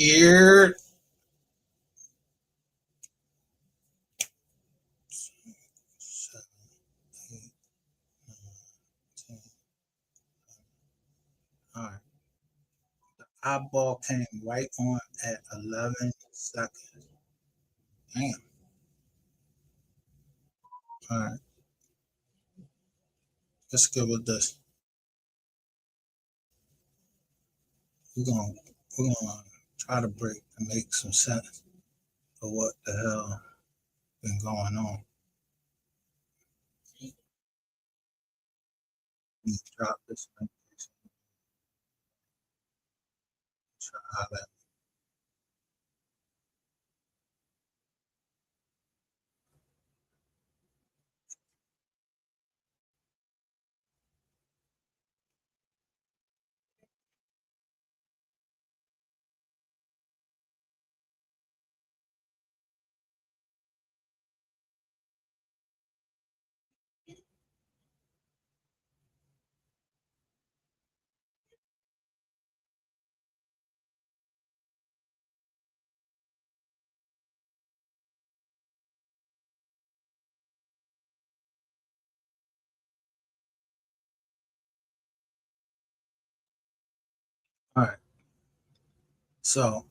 Here, 7, 8, 9, 10. All right. The eyeball came right on at 11 seconds. Damn. All right. Let's go with this. We're gonna try to break and make some sense of what the hell been going on. Let me drop this link. Try how that. All right. So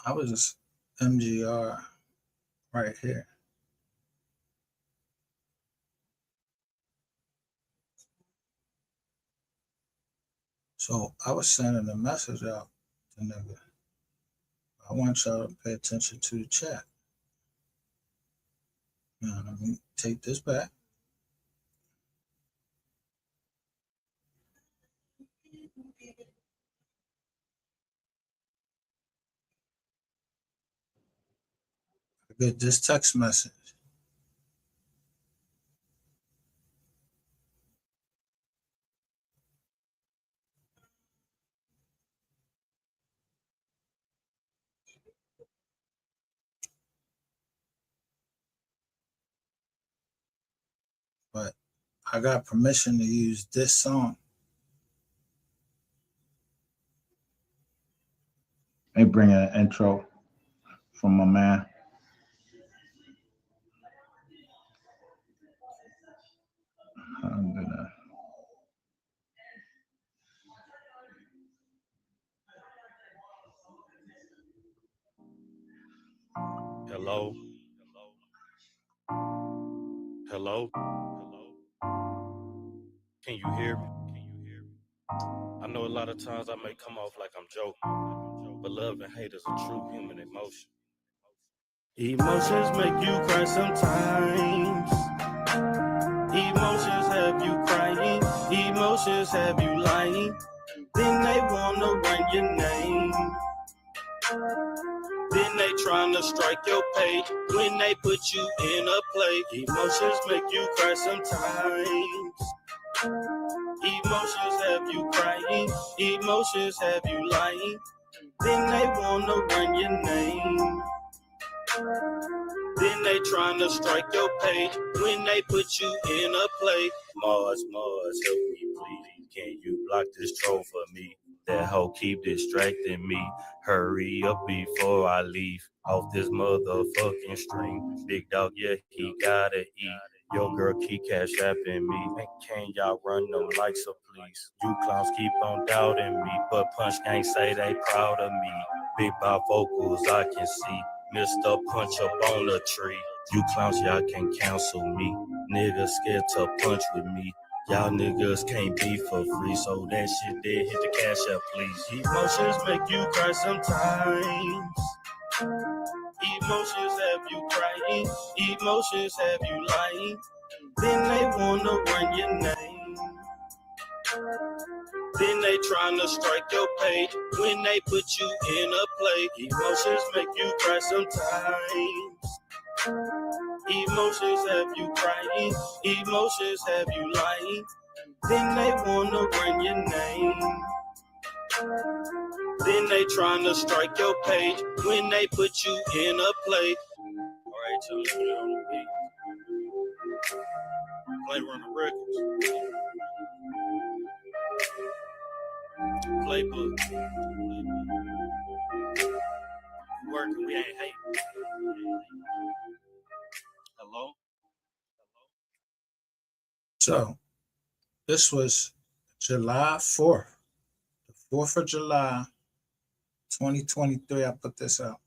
I was MGR right here. So I was sending a message out to nigga. I want y'all to pay attention to the chat. Now let me take this back. I get this text message. But I got permission to use this song. They bring an intro from my man. I'm gonna. Hello. Hello. Can you hear me? I know a lot of times I may come off like I'm joking, but love and hate is a true human emotion. Emotions make you cry sometimes. Emotions have you crying. Emotions have you lying. Then they wanna run your name. Then they tryna strike your pay when they put you in a play. Emotions make you cry sometimes. Emotions have you crying. Emotions have you lying. Then they wanna run your name. Then they tryna strike your pay when they put you in a play. Mars, help me please. Can you block this troll for me? That hoe keep distracting me. Hurry up before I leave off this motherfucking stream. Big dog, yeah, he gotta eat. Your girl keep cash apping me. And can y'all run them likes up, please? You clowns keep on doubting me, but Punch Gang say they proud of me. Big bifocals I can see. Mr. Punch up on the tree. You clowns, y'all can't cancel me. Niggas scared to punch with me. Y'all niggas can't be for free, so that shit there, hit the cash up, please. Emotions make you cry sometimes. Emotions have you crying. Emotions have you lying. Then they wanna run your name. Then they tryna strike your pay when they put you in a play. Emotions make you cry sometimes. Emotions have you crying. Emotions have you lying. Then they wanna run your name. Then they tryna strike your pay when they put you in a play. Alright, so let me on the beat. Play Runner Records. playbook. Working, we ain't hating. Hello? So this was July 4th, the 4th of July, 2023. I put this out.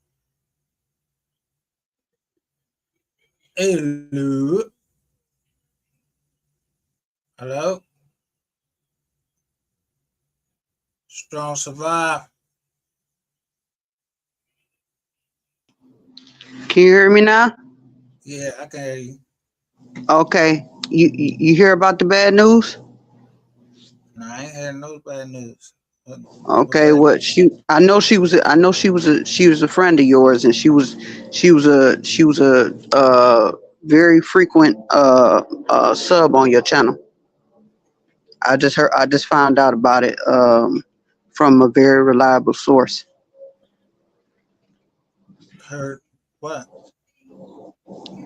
Hello. Hello. Strong survive. Can you hear me now? Yeah, I can hear you. Okay. You hear about the bad news? No, I ain't hearing no bad news. What Okay, bad what news? she was a friend of yours, and she was a very frequent sub on your channel. I just found out about it from a very reliable source. Heard what?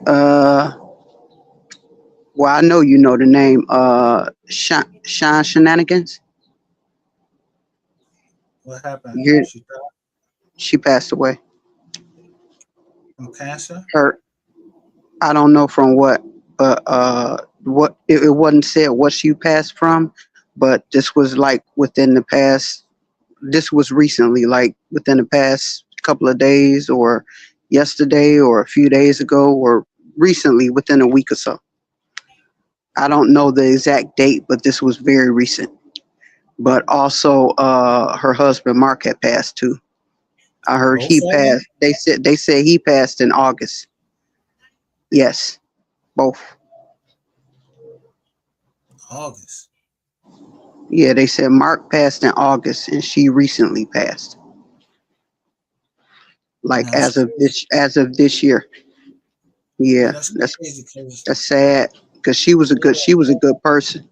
Uh well, I know you know the name Sean Shenanigans. What happened? You She died She passed away. from cancer? Her I don't know from what, but it wasn't said what she passed from, but this was like within the past. This was recently, like within the past couple of days, or yesterday, or a few days ago, or recently within a week or so. I don't know the exact date, but this was very recent. But also, her husband Mark had passed too. I heard Both he of them? passed. They said he passed in August. Yes, both. August. Yeah, they said Mark passed in August and she recently passed. Like Man, that's crazy. as of this year. Man, Yeah, that's crazy because that's sad because yeah, she was a good person.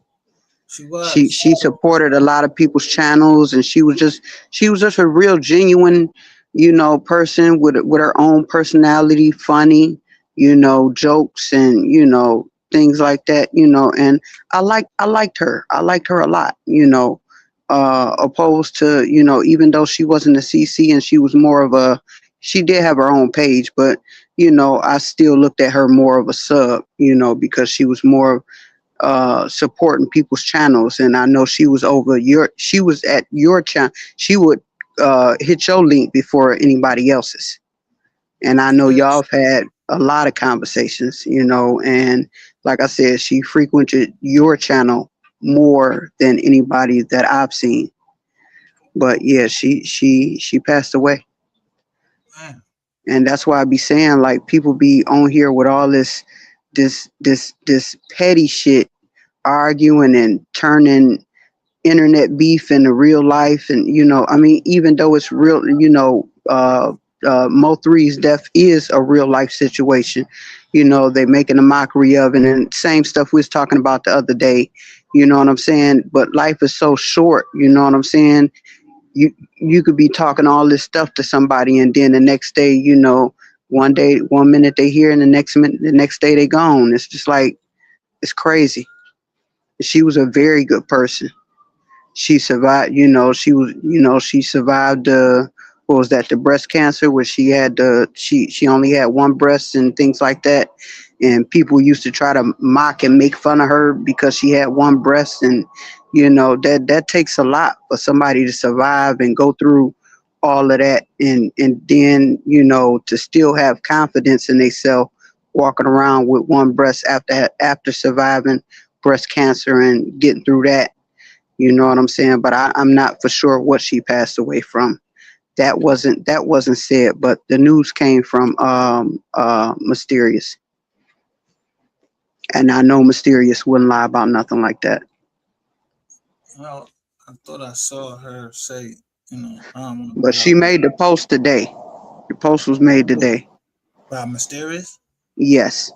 she She was. she supported a lot of people's channels, and she was just a real genuine, person with her own personality, funny, jokes and things like that, and I liked her. I liked her a lot, opposed to, even though she wasn't a CC and she was more of a she did have her own page, but I still looked at her more of a sub, because she was more supporting people's channels, and I know she was at your channel. She would hit your link before anybody else's, and I know Yeah, y'all have had a lot of conversations, and like I said, she frequented your channel more than anybody that I've seen. But yeah, she passed away, man. and that's why I be saying, like, people be on here with all this petty shit, arguing and turning internet beef into real life. And I mean, even though it's real, Mo3's death is a real life situation. They making a mockery of it, and same stuff we was talking about the other day. You know what I'm saying? But life is so short. You know what I'm saying? You could be talking all this stuff to somebody, and then the next day, one minute they here, and the next day they gone. It's just like, it's crazy. She was a very good person. She survived, she survived what was that, the breast cancer, where she only had one breast and things like that. And people used to try to mock and make fun of her because she had one breast. And that takes a lot for somebody to survive and go through all of that, and then to still have confidence in themselves, walking around with one breast after surviving breast cancer and getting through that. You know what I'm saying? But I'm not for sure what she passed away from. That wasn't said, but the news came from Mysterious. And I know Mysterious wouldn't lie about nothing like that. Well, I thought I saw her say, I don't want to But put she out made the post today. The post was made today. by Mysterious. Yes.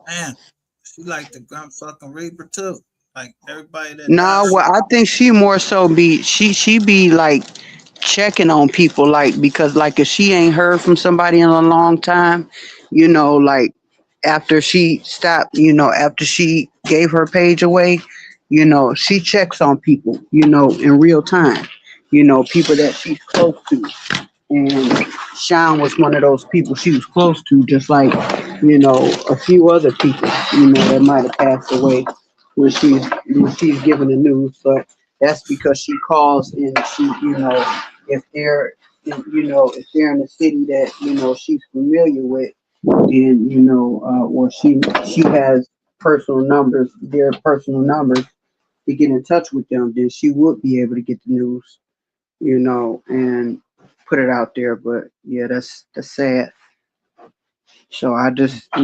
Man, she like the Grand fucking Reaper too. Like everybody that No, dies. well, I think she more so be she be like checking on people, like, because like if she ain't heard from somebody in a long time, like after she stopped, after she gave her page away, she checks on people, in real time. people that she's close to. And Sean was one of those people she was close to, just like, a few other people, that might have passed away when she's given the news. But that's because she calls and she, if they're, if they're in a city that, she's familiar with, and, or she has their personal numbers to get in touch with them, then she would be able to get the news, and put it out there. But yeah, that's sad. So I just, I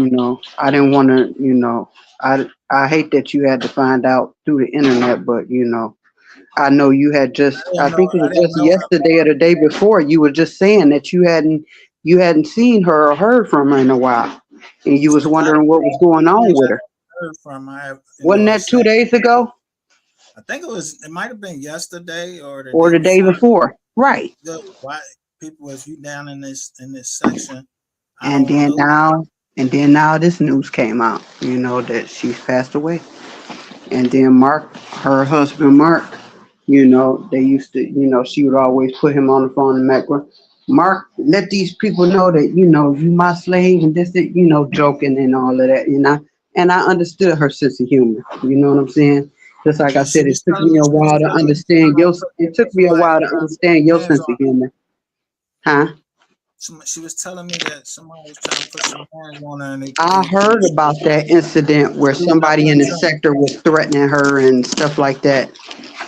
didn't want to, I hate that you had to find out through the internet, but I know you had just, I think it I was didn't just know her. yesterday or the day before, you were just saying that you hadn't seen her or heard from her in a while, and you was Not wondering what was going on with her. heard from. Wasn't I that said, 2 days ago I think it might have been yesterday or the or day the day before. before? Right. Why people, if you down in this section, I And don't then know. now, and then now this news came out, that she's passed away. And then Mark, her husband Mark, they used to, she would always put him on the phone and make Mark, let these people know that, you my slave and this, that, joking and all of that. And I understood her sense of humor. You know what I'm saying? Just like I Yeah, she said, it was took telling me me, a while to understand it took me a somebody while to was trying to put understand your some hands sense on of her. humor. Huh? She was telling me that somebody was trying to put some hands on her, and I heard about that incident where she was out somebody there in the trying. sector was threatening her and stuff like that.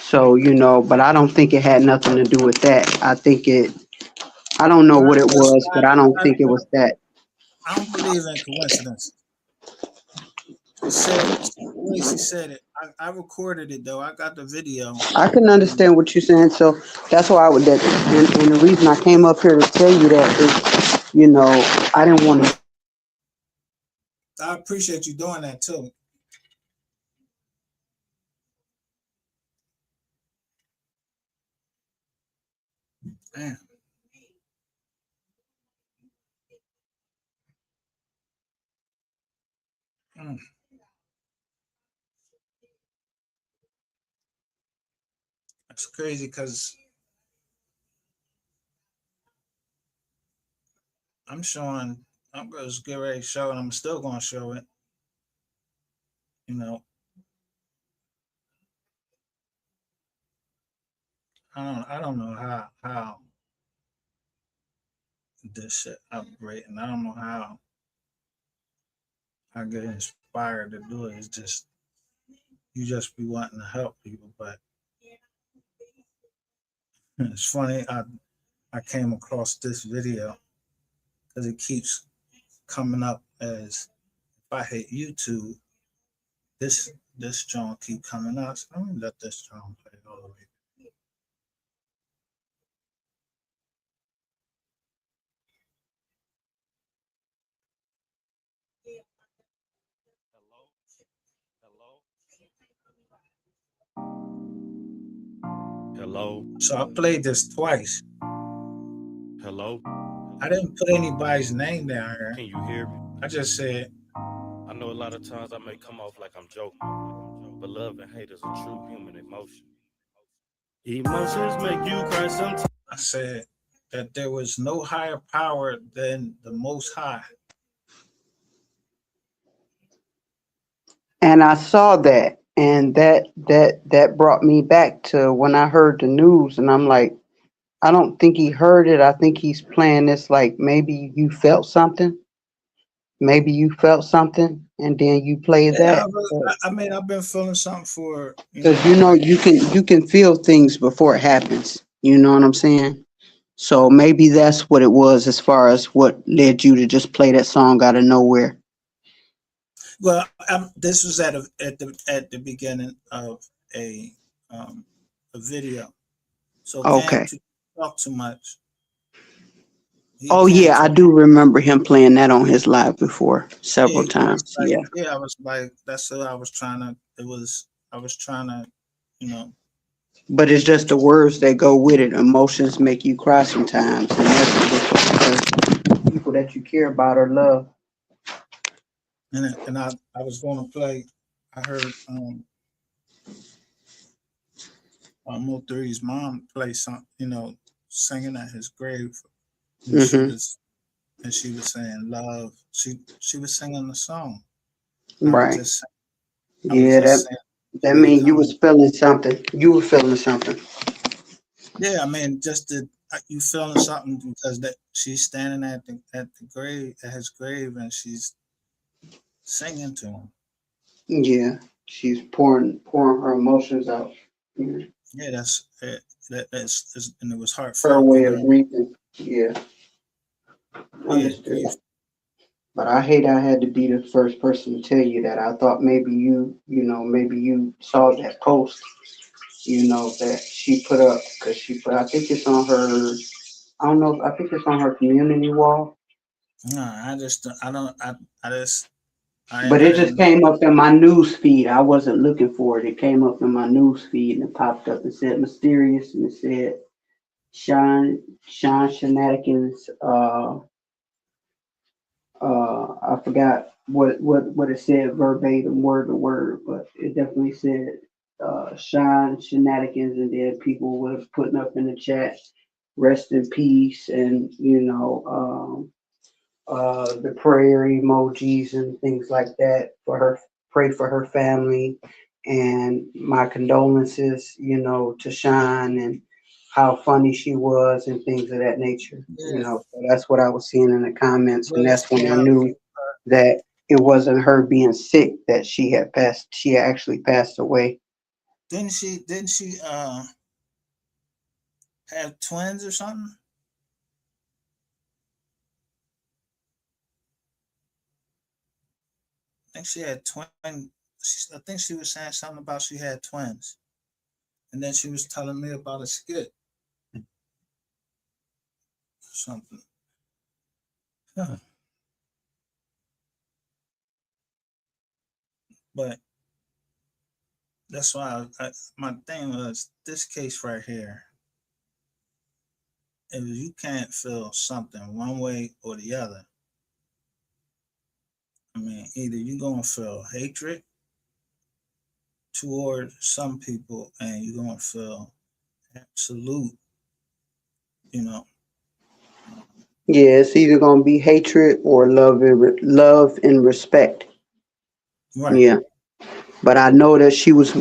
So, but I don't think it had nothing to do with that. I don't know Well, what it was, but I don't I, think it was that. I don't believe in coincidence. She said the way she said it. I recorded it though. I got the video. I can understand what you're saying. So that's why and the reason I came up here to tell you that is, I didn't want to. I appreciate you doing that too. Damn. Mm. That's crazy because I'm showing. I'm going to get ready to show it. I'm still going to show it. You know, I don't know how this shit operating. I don't know how I get inspired to do it. It's just you just be wanting to help people, but it's funny. I came across this video because it keeps coming up as if I hit YouTube, this joint keep coming up. So let me let this joint play all the way. Hello, So I played this twice. hello. I didn't put anybody's name down here. Can you hear me? I just said, I know a lot of times I may come off like I'm joking, but love and hate is a true human emotion. Emotions make you cry sometimes. I said that there was no higher power than the Most High. And I saw that, and that brought me back to when I heard the news, and I'm like, I don't think he heard it. I think he's playing this like maybe you felt something. Maybe you felt something, and then you play Yeah, that. I mean, I've been feeling something for Because like you can feel things before it happens. You know what I'm saying? So maybe that's what it was as far as what led you to just play that song out of nowhere. well, this was at the beginning of a um, a video. So Cam Okay. to talk too much. He Oh came yeah, I to do remember him playing that on his live before yeah. several He was times. like Yeah. yeah. I was like that's what I was trying to. I was trying to you know But it's just get the you. words that go with it. Emotions make you cry sometimes, and that's because people that you care about or love. And I was going to play. I heard Mo3's mom played some, singing at his grave. And Mm-hmm. she was saying love. She was singing the song. I was Right. just Yeah, saying that when he means you come. was feeling something. You were feeling something. Yeah, I mean, you feeling something because that she's standing at the grave at his grave and she's singing to him. Yeah. She's pouring her emotions out. Yeah. Yeah, and it was Her heartfelt. way of grieving. Yeah. Yeah, Understood. grief. But I hate I had to be the first person to tell you that. I thought maybe maybe you saw that post, that she put up because I think it's on her, I don't know, I think it's on her community wall. No, I don't, I just, But I it just didn't know. came up in my news feed. I wasn't looking for it. It came up in my news feed and it popped up and said mysterious and it said Sean Shenanigans. I forgot what it said verbatim, word to word, but it definitely said Sean Shenanigans, and then people were putting up in the chat, rest in peace, and the prayer emojis and things like that for her, pray for her family, and my condolences, to Sean and how funny she was and things of that nature. Yeah, So that's what I was seeing in the comments, and well, that's when I yeah, knew that it wasn't her being sick that she had passed. She had actually passed away. didn't she have twins or something? I think she had twin. I think she was saying something about she had twins, and then she was telling me about a skit or something. Huh. But that's why my thing was this case right here. If you can't feel something one way or the other, I mean, either you're gonna feel hatred toward some people, and you're gonna feel absolute, you know, Yeah, it's either gonna be hatred or love and respect. right. Yeah. But I know that she was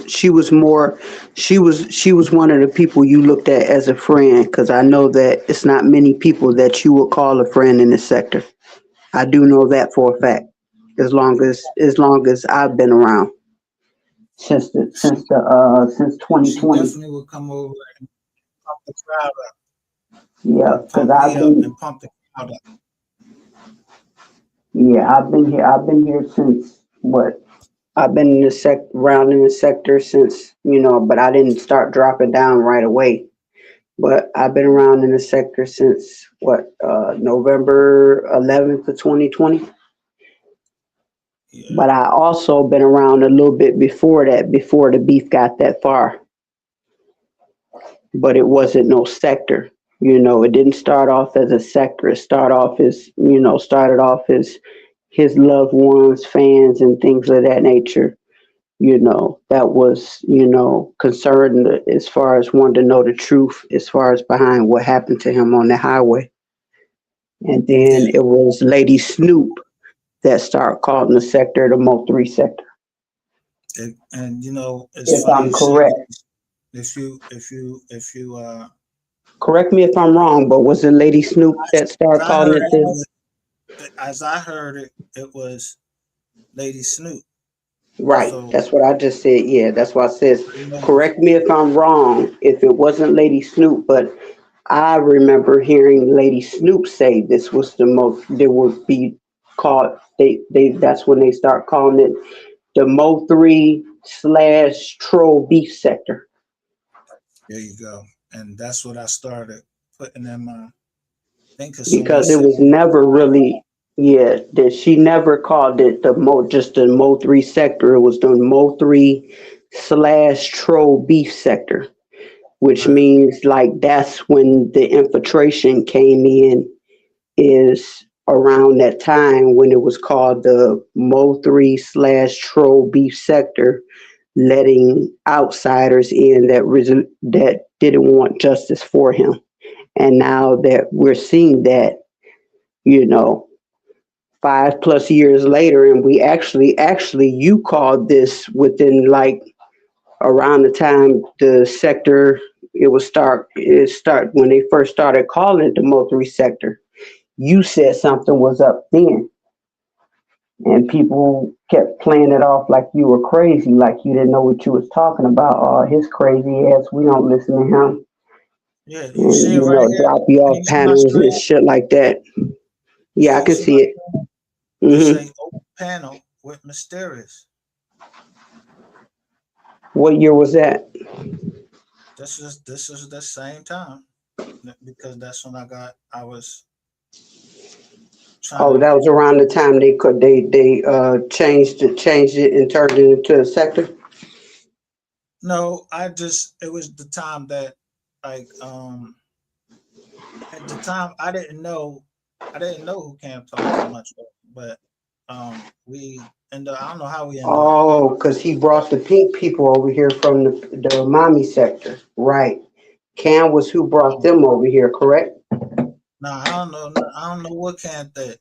one of the people you looked at as a friend, because I know that it's not many people that you would call a friend in this sector. I do know that for a fact. As long as I've been around She since she 2020. definitely would come over and pump the crowd up Yeah, and because pump me up and pump the crowd up. I've been here. I've been here since what? I've been in around in the sector since, but I didn't start dropping down right away. But I've been around in the sector since what, November 11th of 2020. Yeah, But I also been around a little bit before that, before the beef got that far. But it wasn't no sector. It didn't start off as a sector. It started off as his loved ones, fans, and things of that nature. That was, concerned as far as wanting to know the truth as far as behind what happened to him on the highway. And then yeah, it was Lady Snoop that started calling the sector the Mo3 sector. and it's If funny I'm you say correct. if you Correct me if I'm wrong, but was it Lady Snoop that as started I calling heard it this? it, it was Lady Snoop. Right. So That's what I just said. Yeah, that's what I said. you know, Correct me if I'm wrong, if it wasn't Lady Snoop, but I remember hearing Lady Snoop say this was the most, they would be called, that's when they start calling it the Mo3 / troll beef sector. there you go, and that's what I started putting in my thing because someone Because it sent was me. never really, yeah, that she never called it just the Mo3 sector. It was the Mo3 / troll beef sector, which Right. means like that's when the infiltration came in, is around that time when it was called the Mo3 / troll beef sector, letting outsiders in that didn't want justice for him. And now that we're seeing that, you know, 5+ years later, and we actually you called this within like around the time the sector it start when they first started calling it the Mo3 sector. You said something was up then, and people kept playing it off like you were crazy, like you didn't know what you was talking about. Oh, his crazy ass, we don't listen to him, Yeah, you and see it right here. drop you Can off you see my panels and screen? shit like that. Yeah, Yeah, I you can see my see it. screen? It hmm say open panel with Mysterious. What year was that? This is the same time because that's when I was trying Oh, to. that was around the time they changed it and turned it into a sector. No, it was the time that like at the time I didn't know who Cam talked so much, but we end up I don't know how we end up. Oh, because he brought the pink people over here from the mommy sector, right? Cam was who brought them over here, correct? Nah, I don't know. I don't know what Cam did.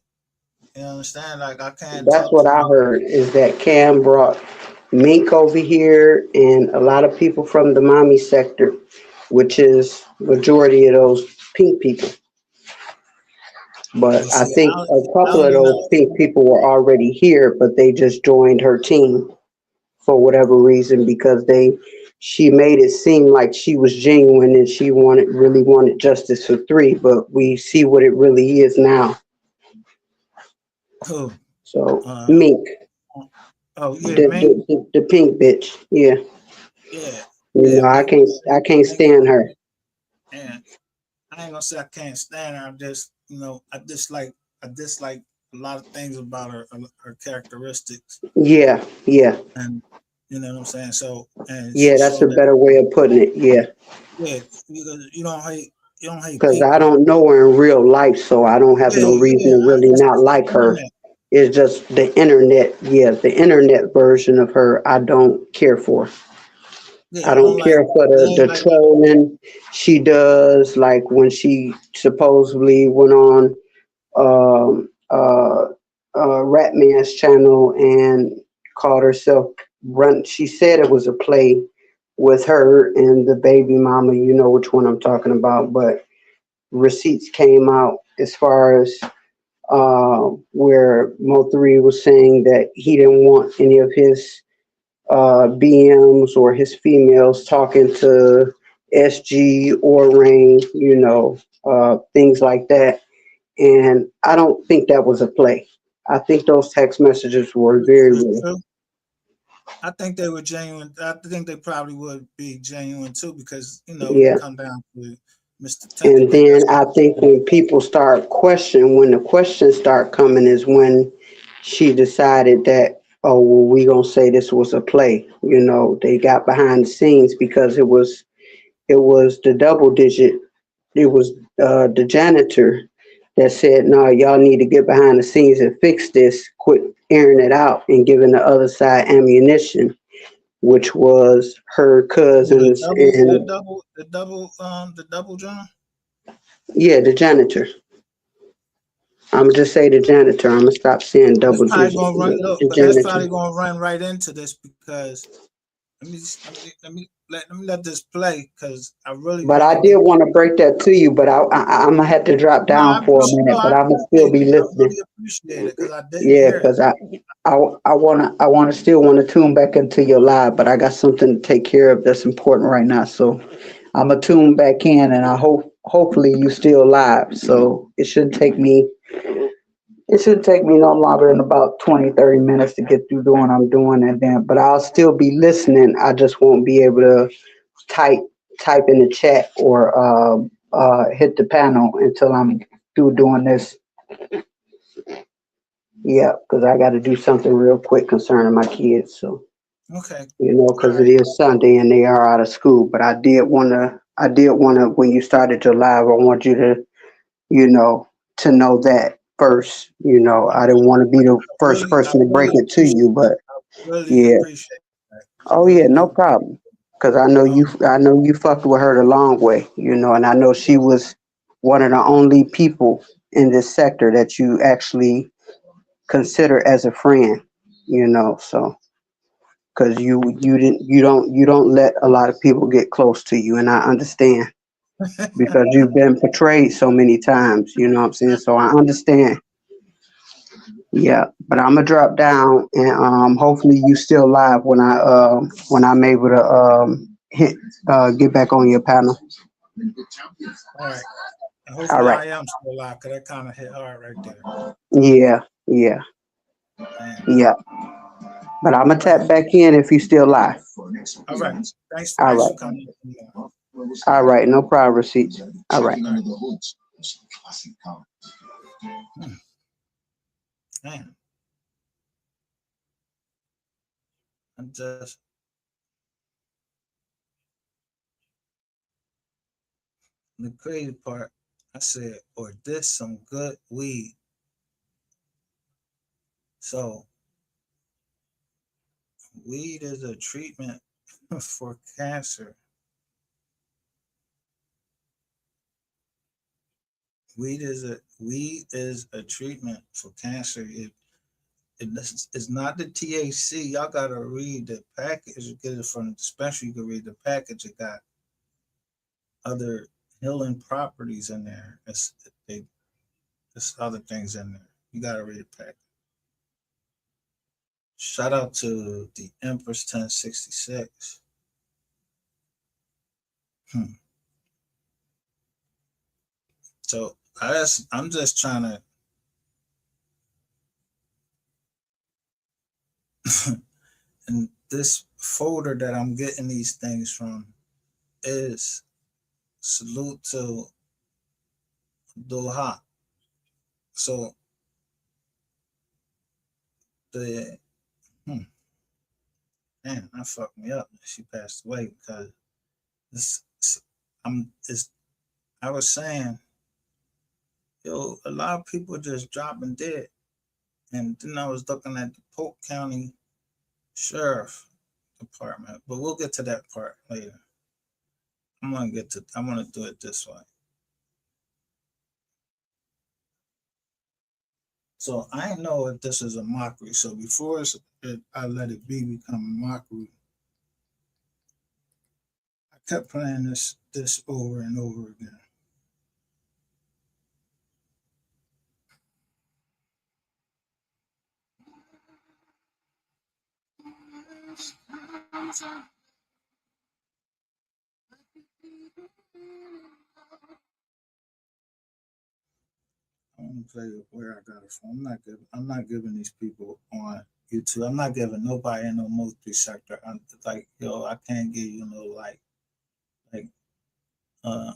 You understand? Like I can't That's talk what for I no. heard is that Cam brought Mink over here and a lot of people from the mommy sector, which is majority of those pink people. But Well, I see, think a I couple of only those know. pink people were already here, but they just joined her team for whatever reason because she made it seem like she was genuine and she really wanted justice for three, but we see what it really is now. Who. So Uh, Mink, oh yeah, the man. pink bitch, yeah. Yeah, You yeah, know, Mink. I can't Mink. stand her. And I ain't gonna say I can't stand her. I'm just, I dislike a lot of things about her characteristics, Yeah, yeah, and you know what I'm saying. So, and yeah. she That's showed a that. better way of putting it. Yeah, Yeah, because you don't hate because I people. don't know her in real life, so I don't have Yeah, no reason yeah. to really It's not just the like her. internet. It's just the internet. Yeah, the internet version of her, I don't care for. Yeah, I I don't don't like. care for I ain't the like that. trolling she does, like when she supposedly went on um, uh, Ratman's channel and called herself run. She said it was a play with her and the baby mama. You know which one I'm talking about, but receipts came out as far as where Mo3 was saying that he didn't want any of his BMs or his females talking to SG or Rain, things like that. And I don't think that was a play. I think those text messages were very It's real. true. I think they were genuine. I think they probably would be genuine too, because when it Yeah. come down to Mr. And Temperament, then that's I think when people start questioning, when the questions start coming, is when she decided that, oh, well, we gonna say this was a play. They got behind the scenes because it was the double digit. It was the janitor that said, "No, y'all need to get behind the scenes and fix this. Quit airing it out and giving the other side ammunition," which was her Who, the cousins double, and the double John. yeah, the janitor. I'm gonna just say the janitor. I'm gonna stop saying That's double probably digit. gonna run. Look, The but that's janitor. probably gonna run right into this because let me let this play because I really But want I to did get. want to break that to you, but I'm gonna have to drop No, down for a minute. I But I'm gonna still appreciate be it. I listening. really appreciate it because I didn't Yeah, hear it. because I wanna still want to tune back into your live, but I got something to take care of that's important right now. So I'm gonna tune back in, and I hopefully you still live. So it shouldn't take me no longer than about 20-30 minutes to get through doing what I'm doing, and then but I'll still be listening. I just won't be able to type type in the chat or hit the panel until I'm through doing this. Yeah, because I got to do something real quick concerning my kids. So Okay, all because it right. is Sunday and they are out of school. But I did wanna when you started your live, I want you you know, to know that first. I Okay. didn't want to be the first I person to break really it to appreciate. you, but Really yeah, appreciate that. Oh yeah, Really no do. problem. Cause Um, I know you fucked with her the long way, you know, and I know she was one of the only people in this sector that you actually consider as a friend, you know. So, cause you don't let a lot of people get close to you, and I understand because you've been portrayed so many times, you know what I'm saying. So I understand. Yeah, but I'm gonna drop down and hopefully you still live when I'm able to hit get back on your panel. all right. All Hopefully right. I am still alive because that kind of hit hard right there. Yeah, yeah, Damn. yeah. But I'm gonna All right. tap back in if you still live. All right. Thanks. All Thanks for right. coming. All right. No problem, receipts. All right. All right. Hmm. Damn. I'm just the crazy part. I said, or this some good weed. So weed is a treatment for cancer. Weed is a treatment for cancer. It's not the THC. Y'all gotta read the package. You get it from the dispensary. You can read the package. It got other healing properties in there. There's other things in there. You gotta read the package. Shout out to the Empress 1066. Hmm. So I'm just trying to and this folder that I'm getting these things from is salute to Doha. So the hmm, man, that fucked me up. She passed away because this I'm it's I was saying, yo, a lot of people just dropping dead. And then I was looking at the Polk County Sheriff Department, but we'll get to that part later. I want to do it this way. So I know if this is a mockery. So I let it become a mockery, I kept playing this over and over again. I'm gonna play it where I got it from. I'm not giving these people on YouTube. I'm not giving nobody in no multi sector. I'm like, yo, I can't give you no like uh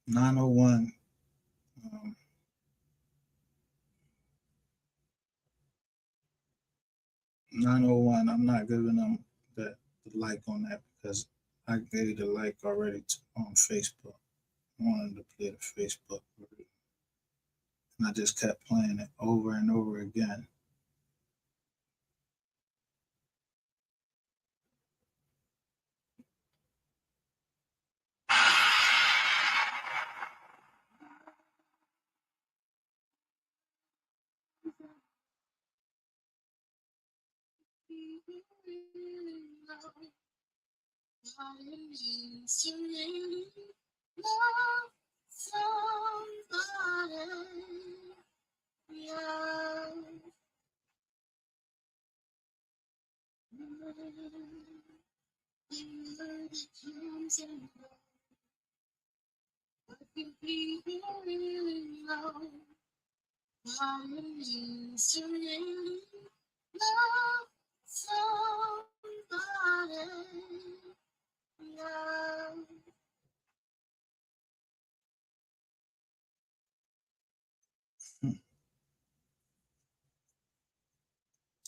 901 um 901. I'm not giving them the like on that because I gave the like already on Facebook. I wanted to play the Facebook version. And I just kept playing it over and over again. Hmm.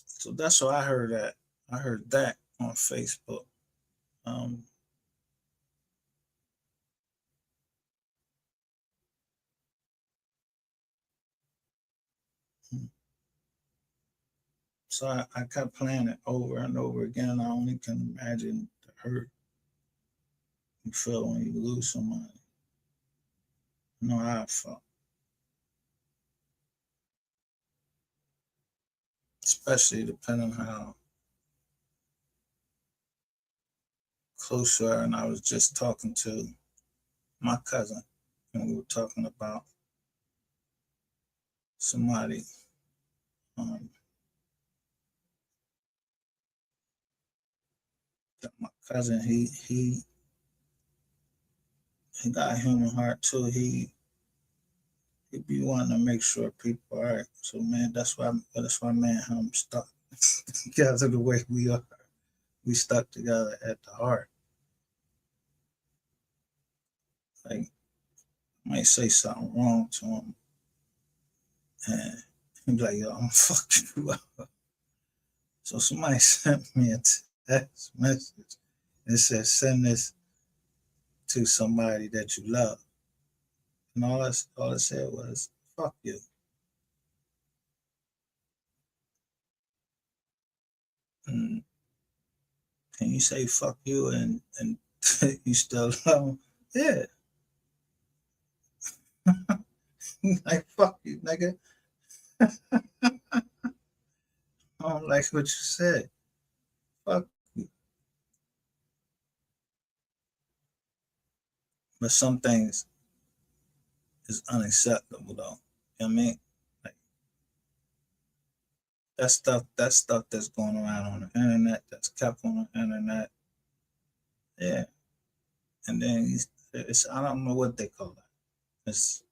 So that's what I heard that. I heard that on Facebook. Um, So I kept playing it over and over again. I only can imagine the hurt you feel when you lose somebody. I know how I felt. Especially depending on how close you are. And I was just talking to my cousin, and we were talking about somebody my cousin, he got a human heart too. He be wanting to make sure people are all right. So man, that's why me and him stuck together the way we are. We stuck together at the heart. Like I might say something wrong to him, and he'd be like, "Yo, I'm gonna fuck you up." So somebody sent me a text message and said, "Send this to somebody that you love." And all it said was, "Fuck you." And can you say "fuck you" and you still love him? Yeah. Like fuck you, nigga. I don't like what you said. Fuck you. But some things is unacceptable though. You know what I mean? Like that stuff that's going around on the internet, that's kept on the internet. Yeah. And then it's I don't know what they call that. It's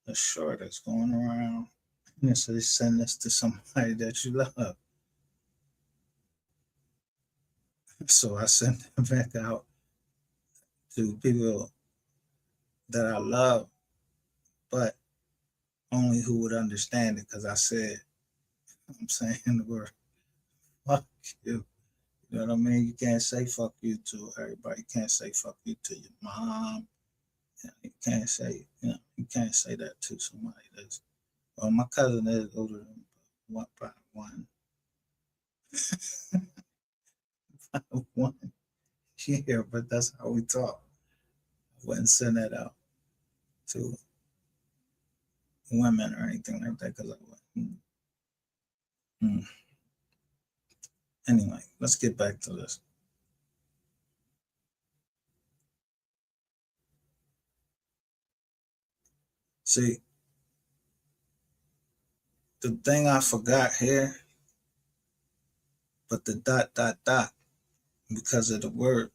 a short that's going around. And so they send this to somebody that you love. So I sent it back out to people that I love, but only who would understand it because I said, I'm saying the word fuck you. You know what I mean? You can't say fuck you to everybody. You can't say fuck you to your mom. You can't say, you can't say that to somebody that's, well, my cousin is older than one, probably one year, but that's how we talk. I wouldn't send that out to women or anything like that because I wouldn't. Anyway, let's get back to this. See, the thing I forgot here, but the ... because of the word,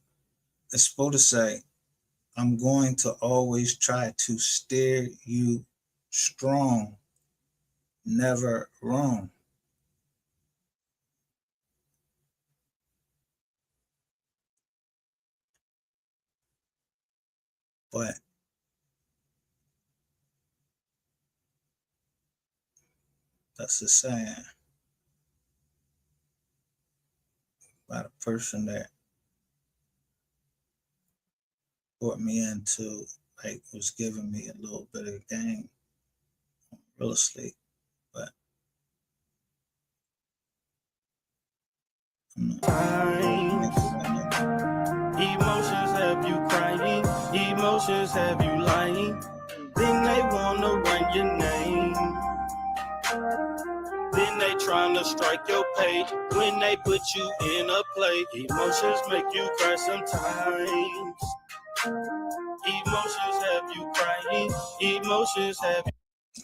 it's supposed to say, I'm going to always try to steer you strong, never wrong. But that's the saying by the person that brought me into, like, was giving me a little bit of game on real estate. But Emotions have you crying, emotions have you lying. Then they wanna run your name. Then they trying to strike your page when they put you in a play. Emotions make you cry sometimes. Emotions have you crying, emotions have you.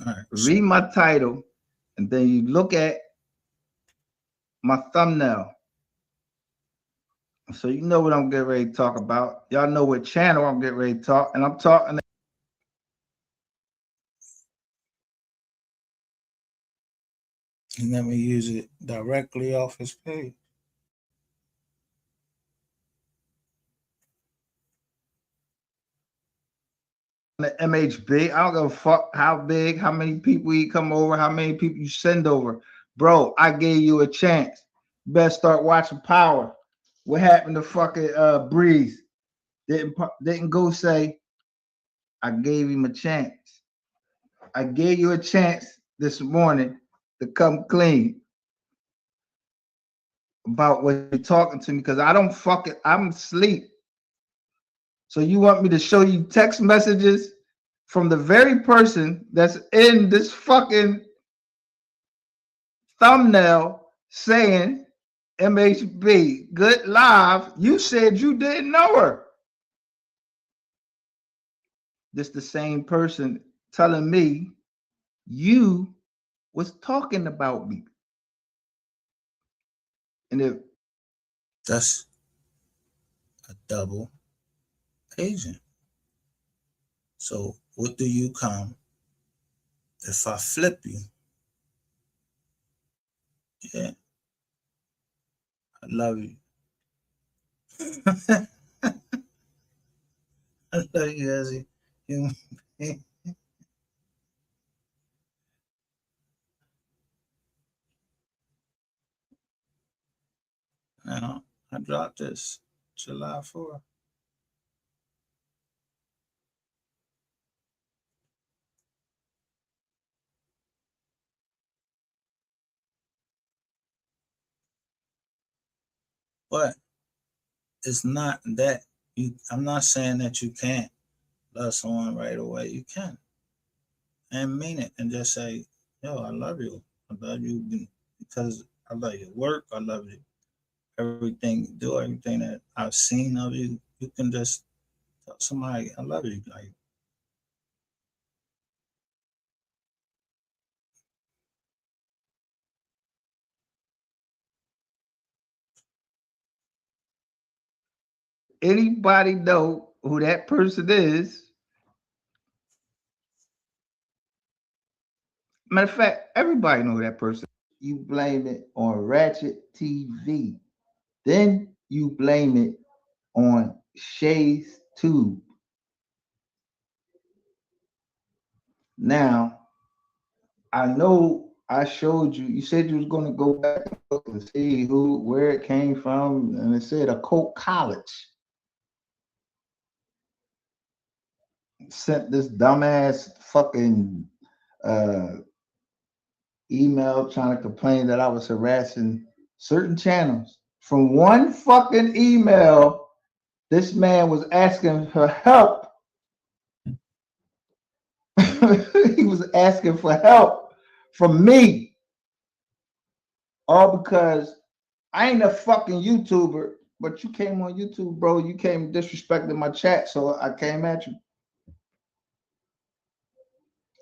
All right, read my title, and then you look at my thumbnail. So you know what I'm getting ready to talk about. Y'all know what channel I'm getting ready to talk, and I'm talking. And let me use it directly off his page. The MHB, I don't give a fuck how big, how many people you come over, how many people you send over. Bro, I gave you a chance. You better start watching Power. What happened to fucking Breeze? Didn't go say, I gave him a chance. I gave you a chance this morning to come clean. about what you're talking to me because I don't fucking, I'm asleep. So you want me to show you text messages from the very person that's in this fucking thumbnail saying MHB, good live. You said you didn't know her. This the same person telling me you was talking about me. And if That's a double agent. So what do you come if I flip you? Yeah, I love you. I love you as a human being. Now, I dropped this July 4th. But it's not that you, I'm not saying that you can't love someone right away. You can. And mean it and just say, yo, I love you. I love you because I love your work. I love you. Everything you do, everything that I've seen of you. You can just tell somebody, I love you. Like, anybody know who that person is, matter of fact, everybody know that person. You blame it on Ratchet TV. Then you blame it on Shay's Tube. Now, I know I showed you, you said you was going to go back and look and see where it came from, and it said a Coke College sent this dumbass fucking email trying to complain that I was harassing certain channels. From one fucking email, this man was asking for help. He was asking for help from me. All because I ain't a fucking YouTuber, but you came on YouTube, bro. You came disrespecting my chat, so I came at you.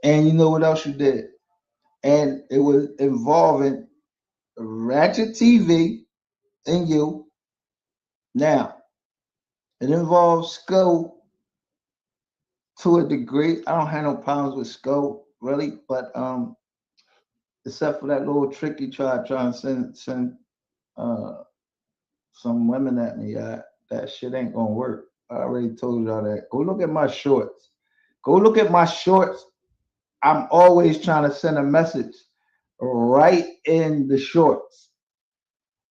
And you know what else you did? And it was involving Ratchet TV and you. Now, it involves Skull to a degree. I don't have no problems with Skull, really, but except for that little trick you tried trying to send some women at me. That shit ain't gonna work. I already told y'all that. Go look at my shorts. Go look at my shorts. I'm always trying to send a message right in the shorts.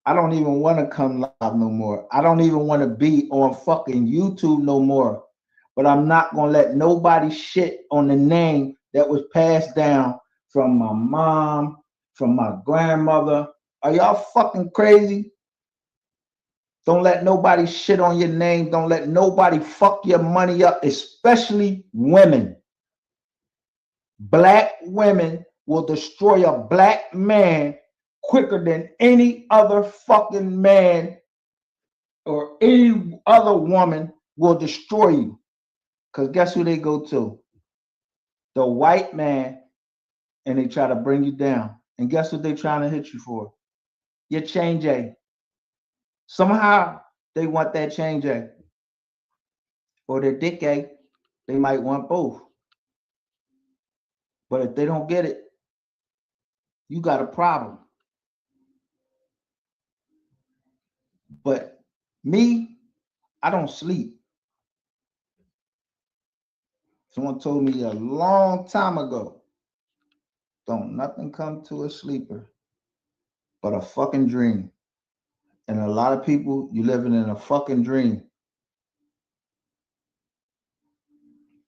I don't even want to come live no more. I don't even want to be on fucking YouTube no more. But I'm not gonna let nobody shit on the name that was passed down from my mom, from my grandmother. Are y'all fucking crazy? Don't let nobody shit on your name. Don't let nobody fuck your money up, especially women. Black women will destroy a black man quicker than any other fucking man or any other woman will destroy you. Because guess who they go to? The white man, and they try to bring you down. And guess what they're trying to hit you for? Your change A. Somehow they want that change A. Or their dick A. They might want both. But if they don't get it, you got a problem. But me, I don't sleep. Someone told me a long time ago, don't nothing come to a sleeper but a fucking dream. And a lot of people, you living in a fucking dream.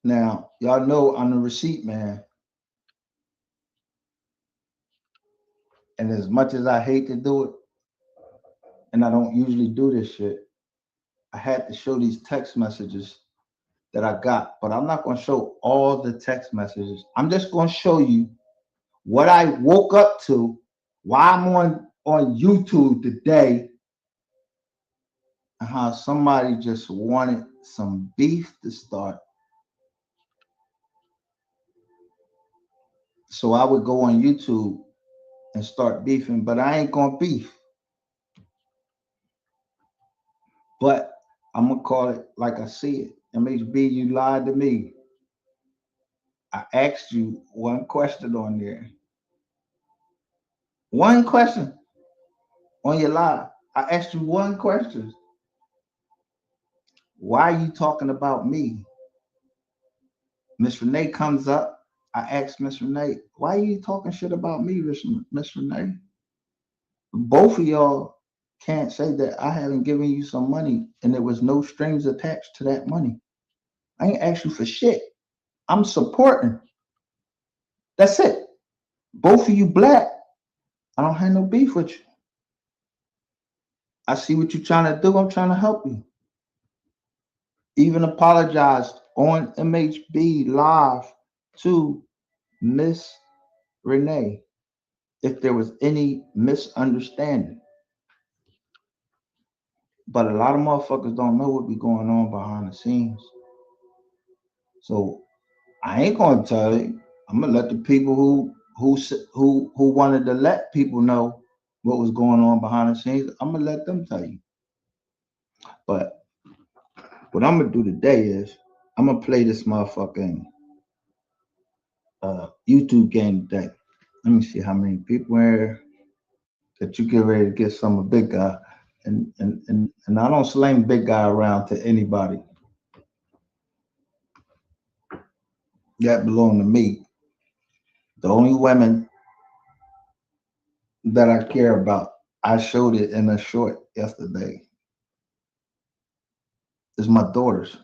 Now, y'all know I'm the receipt man. And as much as I hate to do it, and I don't usually do this shit. I had to show these text messages that I got, but I'm not going to show all the text messages. I'm just going to show you what I woke up to, why I'm on YouTube today, and how somebody just wanted some beef to start. So I would go on YouTube and start beefing, but I ain't going to beef. But I'm going to call it like I see it. MHB, you lied to me. I asked you one question on there. One question on your live. I asked you one question. Why are you talking about me? Miss Renee comes up. I asked Miss Renee, why are you talking shit about me, Miss Renee? Both of y'all can't say that I haven't given you some money and there was no strings attached to that money. I ain't asked you for shit. I'm supporting. That's it. Both of you black. I don't have no beef with you. I see what you're trying to do. I'm trying to help you. Even apologized on MHB live to Miss Renee if there was any misunderstanding. But a lot of motherfuckers don't know what be going on behind the scenes. So I ain't gonna tell you. I'm gonna let the people who wanted to let people know what was going on behind the scenes. I'm gonna let them tell you. But what I'm gonna do today is I'm gonna play this motherfucking YouTube game today. Let me see how many people here that you get ready to get some of big guy. And I don't slang big guy around to anybody. That belong to me. The only women that I care about, I showed it in a short yesterday, is my daughters.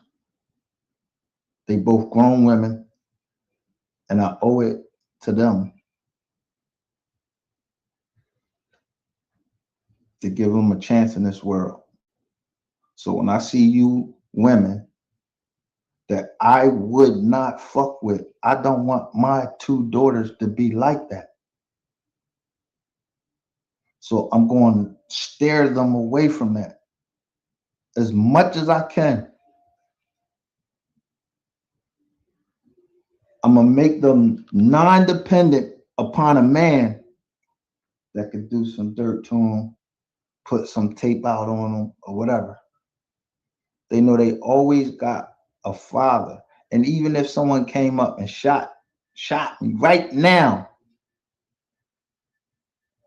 They both grown women, and I owe it to them to give them a chance in this world. So when I see you women that I would not fuck with, I don't want my two daughters to be like that. So I'm going to steer them away from that as much as I can. I'm going to make them non-dependent upon a man that could do some dirt to them, put some tape out on them or whatever. They know they always got a father. And even if someone came up and shot me right now,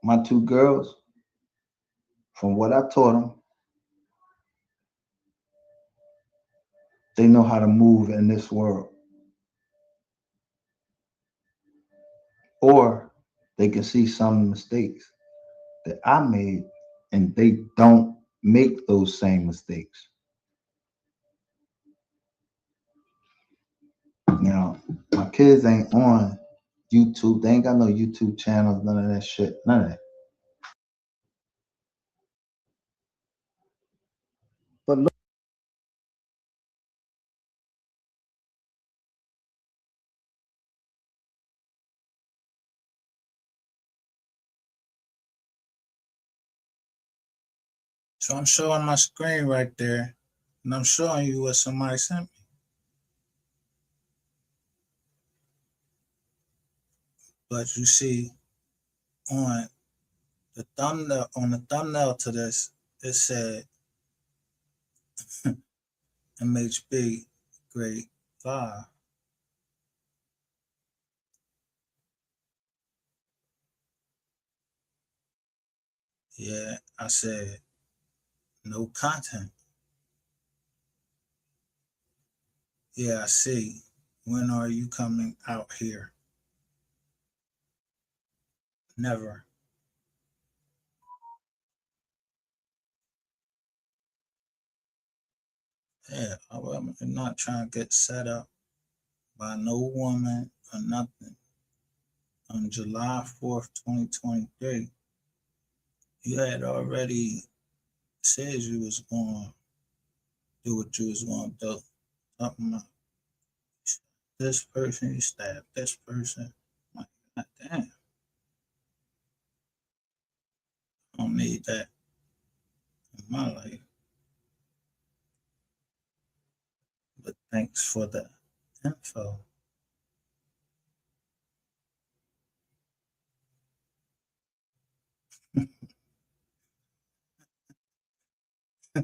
my two girls, from what I taught them, they know how to move in this world. Or they can see some mistakes that I made and they don't make those same mistakes. Now, my kids ain't on YouTube. They ain't got no YouTube channels, none of that shit, none of that. But look, So I'm showing my screen right there, and I'm showing you what somebody sent me. But you see, on the thumbnail to this, it said MHB grade 5. Yeah, I said no content. Yeah, I see. When are you coming out here? Never. Yeah, I'm not trying to get set up by no woman or nothing. On July 4th, 2023, you had already said you was going to do what you was going to do. Talking about this person, you stabbed this person. I'm like, God damn. I don't need that in my life. But thanks for the info.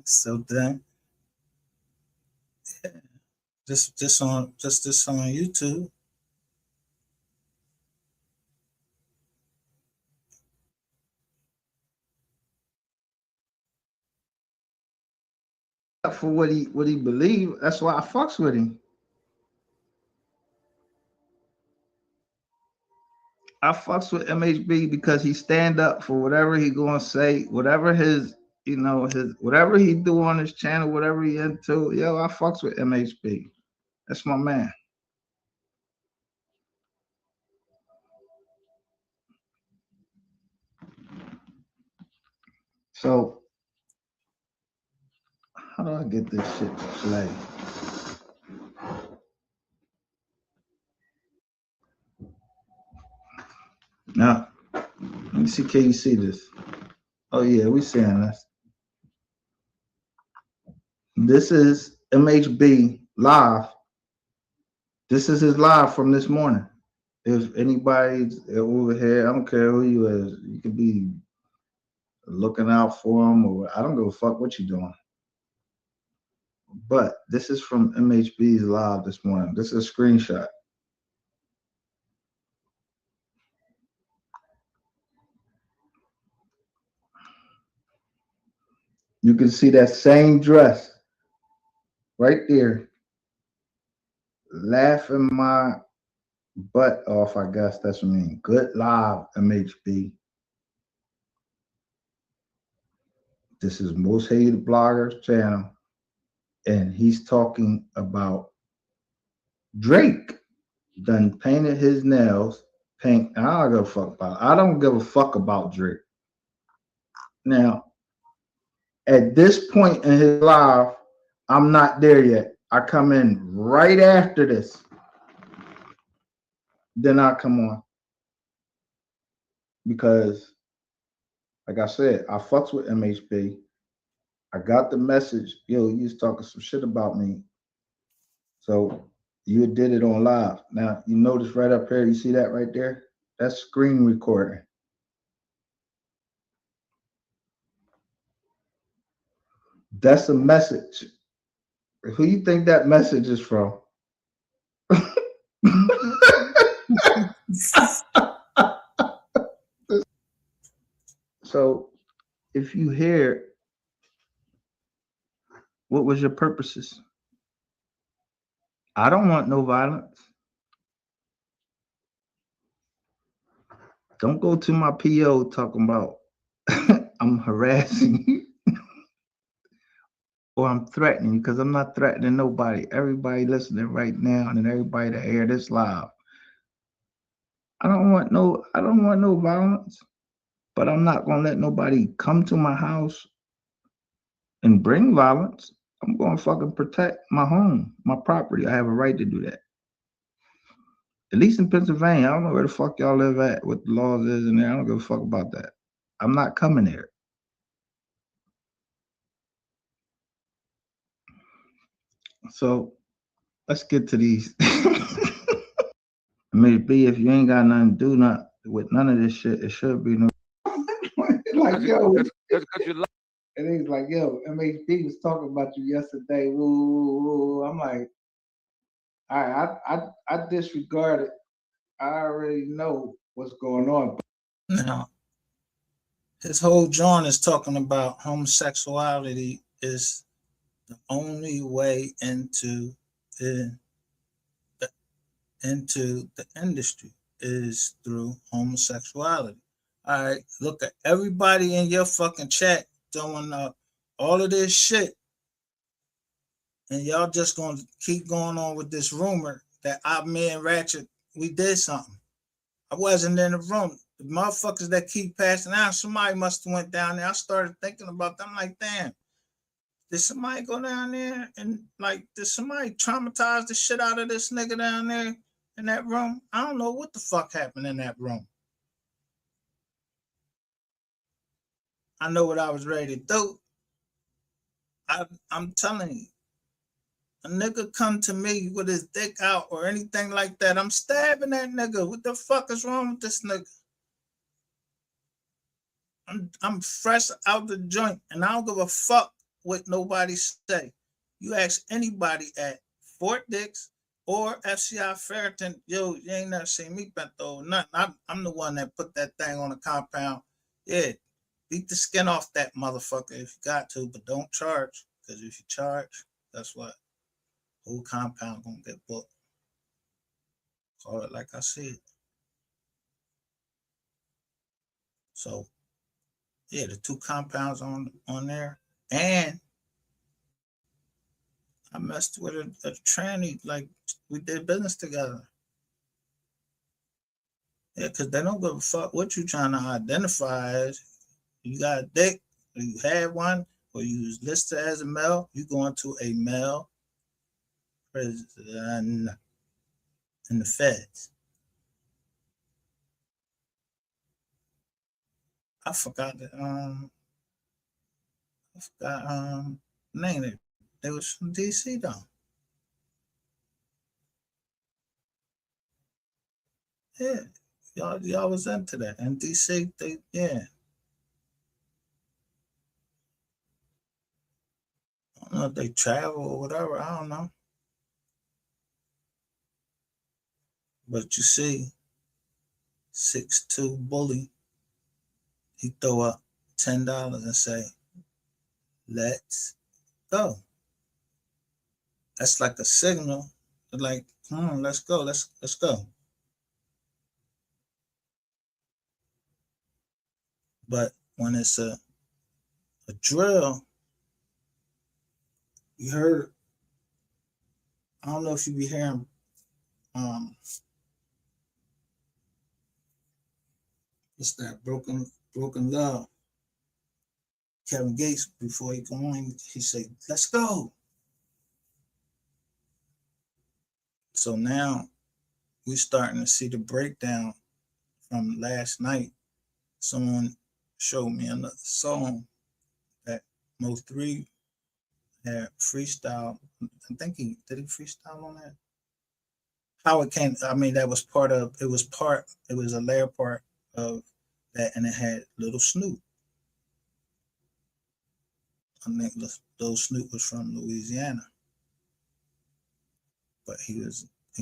So then, yeah, just this on YouTube. For what he believed. That's why I fucks with him. I fucks with MHB because he stand up for whatever he gonna say, whatever his, his whatever he do on his channel, whatever he into. Yo, I fucks with MHB. That's my man. So how do I get this shit to play? Now, let me see. Can you see this? Oh yeah, we seeing this. This is MHB live. This is his live from this morning. If anybody's over here, I don't care who you is, you can be looking out for him, or I don't give a fuck what you're doing. But this is from MHB's live this morning. This is a screenshot. You can see that same dress right there, laughing my butt off. I guess that's what I mean. Good live, MHB. This is Most Hated Bloggers channel, and he's talking about Drake done painted his nails pink. I don't give a fuck about it. I don't give a fuck about Drake. Now, at this point in his life, I'm not there yet. I come in right after this. Then I come on. Because, like I said, I fucks with MHB. I got the message. Yo, you was talking some shit about me. So you did it on live. Now, you notice right up here, you see that right there? That's screen recording. That's a message. Who you think that message is from? So if you hear, what was your purposes? I don't want no violence. Don't go to my PO talking about I'm harassing you or I'm threatening you, because I'm not threatening nobody. Everybody listening right now and everybody that hear this live. I don't want no violence, but I'm not gonna let nobody come to my house and bring violence. I'm gonna fucking protect my home, my property. I have a right to do that. At least in Pennsylvania, I don't know where the fuck y'all live at, what the laws is in there. I don't give a fuck about that. I'm not coming there. So let's get to these. Maybe if you ain't got nothing to do with none of this shit, it should be no. Like, yo, and he's like, yo, MHB was talking about you yesterday. Woo. I'm like, all right, I disregard it. I already know what's going on. Now, his whole joint is talking about homosexuality is the only way into the industry is through homosexuality. All right, look at everybody in your fucking chat throwing up all of this shit, and y'all just gonna keep going on with this rumor that me and Ratchet, we did something. I wasn't in the room. the motherfuckers that keep passing out, somebody must have went down there. I started thinking about them like, damn, did somebody go down there and like, did somebody traumatize the shit out of this nigga down there in that room? I don't know what the fuck happened in that room. I know what I was ready to do. I'm telling you, a nigga come to me with his dick out or anything like that, I'm stabbing that nigga. What the fuck is wrong with this nigga? I'm fresh out the joint, and I don't give a fuck what nobody say. You ask anybody at Fort Dix or FCI Farrington, yo, you ain't never seen me bent over nothing. I'm the one that put that thing on the compound. Yeah, beat the skin off that motherfucker if you got to, but don't charge, because if you charge, that's what whole compound gonna get booked. Call it like I said. So yeah, the 2 compounds on there, and I messed with a tranny, like we did business together. Yeah, because they don't give a fuck what you trying to identify as. You got a dick, or you had one, or you was listed as a male, you going to a male prison in the feds. I forgot the name. They was from DC though. Yeah, y'all was into that. And DC, yeah. I don't know if they travel or whatever. I don't know. But you see, 6'2" bully, he throw up $10 and say, let's go. That's like a signal. Like, come on, let's go, let's go. But when it's a drill, you heard, I don't know if you be hearing what's that, broken love. Kevin Gates, before he go on, he said, let's go. So now we're starting to see the breakdown from last night. Someone showed me another song that Mo3 had freestyle. I think did he freestyle on that? How it came, I mean, that was it was a layer part of that, and it had Little Snoop. I think Little Snoop was from Louisiana, but he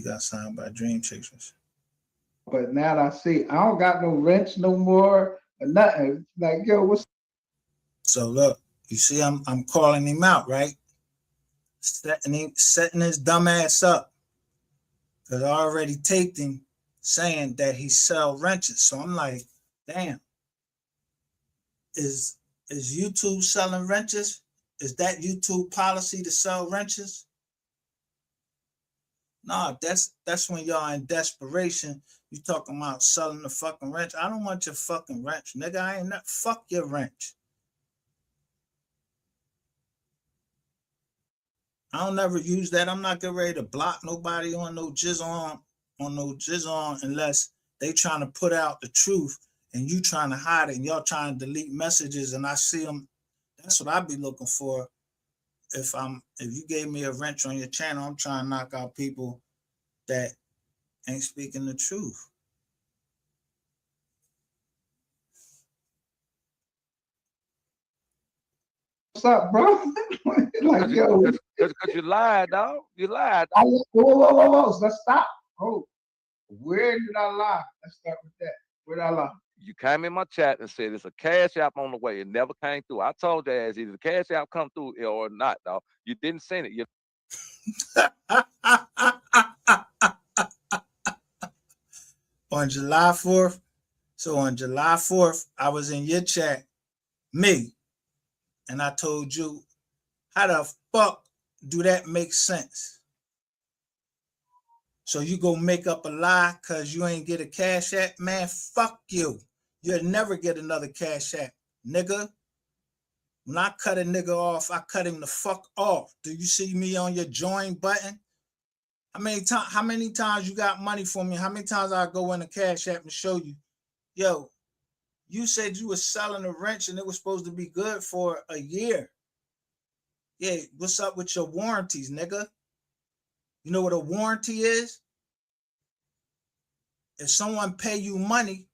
got signed by Dream Chasers. But now I see I don't got no wrench no more or nothing. Like, yo, what's So look, you see, I'm calling him out, right? Setting his dumb ass up. Because I already taped him saying that he sell wrenches. So I'm like, damn. Is YouTube selling wrenches? Is that YouTube policy to sell wrenches? Nah, that's when y'all in desperation. You talking about selling the fucking wrench. I don't want your fucking wrench, nigga. I ain't not fuck your wrench. I don't never use that. I'm not getting ready to block nobody on no jizz on unless they trying to put out the truth and you trying to hide it and y'all trying to delete messages and I see them. That's what I be looking for. If you gave me a wrench on your channel, I'm trying to knock out people that ain't speaking the truth. what's up, bro? Like, yo, because you lied, dog. You lied. Whoa. Let's stop. Oh, where did I lie? Let's start with that. Where did I lie? You came in my chat and said it's a cash app on the way. It never came through. I told you as either the cash app come through or not, dog. You didn't send it. On July 4th. So on July 4th, I was in your chat, me, and I told you, how the fuck do that make sense? So you go make up a lie because you ain't get a Cash App? Man, fuck you. You'll never get another Cash App, nigga. When I cut a nigga off, I cut him the fuck off. Do you see me on your join button? How many times you got money for me? How many times I go in the Cash App and show you, yo, you said you were selling a wrench and it was supposed to be good for a year. Yeah, what's up with your warranties, nigga? You know what a warranty is? If someone pay you money,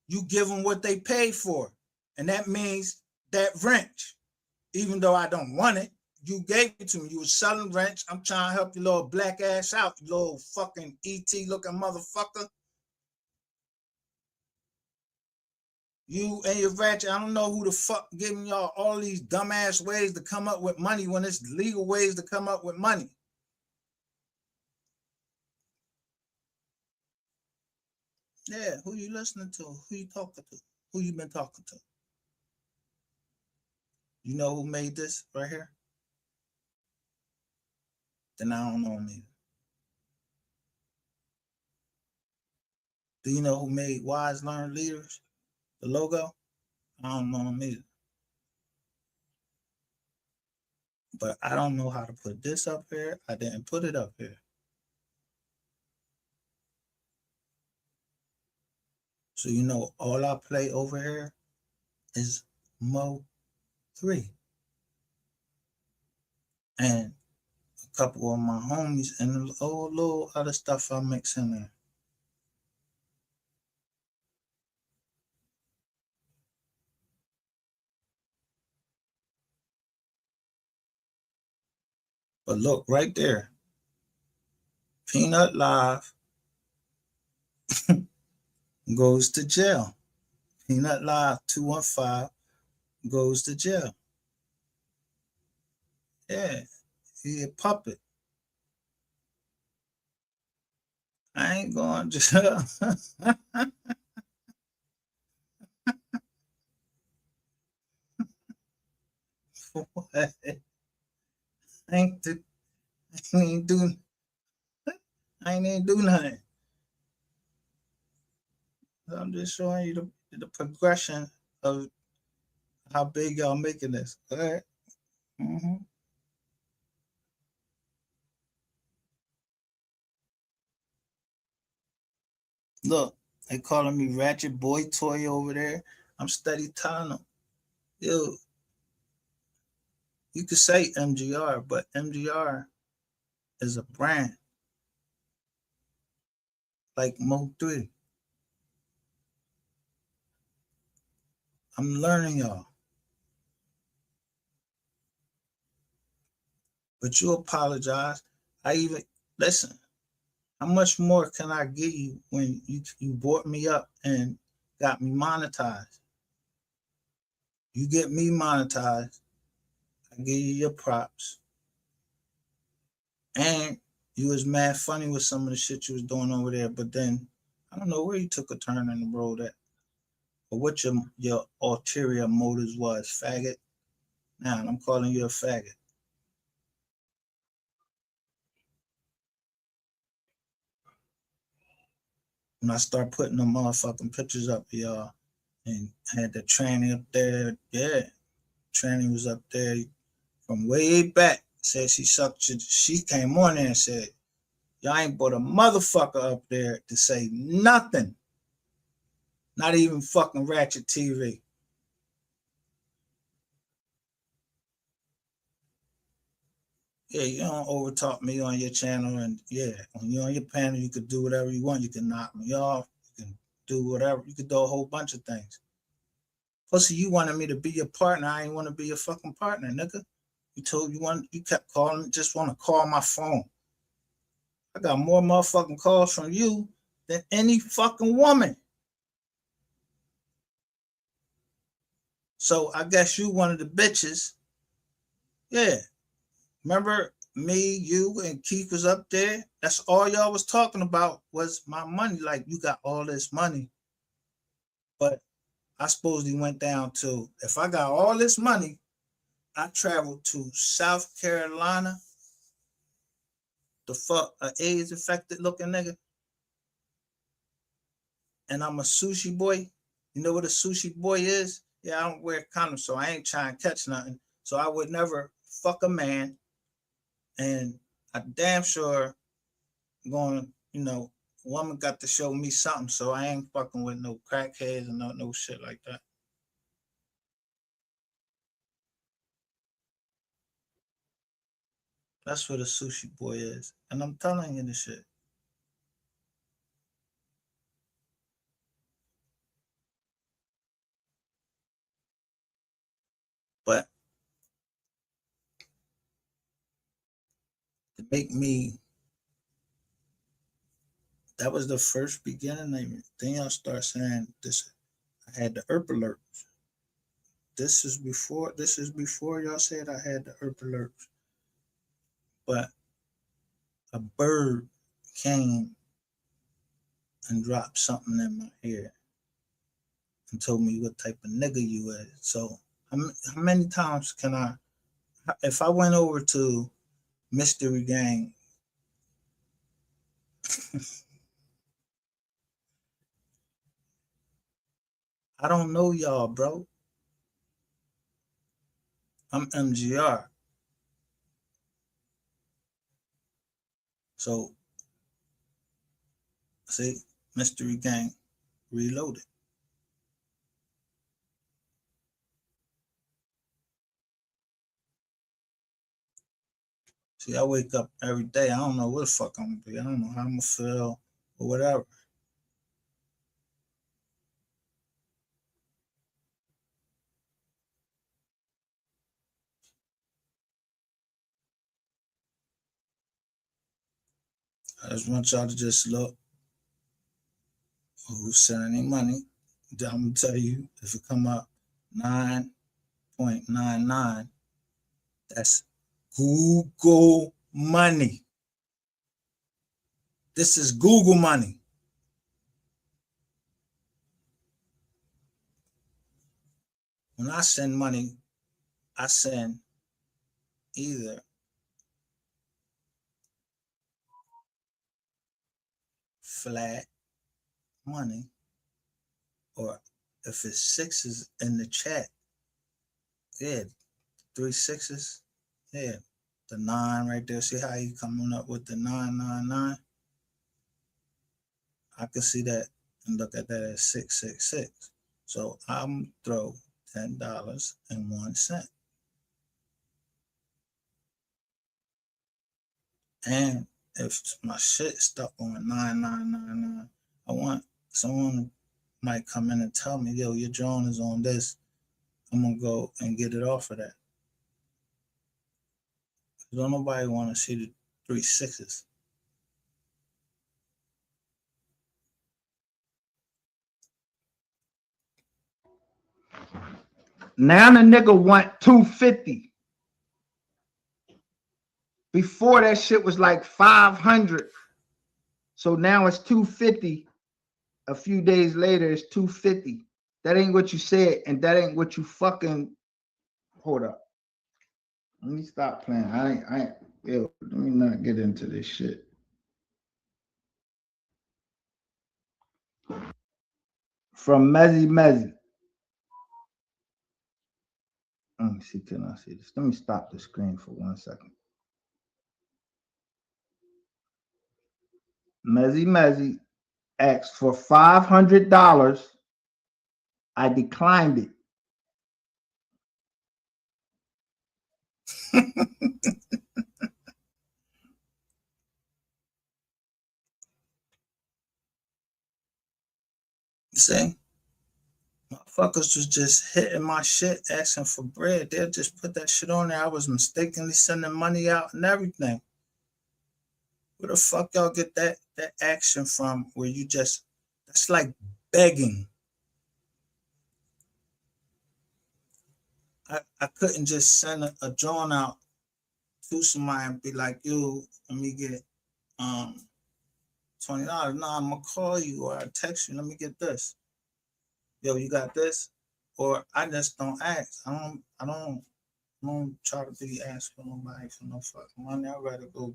you give them what they paid for. And that means that wrench, even though I don't want it, you gave it to me. You were selling wrench. I'm trying to help your little black ass out, you little fucking ET looking motherfucker. You and your ratchet, I don't know who the fuck giving y'all all these dumbass ways to come up with money when it's legal ways to come up with money. Yeah, who you listening to? Who you talking to? Who you been talking to? You know who made this right here? Then I don't know him either. Do you know who made Wise Learn Leaders? The logo? I don't know him either. But I don't know how to put this up here. I didn't put it up here. So you know all I play over here is Mo 3. And a couple of my homies and a little other stuff I mix in there. But look right there. Peanut Live goes to jail. Peanut Live 215 goes to jail. Yeah, he a puppet. I ain't going to jail. What? I ain't do nothing. I'm just showing you the progression of how big y'all making this. All right. Mm-hmm. Look, they calling me Ratchet Boy Toy over there. I'm steady telling them, yo, you could say MGR, but MGR is a brand like Mo 3. I'm learning y'all. But you apologize. Listen, how much more can I give you when you brought me up and got me monetized? You get me monetized, I give you your props. And you was mad funny with some of the shit you was doing over there, but then I don't know where you took a turn in the road at, or what your ulterior motives was, faggot. Now I'm calling you a faggot. When I start putting the motherfucking pictures up, y'all, and had the tranny up there, yeah, tranny was up there from way back. Said she came on there and said, y'all ain't brought a motherfucker up there to say nothing. Not even fucking Ratchet TV. Yeah, you don't overtalk me on your channel, and yeah, when you're on your panel, you could do whatever you want. You can knock me off, you can do whatever, you could do a whole bunch of things. Plus, you wanted me to be your partner. I ain't want to be your fucking partner, nigga. You kept calling me, just want to call my phone. I got more motherfucking calls from you than any fucking woman. So I guess you one of the bitches. Yeah. Remember me, you, and Keith was up there? That's all y'all was talking about was my money. Like, you got all this money. But I supposedly went down to, if I got all this money, I traveled to South Carolina, the fuck, a AIDS affected looking nigga, and I'm a sushi boy. You know what a sushi boy is? Yeah, I don't wear condoms, so I ain't trying to catch nothing. So I would never fuck a man, and I damn sure going, woman got to show me something, so I ain't fucking with no crackheads and no shit like that. That's what a sushi boy is, and I'm telling you this shit. But to make me, that was the first beginning. Then y'all start saying this. I had the herp alerts. This is before y'all said I had the herp alerts. But a bird came and dropped something in my ear and told me what type of nigga you is. So how many times can if I went over to Mystery Gang, I don't know y'all, bro. I'm MGR. So, see, Mystery Gang Reloaded. See, I wake up every day. I don't know what the fuck I'm gonna be. I don't know how I'm gonna feel or whatever. I just want y'all to just look who's sending money. I'm gonna tell you, if it come up 9.99, that's Google money. This is Google money. When I send money, I send either flat money, or if it's sixes in the chat, yeah, 3 6s, yeah, the 9 right there. See how you coming up with the 999? I can see that and look at that as 666. So I'm throw $10.01. And if my shit stuck on 9999, I want someone might come in and tell me, yo, your drone is on this. I'm gonna go and get it off of that. Don't nobody want to see the 3 6s. Now the nigga want 250. Before that shit was like 500. So now it's 250. A few days later, it's 250. That ain't what you said, and that ain't what you fucking. Hold up. Let me stop playing. Let me not get into this shit. From Mezzy. Let me see, can I see this? Let me stop the screen for 1 second. Mezzy asked for $500. I declined it. See? Motherfuckers was just hitting my shit, asking for bread. They'll just put that shit on there. I was mistakenly sending money out and everything. Where the fuck y'all get that action from where you just, that's like begging. I couldn't just send a drawing out to somebody and be like, yo, let me get $20. No, I'm gonna call you or I text you, let me get this. Yo, you got this? Or I just don't ask. I don't try to be asking nobody for no fucking money. I'd rather go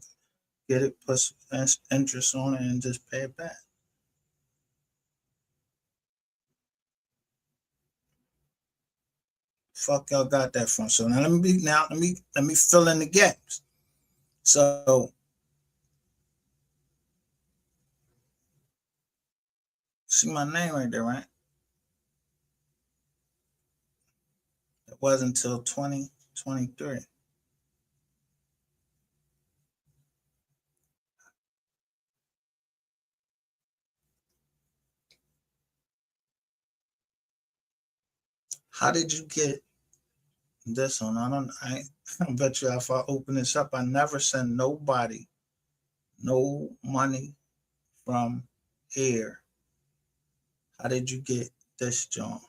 get it, put some interest on it, and just pay it back. Fuck y'all got that from. So now let me fill in the gaps. So see my name right there, right? It wasn't until 2023. How did you get this one? I bet you if I open this up, I never send nobody no money from here. How did you get this, John?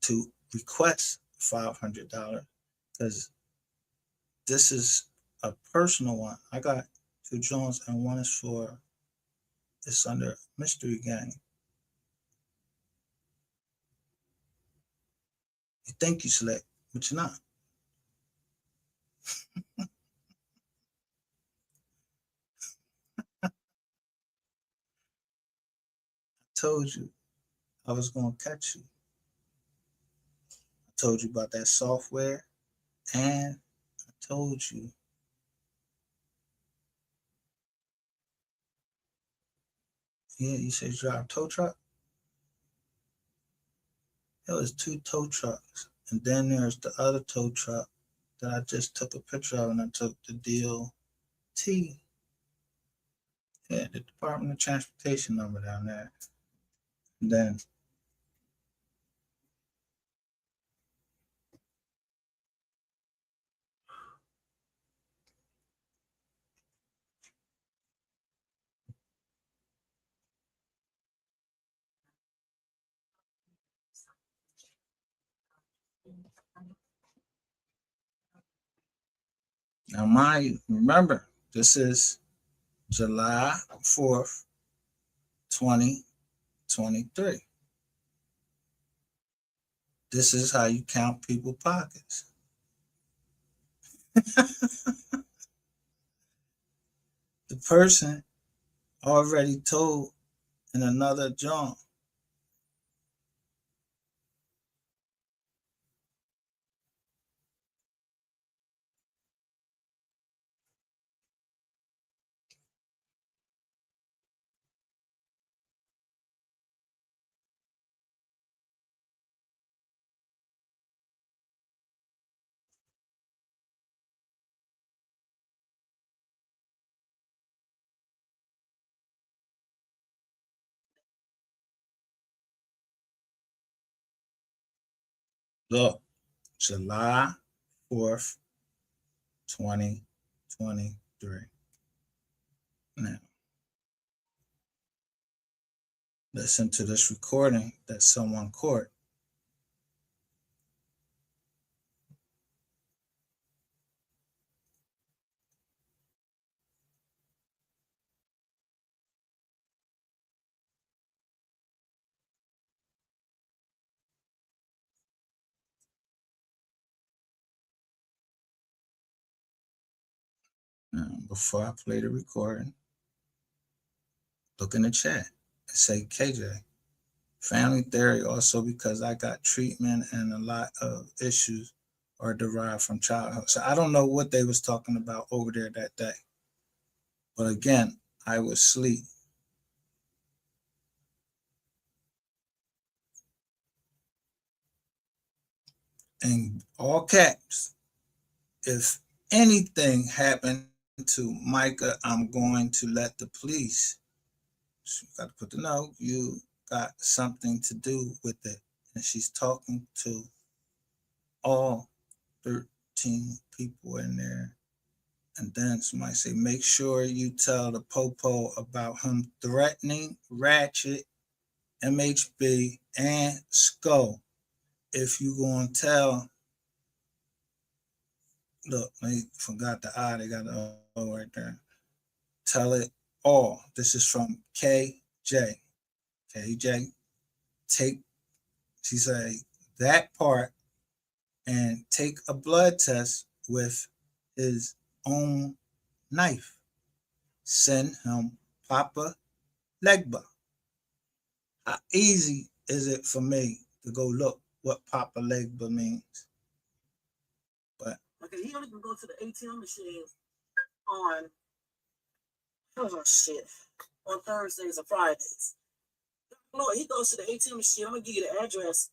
To request $500? Because this is a personal one. I got 2 Jones and one is for, it's under Mystery Gang. You think you slick, but you're not. I told you I was going to catch you. I told you about that software, and I told you you said you drive a tow truck? There was 2 tow trucks, and then there's the other tow truck that I just took a picture of, and I took the DOT. Yeah, the Department of Transportation number down there. And then now remember, this is July 4th, 2023. This is how you count people's pockets. The person already told in another joint. Look, July 4th, 2023. Now, listen to this recording that someone caught. Now, before I play the recording, look in the chat and say, KJ, family theory also because I got treatment and a lot of issues are derived from childhood. So I don't know what they was talking about over there that day. But again, I was asleep. In all caps, if anything happened to Micah, I'm going to let the police. She got to put the note. You got something to do with it. And she's talking to all 13 people in there. And then somebody say, make sure you tell the Popo about him threatening Ratchet, MHB, and Skull. If you going to tell, look, they forgot the I, they got the O right there. Tell it all. This is from KJ. KJ, take, she say, that part and take a blood test with his own knife. Send him Papa Legba. How easy is it for me to go look what Papa Legba means? But Okay, he only can go to the ATM machines on shit on Thursdays or Fridays. Lord, he goes to the ATM machine. I'm gonna give you the address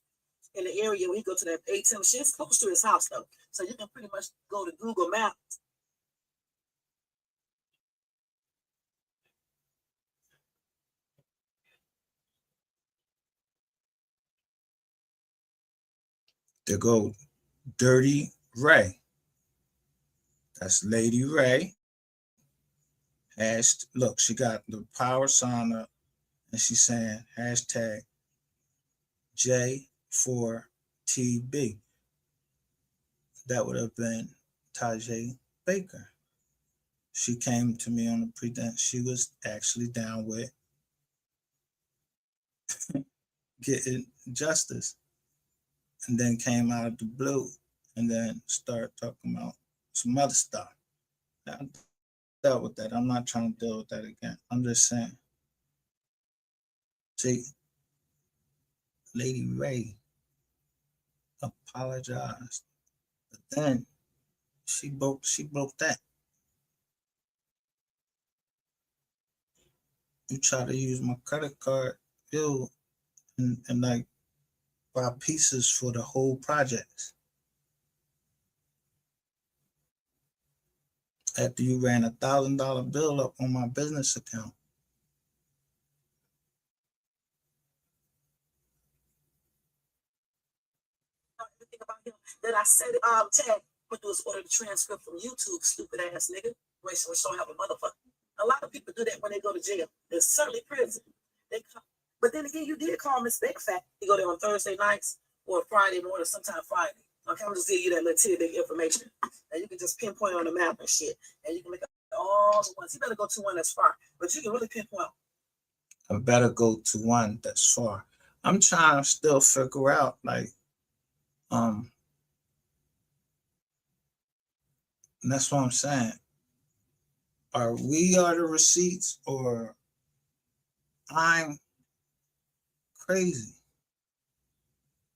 in the area where he go to that ATM machine. It's close to his house though, so you can pretty much go to Google Maps. to go Dirty Ray. That's Lady Ray. Look, she got the power sign up and she's saying hashtag J4TB. That would have been Tajay Baker. She came to me on the pretense she was actually down with getting justice, and then came out of the blue and then started talking about some other stuff. I dealt with that. I'm not trying to deal with that again. I'm just saying. See, Lady Ray apologized, but then she broke that. You try to use my credit card bill and like buy pieces for the whole project. After you ran $1,000 bill up on my business account. Everything about him that I said, Chad, what do is order the transcript from YouTube, stupid ass nigga. Wait, so we don't have a motherfucker. A lot of people do that when they go to jail. There's certainly prison. But then again, you did call Miss Big Fat. You go there on Thursday nights or Friday morning, sometime Friday. Okay, I'm just giving you that little tidbit information. And you can just pinpoint on the map and shit. And you can make up all the ones. You better go to one that's far. But you can really pinpoint. I better go to one that's far. I'm trying to still figure out, like, and that's what I'm saying. Are the receipts or I'm crazy?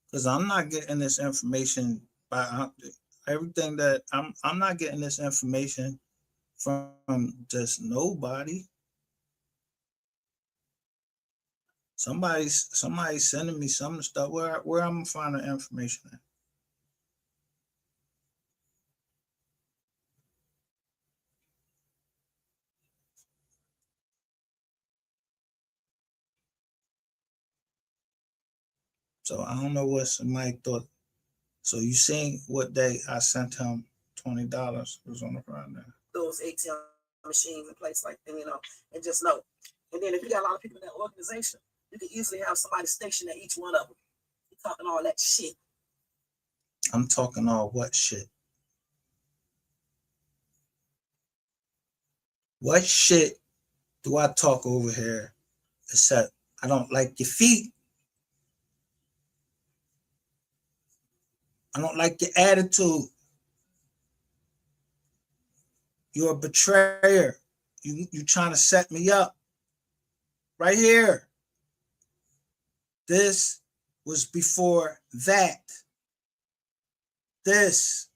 Because I'm not getting this information by everything that I'm not getting this information from just nobody. Somebody's sending me some stuff. Where I'm gonna find the information at? So I don't know what somebody thought. So you seen what day I sent him $20 was on the Friday. Those ATM machines in place like that, and just know. And then if you got a lot of people in that organization, you can easily have somebody stationed at each one of them. You're talking all that shit. I'm talking all what shit? What shit do I talk over here except I don't like your feet? I don't like your attitude. You're a betrayer. You trying to set me up. Right here. This was before that. This.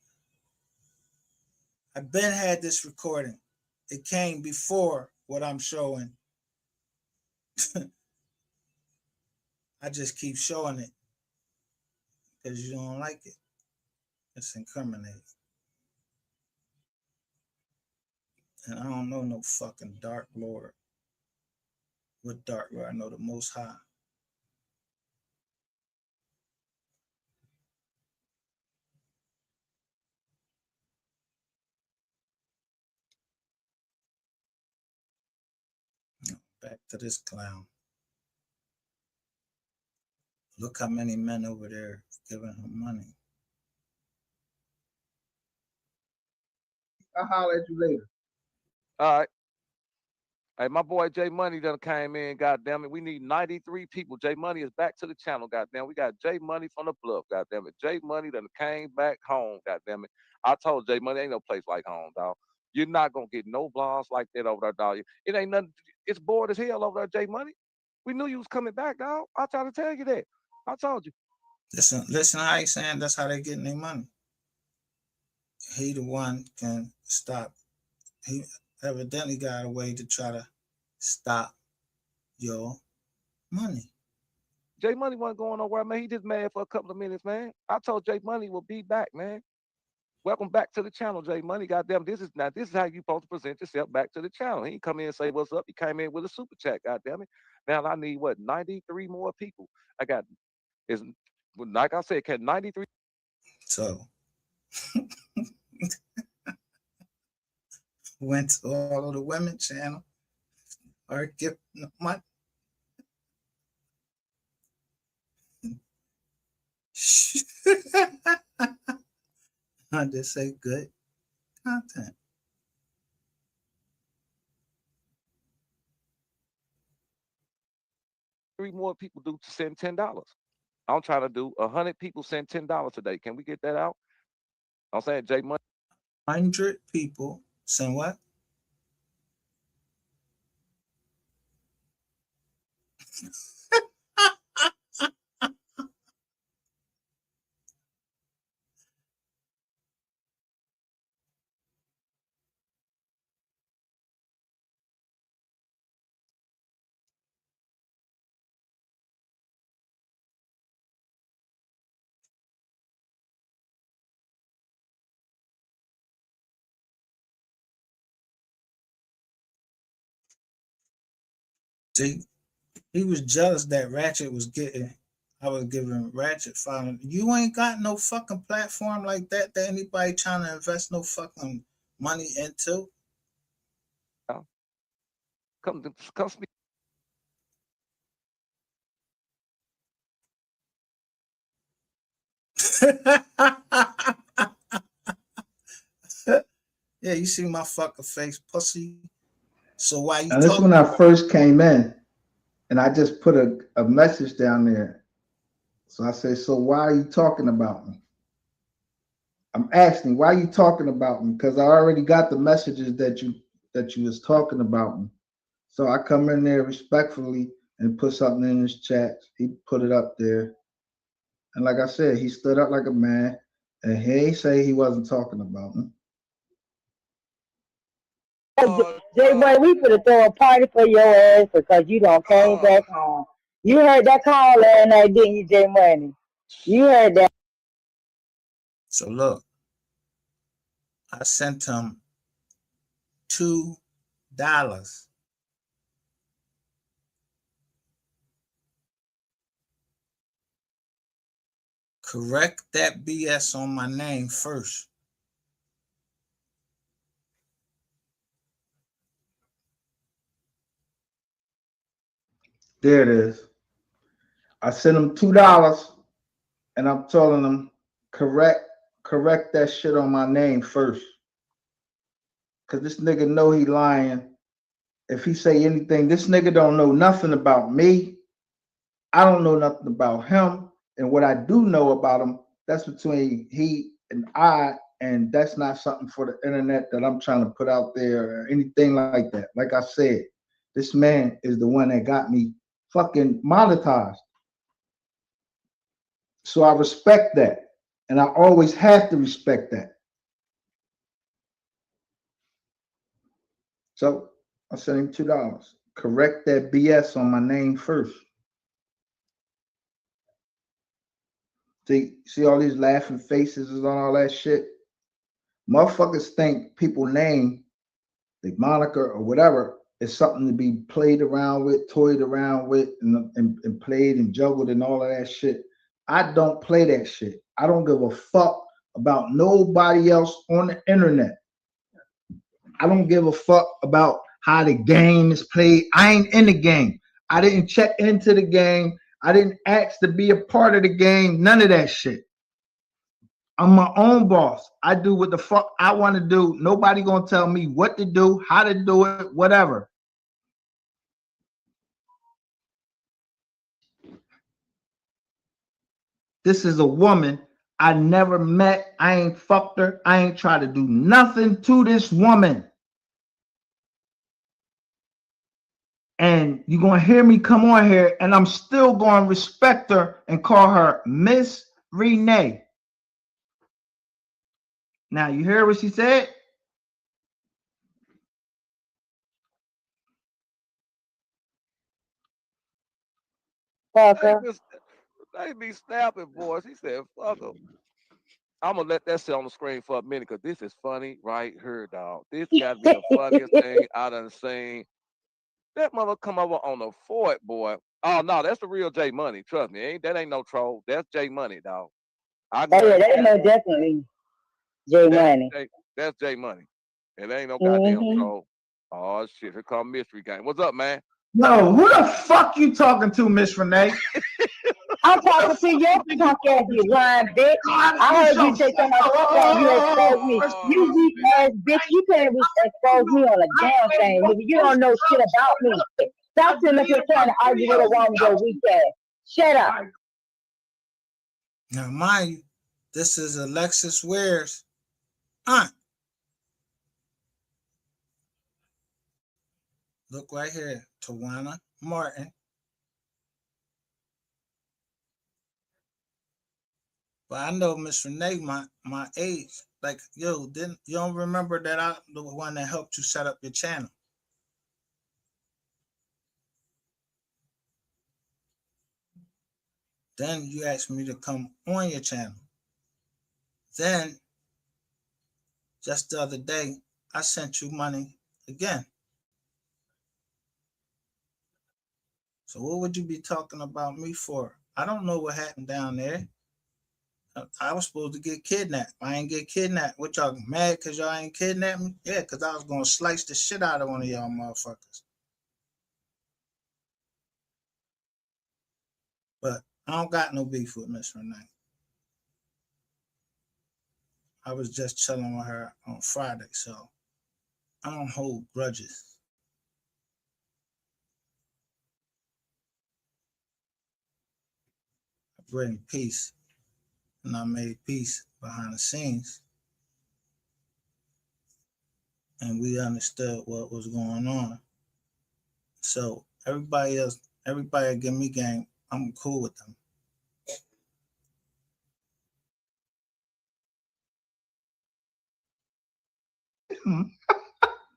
I've been had this recording. It came before what I'm showing. I just keep showing it because you don't like it. It's incriminating. And I don't know no fucking Dark Lord. What Dark Lord? I know the Most High. Back to this clown. Look how many men over there giving him money. I'll holler at you later. All right. Hey, my boy J Money done came in, goddamn it. We need 93 people. J Money is back to the channel, goddamn. We got J Money from the bluff, goddamn it. J Money done came back home, goddamn it. I told J Money ain't no place like home, dog. You're not gonna get no blogs like that over there, dog. It ain't nothing. It's bored as hell over there, J Money. We knew you was coming back, dog. I tried to tell you that. I told you. Listen how he's saying that's how they getting their money. He the one can stop. He evidently got a way to try to stop your money. J Money wasn't going nowhere, man. He just mad for a couple of minutes, man. I told J Money will be back, man. Welcome back to the channel, J Money. Goddamn, this is how you supposed to present yourself back to the channel. He come in and say what's up. He came in with a super chat, goddamn it. Now I need what 93 more people. I got is like I said, can 93. So went to all of the women channel or give money. I just say good content. Three more people do to send $10. I'm trying to do 100 people send $10 today. Can we get that out? I'm saying J Money. 100 people send what? See, he was jealous that Ratchet was getting. I was giving Ratchet following. You ain't got no fucking platform like that anybody trying to invest no fucking money into. Come speak. Yeah, you see my fucking face, pussy. So why you? And this when I first came in, and I just put a message down there. So I say, so why are you talking about me? I'm asking, why are you talking about me? Because I already got the messages that you was talking about me. So I come in there respectfully and put something in his chat. He put it up there. And like I said, he stood up like a man, and he ain't say he wasn't talking about me. J Boy, we finna throw a party for your ass because you don't came back home. You heard that call last night, didn't you, J Money? You heard that. So look, I sent him $2. Correct that BS on my name first. There it is. I sent him $2, and I'm telling him correct that shit on my name first. Cause this nigga know he lying. If he say anything, this nigga don't know nothing about me. I don't know nothing about him. And what I do know about him, that's between he and I, and that's not something for the internet that I'm trying to put out there or anything like that. Like I said, this man is the one that got me fucking monetized. So I respect that. And I always have to respect that. So I sent him $2. Correct that BS on my name first. See all these laughing faces and all that shit? Motherfuckers think people name, the moniker or whatever, is something to be played around with, toyed around with, and played and juggled and all of that shit. I don't play that shit. I don't give a fuck about nobody else on the internet. I don't give a fuck about how the game is played. I ain't in the game. I didn't check into the game. I didn't ask to be a part of the game. None of that shit. I'm my own boss. I do what the fuck I want to do. Nobody gonna tell me what to do, how to do it, whatever. This is a woman. I never met. I ain't fucked her. I ain't tried to do nothing to this woman. And you're going to hear me come on here, and I'm still going to respect her and call her Miss Renee. Now, you hear what she said? Fucker. They be snapping, boys. He said, fuck them. I'm going to let that sit on the screen for a minute because this is funny right here, dog. This got to be the funniest thing I done seen. That mother come over on the fort, boy. Oh, no, that's the real J Money. Trust me. That ain't no troll. That's J Money, dog. I Oh yeah, guarantee that most definitely J Money. that's J Money. It ain't no goddamn Mm-hmm. troll. Oh, shit. Here come Mystery Gang. What's up, man? No, who the fuck you talking to, Miss Renee? I'm talking to your punk ass, you lying bitch. I heard you say something about you expose me. You weak ass bitch, you can't expose me on a damn thing, nigga. You don't know shit about me. Stop sitting up here trying to argue with a woman with your weak ass. Shut up. Now, mind you, this is Alexis Ware's aunt. Look right here, Tawana Martin. But I know Miss Renee, my age. Like, yo, didn't you don't remember that I'm the one that helped you set up your channel? Then you asked me to come on your channel. Then, just the other day, I sent you money again. So what would you be talking about me for? I don't know what happened down there. I was supposed to get kidnapped. I ain't get kidnapped. What, y'all mad because y'all ain't kidnapped me? Yeah, because I was going to slice the shit out of one of y'all motherfuckers. But I don't got no beef with Miss Renee. I was just chilling with her on Friday, so I don't hold grudges. I bring peace, and I made peace behind the scenes, and we understood what was going on. So everybody else, everybody give me game, I'm cool with them.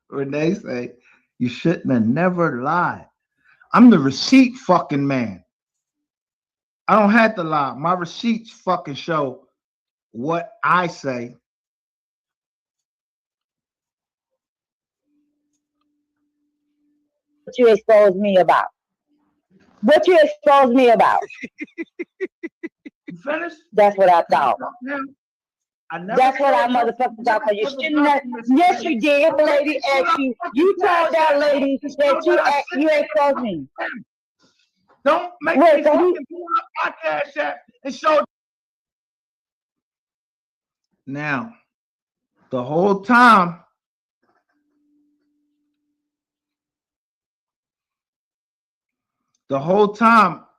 Renee say, you shouldn't have never lied. I'm the receipt fucking man. I don't have to lie. My receipts fucking show what I say. What you expose me about? What you expose me about? You finished? That's what I thought. That's what I motherfucking thought. Cause you shouldn't have. Yes, you did. The lady asked you. You told that lady that you exposed me. Don't make me fucking pull up my cash app and show. Now, the whole time,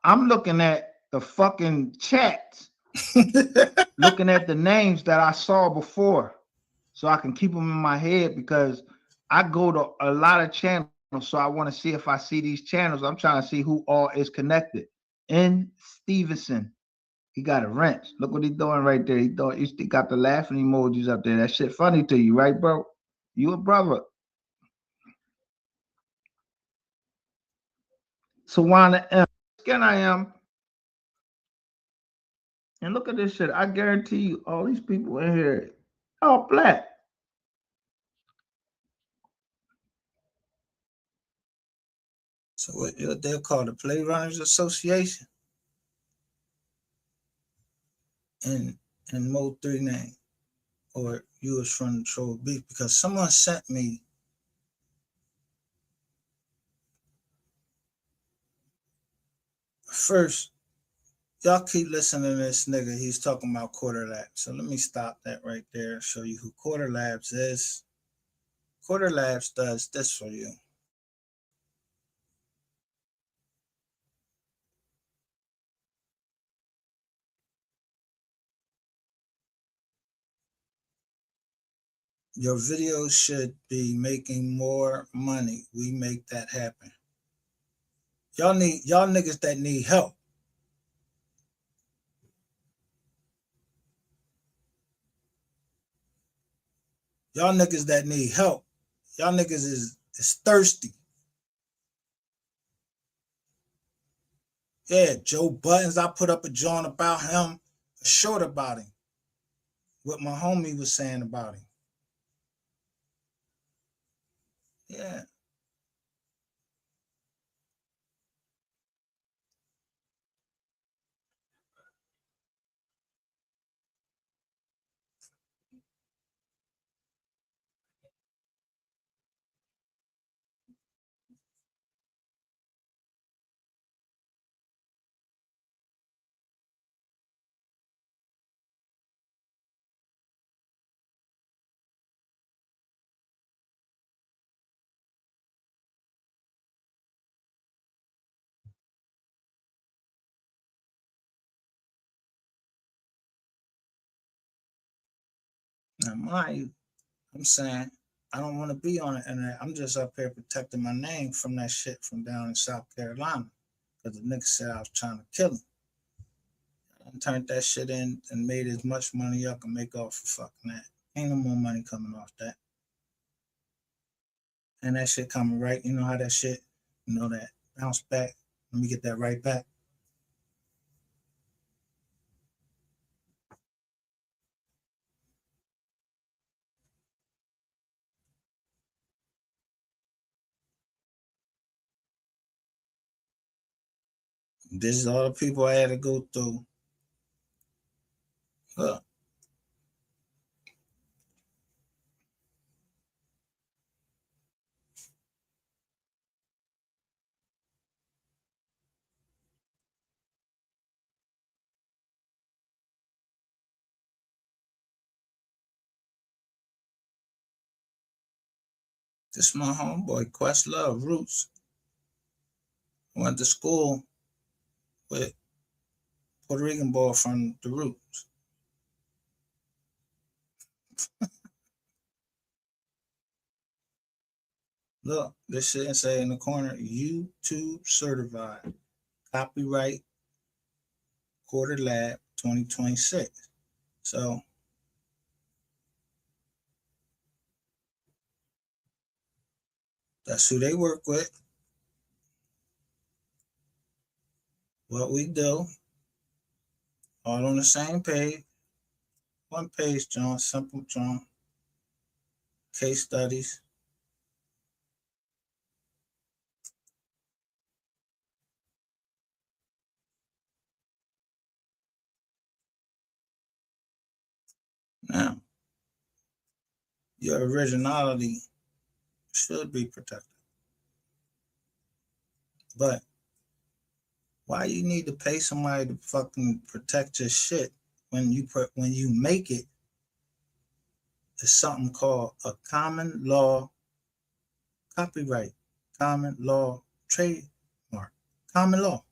I'm looking at the fucking chats, looking at the names that I saw before, so I can keep them in my head because I go to a lot of channels, so I want to see if I see these channels. I'm trying to see who all is connected. N. Stevenson, he got a wrench. Look what he's doing right there. He got the laughing emojis up there. That shit funny to you, right, bro? You a brother. Tawana M. Skin I am. And look at this shit. I guarantee you, all these people in here, all black. So what they're called the Play Runners Association in Mode 3 name, or you was from the Troll Beef, because someone sent me first. Y'all keep listening to this nigga. He's talking about Quarter Labs. So let me stop that right there. Show you who Quarter Labs is. Quarter Labs does this for you. Your videos should be making more money. We make that happen. Y'all niggas that need help. Y'all niggas that need help. Y'all niggas is thirsty. Yeah, Joe Buttons, I put up a joint about him, a short about him. What my homie was saying about him. Yeah. Now, mind you, I'm saying I don't want to be on the internet. I'm just up here protecting my name from that shit from down in South Carolina. Because the nigga said I was trying to kill him. I turned that shit in and made as much money I can make off of fucking that. Ain't no more money coming off that. And that shit coming right. You know how that shit, you know, that bounce back. Let me get that right back. This is all the people I had to go through. Look. This is my homeboy, Questlove Roots. Went to school with Puerto Rican boy from the Roots. Look, this shit say in the corner, YouTube certified. Copyright Quarter Lab 2026. So that's who they work with. What we do, all on the same page. One page, John, simple John. Case studies. Now, your originality should be protected. But why you need to pay somebody to fucking protect your shit when you make it? It's something called a common law copyright, common law trademark, common law.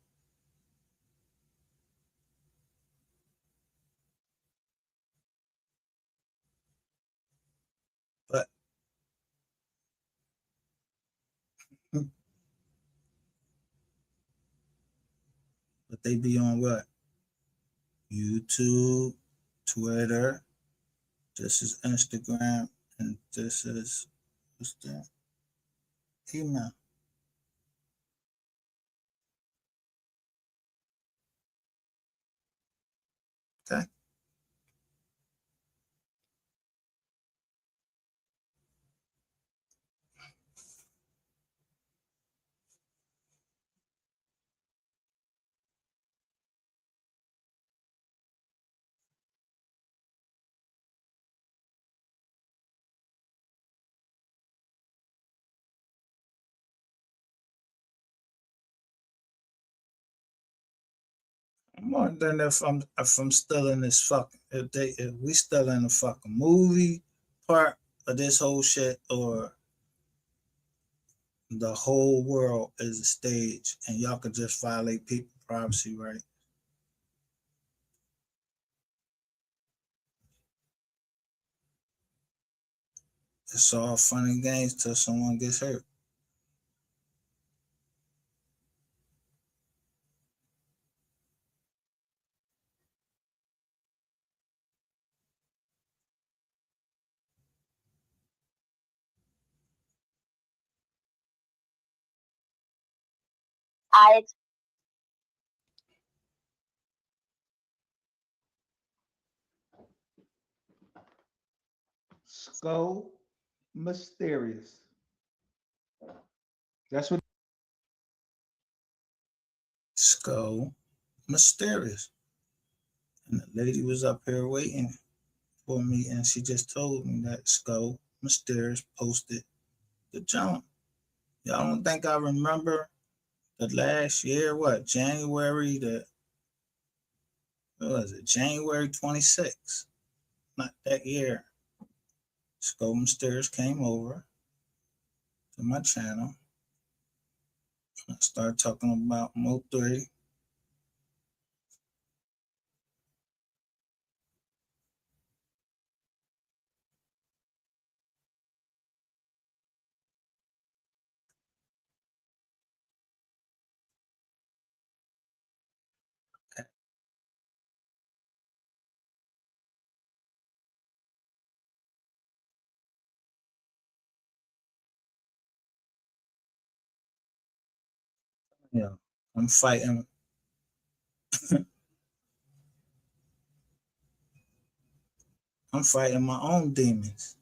But they be on what? YouTube, Twitter. This is Instagram, and this is what's that? Email. Okay. I'm wondering if I'm still in this fucking if we still in the fucking movie part of this whole shit, or the whole world is a stage and y'all could just violate people's privacy, right? It's all fun and games till someone gets hurt. I Skull Mysterious. That's what. Skull Mysterious. And the lady was up here waiting for me, and she just told me that Skull Mysterious posted the jump. Y'all don't think I remember the last year? What, January the what was it? January 26th. Not that year. Skull Mysterious came over to my channel. I started talking about Mo3. Yeah, I'm fighting. I'm fighting my own demons.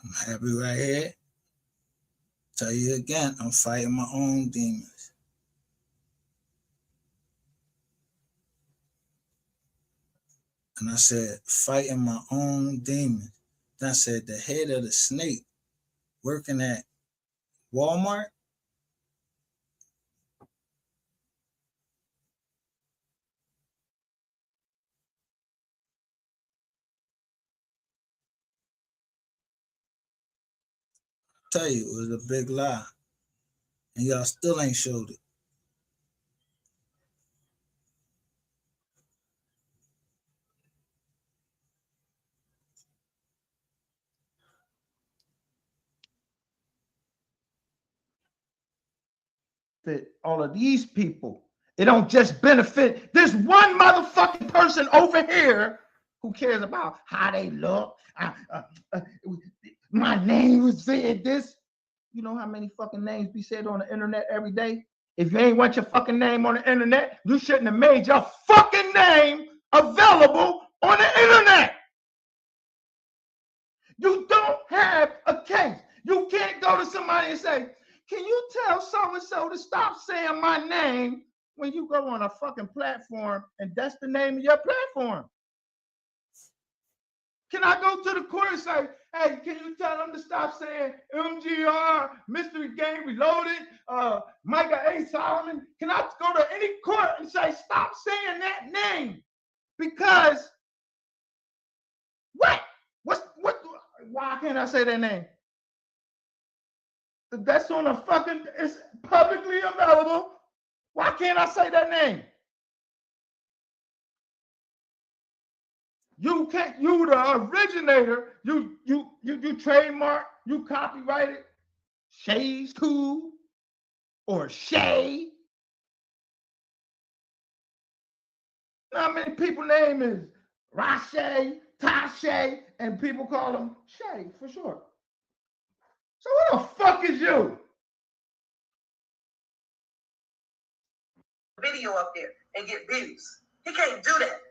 I'm happy right here. Tell you again, I'm fighting my own demons. And I said, fighting my own demons. Then I said, the head of the snake working at Walmart. Tell you, it was a big lie. And y'all still ain't showed it. That all of these people. It don't just benefit this one motherfucking person over here who cares about how they look. My name was said this. You know how many fucking names be said on the internet every day? If you ain't want your fucking name on the internet, you shouldn't have made your fucking name available on the internet. You don't have a case. You can't go to somebody and say, can you tell so-and-so to stop saying my name when you go on a fucking platform and that's the name of your platform? Can I go to the court and say, hey, can you tell them to stop saying MGR, Mystery Game Reloaded, Micah A. Solomon? Can I go to any court and say, stop saying that name? Because what? Why can't I say that name? That's on a fucking, it's publicly available. Why can't I say that name? You can't, you the originator, you trademark, you copyrighted Shay's Cool or Shay. How many people name is Rashay, Tashay, and people call them Shay for short. So what the fuck is you? Video up there and get views. He can't do that.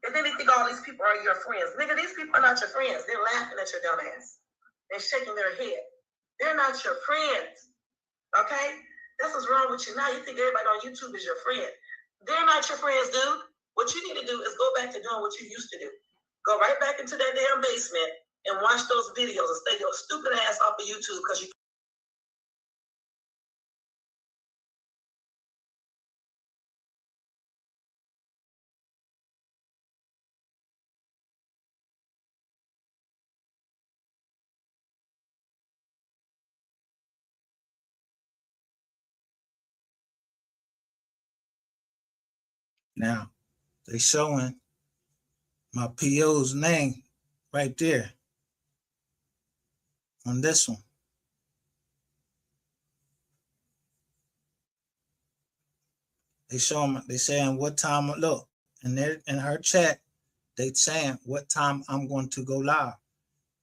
And then they think all these people are your friends. Nigga, these people are not your friends. They're laughing at your dumb ass. They're shaking their head. They're not your friends. Okay? That's what's wrong with you now. You think everybody on YouTube is your friend. They're not your friends, dude. What you need to do is go back to doing what you used to do. Go right back into that damn basement and watch those videos and stay your stupid ass off of YouTube because you Now they showing my PO's name right there on this one. They saying what time, look, and they're in her chat, they saying what time I'm going to go live.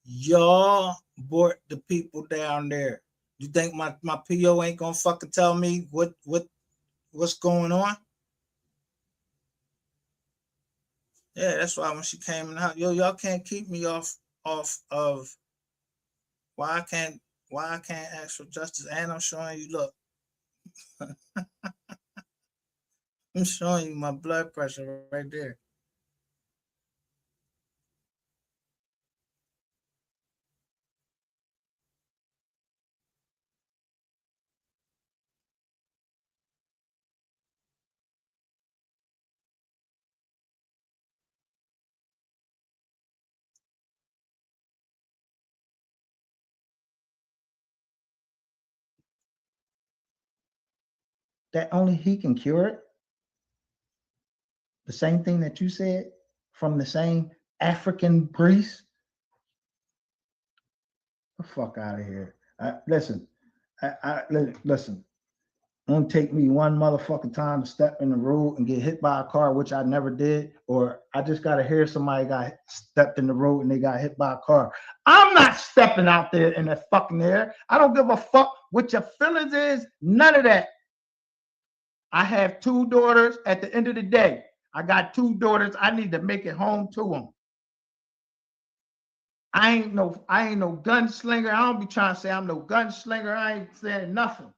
Y'all brought the people down there. You think my PO ain't gonna fucking tell me what's going on? Yeah, that's why when she came in the house, y'all can't keep me off of why I can't ask for justice. And I'm showing you, look, I'm showing you my blood pressure right there. That only he can cure it. The same thing that you said from the same African priest. The fuck out of here. Listen. Listen. Don't take me one motherfucking time to step in the road and get hit by a car, which I never did, or I just gotta hear somebody got stepped in the road and they got hit by a car. I'm not stepping out there in that fucking air. I don't give a fuck what your feelings is. None of that. I have 2 daughters. At the end of the day, I got 2 daughters. I need to make it home to them. I ain't no gunslinger. I don't be trying to say I'm no gunslinger. I ain't saying nothing.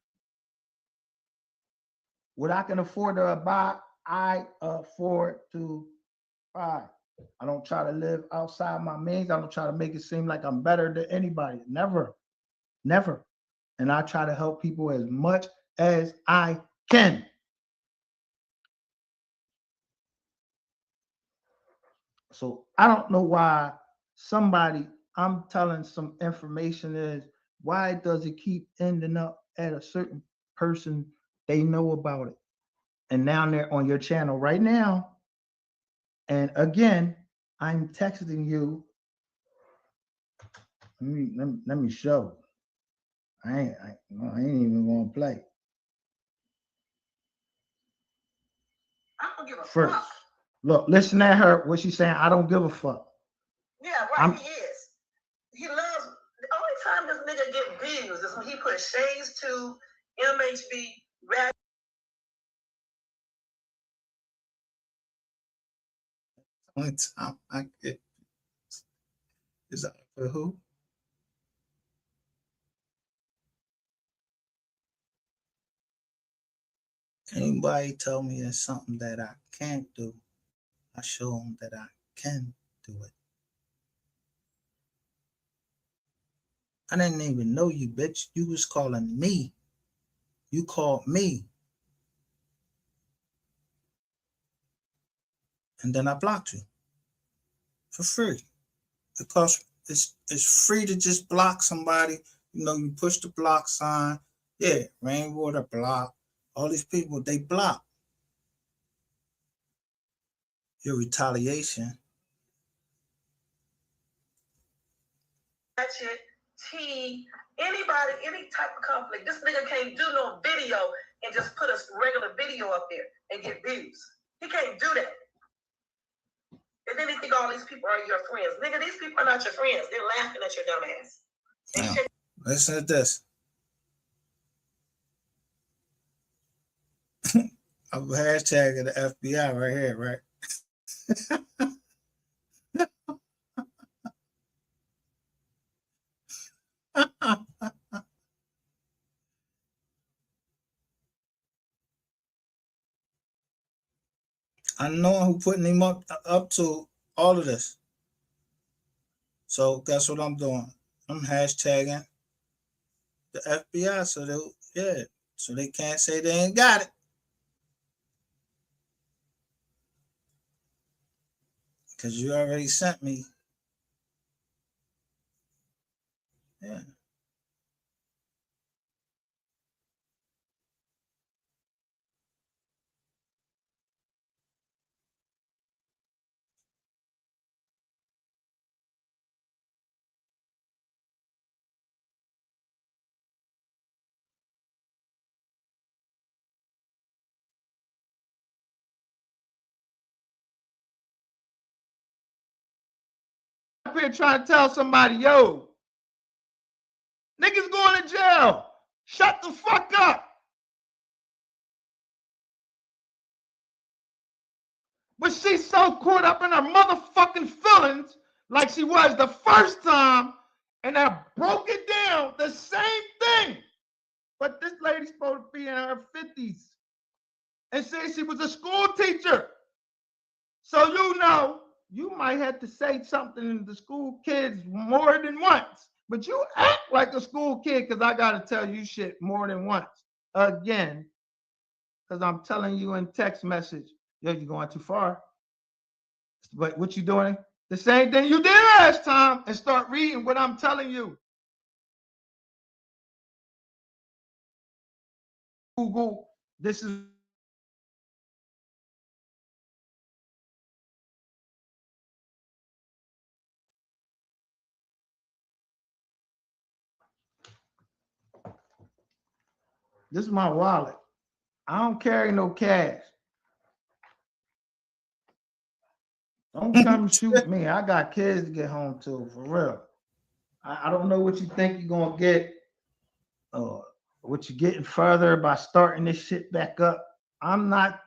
What I can afford to buy, I afford to buy. I don't try to live outside my means. I don't try to make it seem like I'm better than anybody. Never. Never. And I try to help people as much as I can. So I don't know why I'm telling some information is, why does it keep ending up at a certain person they know about it? And now they're on your channel right now. And again, I'm texting you. Let me show. I ain't even gonna play. I don't give a First, fuck. look, listen at her. What she's saying. I don't give a fuck. Yeah, right. He is. He loves. The only time this nigga get views is when he put Shades to MHB rap. Only time I get is that for who? Anybody tell me there's something that I can't do, I show them that I can do it. I didn't even know you, bitch. You was calling me. You called me. And then I blocked you for free. Because it's free to just block somebody. You know, you push the block sign. Yeah, Rainwater block. All these people, they block. Your retaliation. That shit, T, anybody, any type of conflict. This nigga can't do no video and just put a regular video up there and get views. He can't do that. And then they think all these people are your friends. Nigga, these people are not your friends. They're laughing at your dumb ass. Now, listen to this. I'm hashtagging the FBI right here, right? I know who putting him up to all of this. So guess what I'm doing? I'm hashtagging the FBI so they can't say they ain't got it. Because you already sent me. Yeah. here trying to tell somebody, yo, niggas going to jail. Shut the fuck up. But she's so caught up in her motherfucking feelings like she was the first time, and I broke it down the same thing. But this lady's supposed to be in her 50s and said she was a school teacher. So you might have to say something to the school kids more than once. But you act like a school kid because I got to tell you shit more than once. Again, because I'm telling you in text message, yo, you're going too far. But what you doing? The same thing you did last time, and start reading what I'm telling you. Google, this is my wallet. I don't carry no cash. Don't come shoot me. I got kids to get home to, for real. I don't know what you think you're gonna get, what you're getting further by starting this shit back up. I'm not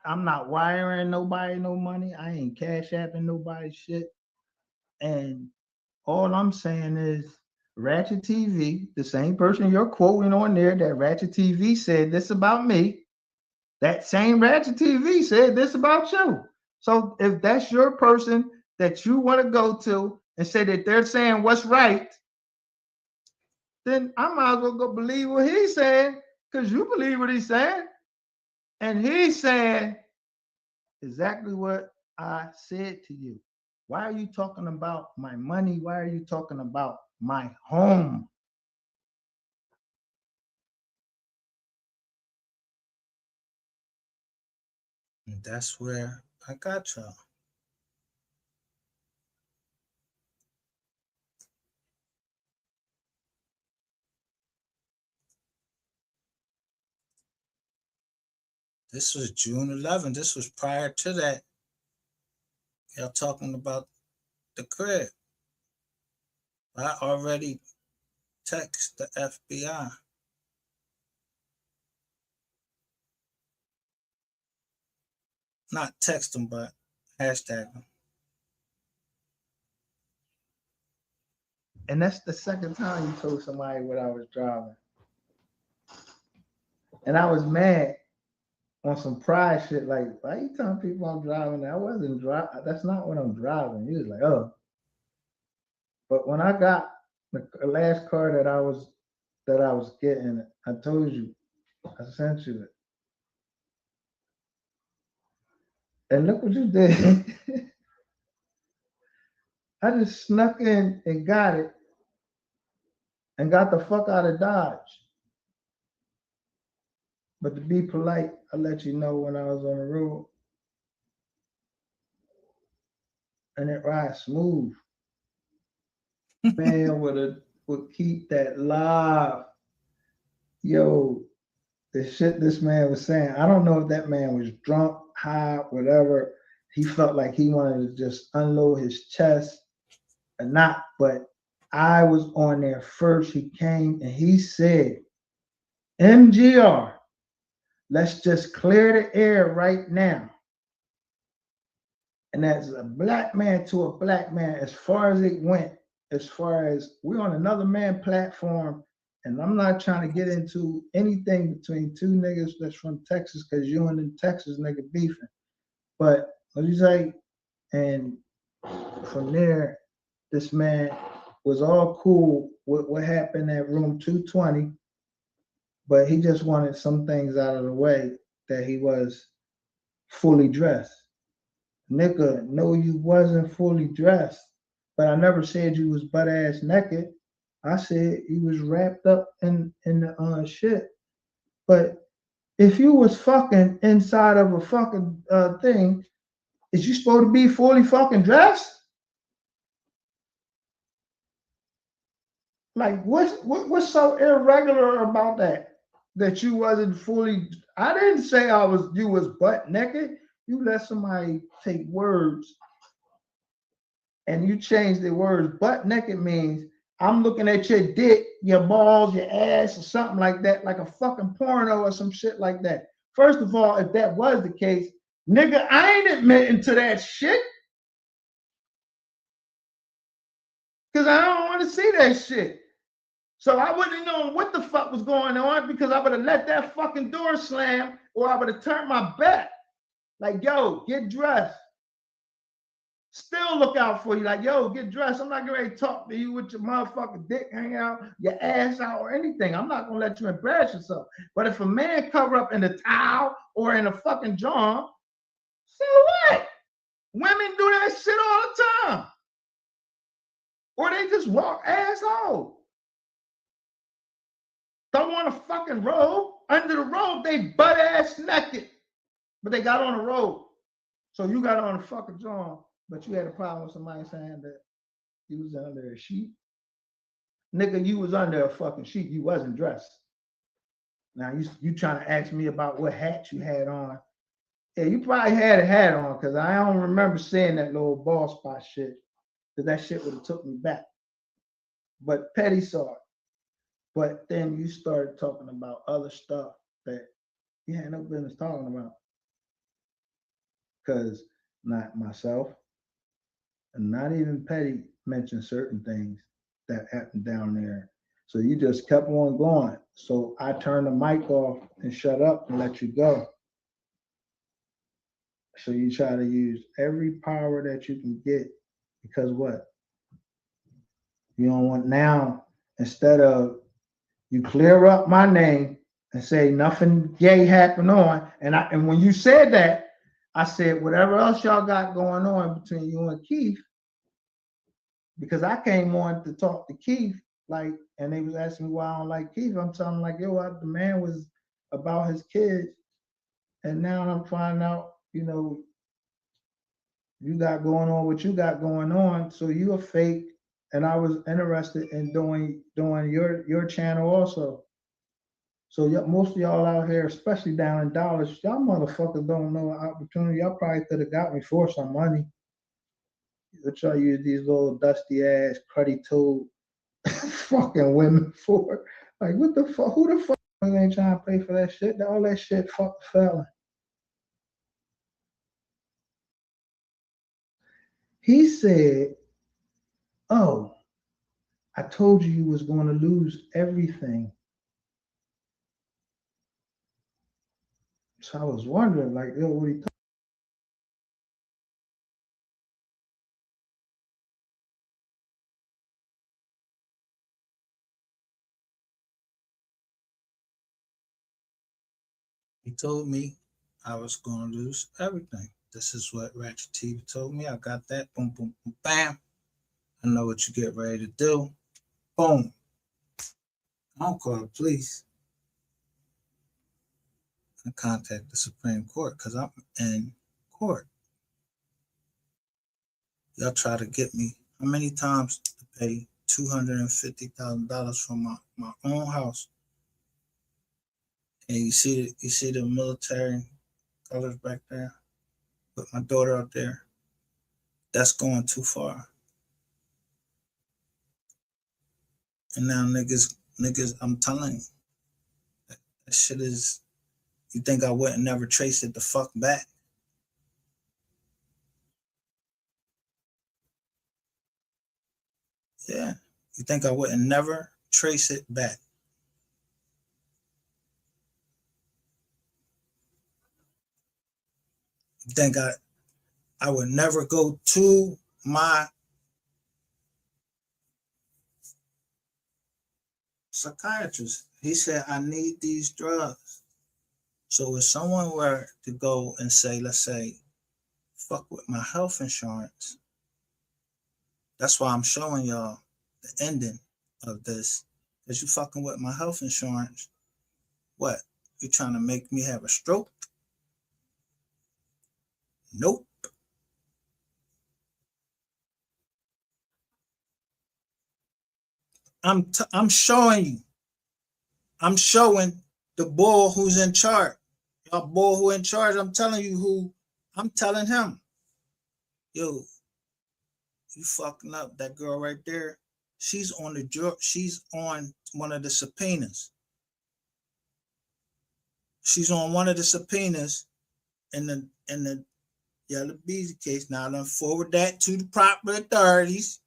wiring nobody no money. I ain't cash apping nobody shit. And all I'm saying is Ratchet TV, the same person you're quoting on there, that Ratchet TV said this about me. That same Ratchet TV said this about you. So if that's your person that you want to go to and say that they're saying what's right, then I might as well go believe what he's saying, because you believe what he's saying. And he's saying exactly what I said to you. Why are you talking about my money? Why are you talking about my home? And that's where I got y'all. This was June 11th. This was prior to that. Y'all talking about the crib. I already text the FBI. Not text them, but hashtag them. And that's the second time you told somebody what I was driving. And I was mad on some pride shit, like, why you telling people I'm driving? I wasn't driving. That's not what I'm driving. He was like, oh. But when I got the last car that I was getting, I told you, I sent you it. And look what you did. I just snuck in and got it and got the fuck out of Dodge. But to be polite, I let you know when I was on the road. And it rides smooth. Man would keep that live. Yo, the shit this man was saying, I don't know if that man was drunk, high, whatever. He felt like he wanted to just unload his chest or not, but I was on there first. He came and he said, MGR, let's just clear the air right now. And as a black man to a black man, as far as it went, as far as we're on another man platform, and I'm not trying to get into anything between two niggas that's from Texas, because you and the Texas nigga beefing. But what you say? And from there, this man was all cool with what happened at room 220, but he just wanted some things out of the way, that he was fully dressed. Nigga, no, you wasn't fully dressed, but I never said you was butt ass naked. I said you was wrapped up in the shit. But if you was fucking inside of a fucking thing, is you supposed to be fully fucking dressed? Like what's so irregular about that? That you wasn't fully. I didn't say you was butt naked. You let somebody take words and you change the words butt naked means I'm looking at your dick, your balls, your ass, or something like that, like a fucking porno or some shit like that. First of all, if that was the case, nigga, I ain't admitting to that shit. Because I don't want to see that shit. So I wouldn't have known what the fuck was going on because I would have let that fucking door slam or I would have turned my back. Like, yo, get dressed. Still look out for you. Like, yo, get dressed. I'm not going to talk to you with your motherfucking dick hanging out, your ass out, or anything. I'm not going to let you embarrass yourself. But if a man cover up in a towel or in a fucking john, so what? Women do that shit all the time. Or they just walk ass out. Don't want a fucking robe. Under the robe, they butt ass naked. But they got on a robe. So you got on a fucking john, but you had a problem with somebody saying that you was under a sheet. Nigga, you was under a fucking sheet. You wasn't dressed. Now you trying to ask me about what hat you had on. Yeah, you probably had a hat on because I don't remember seeing that little ball spot shit. Because that shit would have took me back. But Petty saw it. But then you started talking about other stuff that you had no business talking about. Because not myself and not even Petty mentioned certain things that happened down there. So you just kept on going. So I turned the mic off and shut up and let you go. So you try to use every power that you can get because what? You don't want now, instead of you clear up my name and say nothing gay happened on. And when you said that, I said, whatever else y'all got going on between you and Keith, because I came on to talk to Keith, like, and they was asking me why I don't like Keith. I'm telling them, like, yo, the man was about his kids. And now I'm finding out, you know, you got going on what you got going on. So you a fake. And I was interested in doing your channel also. So most of y'all out here, especially down in Dallas, y'all motherfuckers don't know an opportunity. Y'all probably could have got me for some money. What y'all use these little dusty ass, cruddy toed fucking women for? Like, what the fuck? Who the fuck ain't trying to pay for that shit? All that shit fuck fella. He said, oh, I told you was going to lose everything. So I was wondering, like, yo, what he talking? He told me I was going to lose everything. This is what Ratchet TV told me. I got that. Boom, boom, boom, bam. I know what you get ready to do. Boom. I don't call the police. I contact the Supreme Court because I'm in court. Y'all try to get me how many times to pay $250,000 for my own house. And you see the military colors back there with my daughter out there. That's going too far. And now niggas, I'm telling you, that shit is, you think I wouldn't never trace it the fuck back? Yeah. You think I wouldn't never trace it back? You think I would never go to my psychiatrist? He said, I need these drugs. So if someone were to go and say, let's say, fuck with my health insurance, that's why I'm showing y'all the ending of this. Because you fucking with my health insurance, what? You trying to make me have a stroke? Nope. I'm showing you. I'm showing the bull who's in charge. Y'all bull who in charge, I'm telling you who, I'm telling him, yo, you fucking up. That girl right there, she's on she's on one of the subpoenas. She's on one of the subpoenas in the Yellow Beezy case. Now I done forward that to the proper authorities,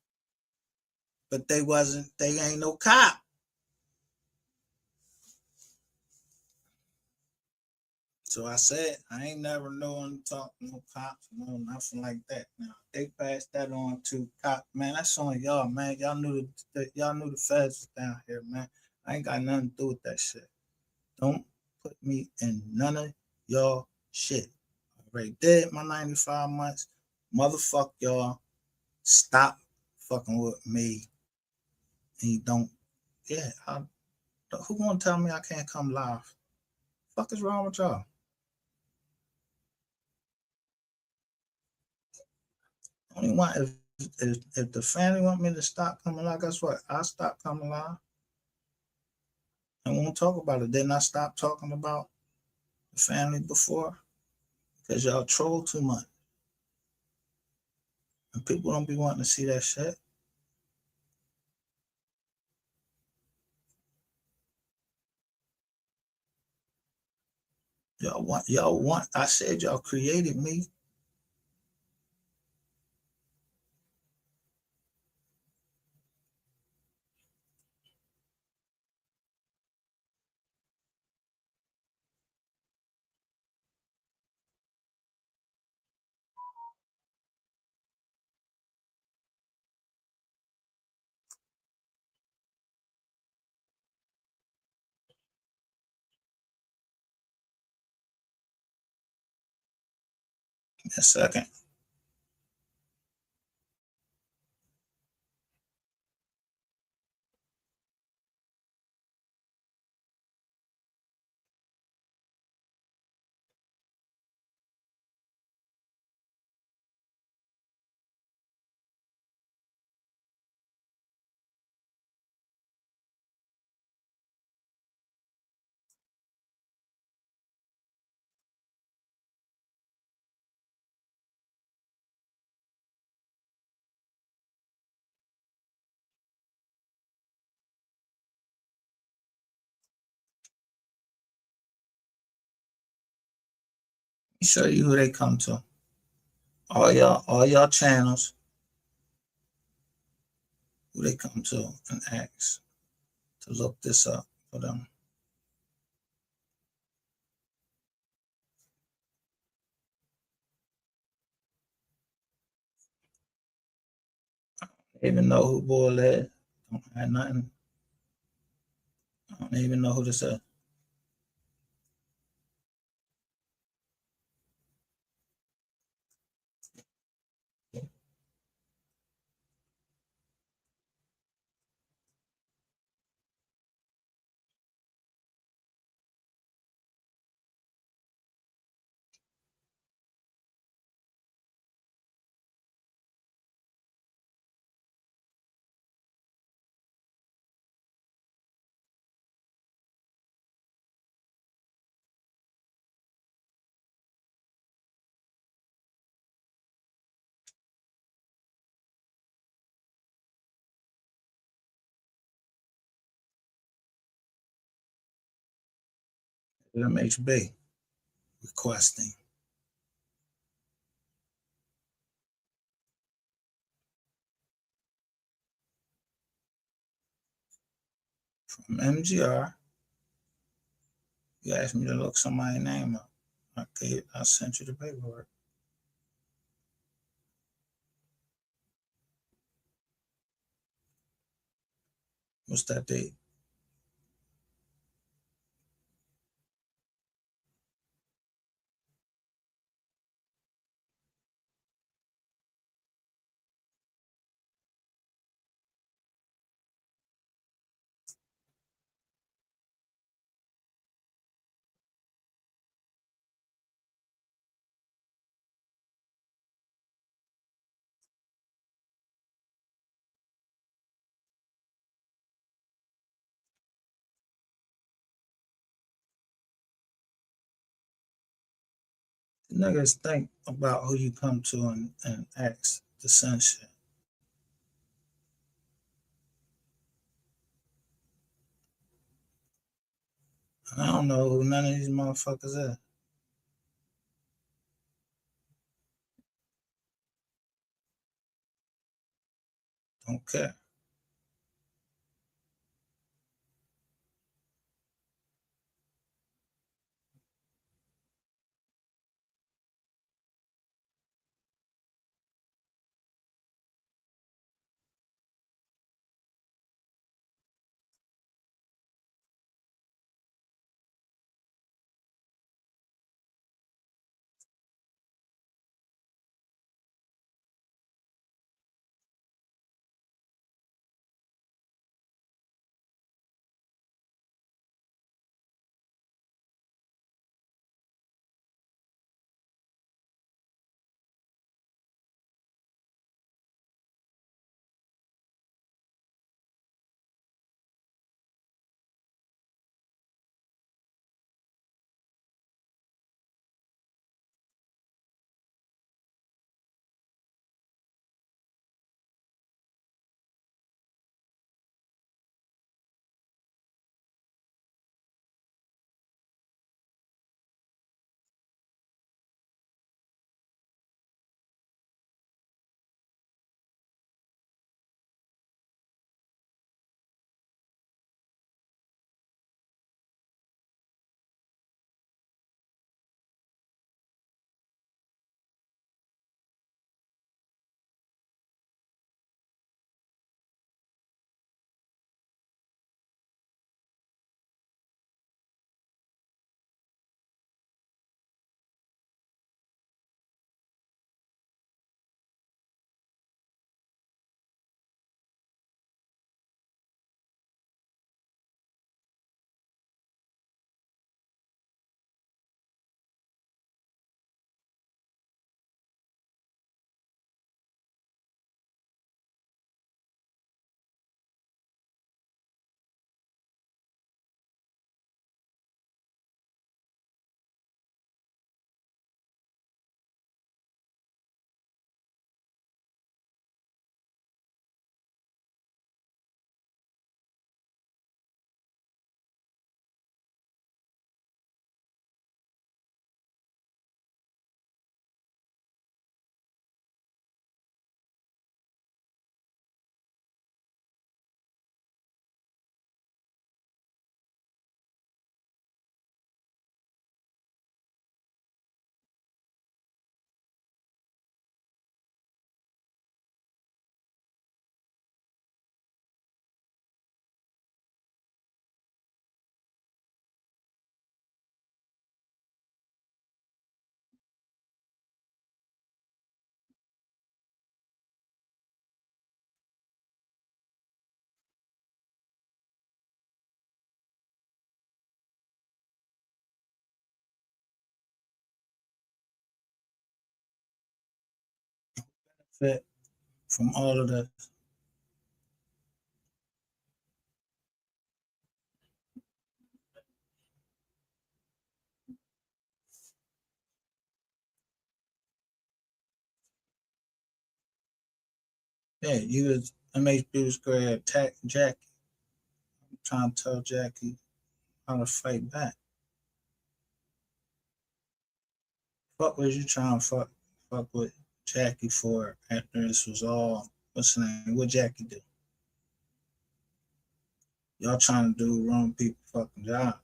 but they ain't no cop. So I said, I ain't never known to talk to no cops, no nothing like that. Now they passed that on to cop, man. That's on y'all, man. Y'all knew the feds was down here, man. I ain't got nothing to do with that shit. Don't put me in none of y'all shit. I already did my 95 months. Motherfuck y'all. Stop fucking with me. And you don't, yeah. Who gonna tell me I can't come live? Fuck is wrong with y'all? Only one if the family want me to stop coming live, guess what? I'll stop coming live. I won't talk about it. Didn't I stop talking about the family before? Because y'all troll too much. And people don't be wanting to see that shit. Y'all want, I said y'all created me. A second. Let me show you who they come to. All y'all channels, who they come to and ask to look this up for them. I don't even know who Bull is. Don't have nothing. I don't even know who this is. MHB requesting. From MGR, you asked me to look somebody's name up. Okay, I sent you the paperwork. What's that date? The niggas think about who you come to and ask to send shit. I don't know who none of these motherfuckers are. Don't care. Fit from all of this. Yeah, you was MHB was going to attack Jackie. I'm trying to tell Jackie how to fight back. What was you trying to fuck with Jackie for after this was all? What's the name? What Jackie do? Y'all trying to do wrong people fucking job.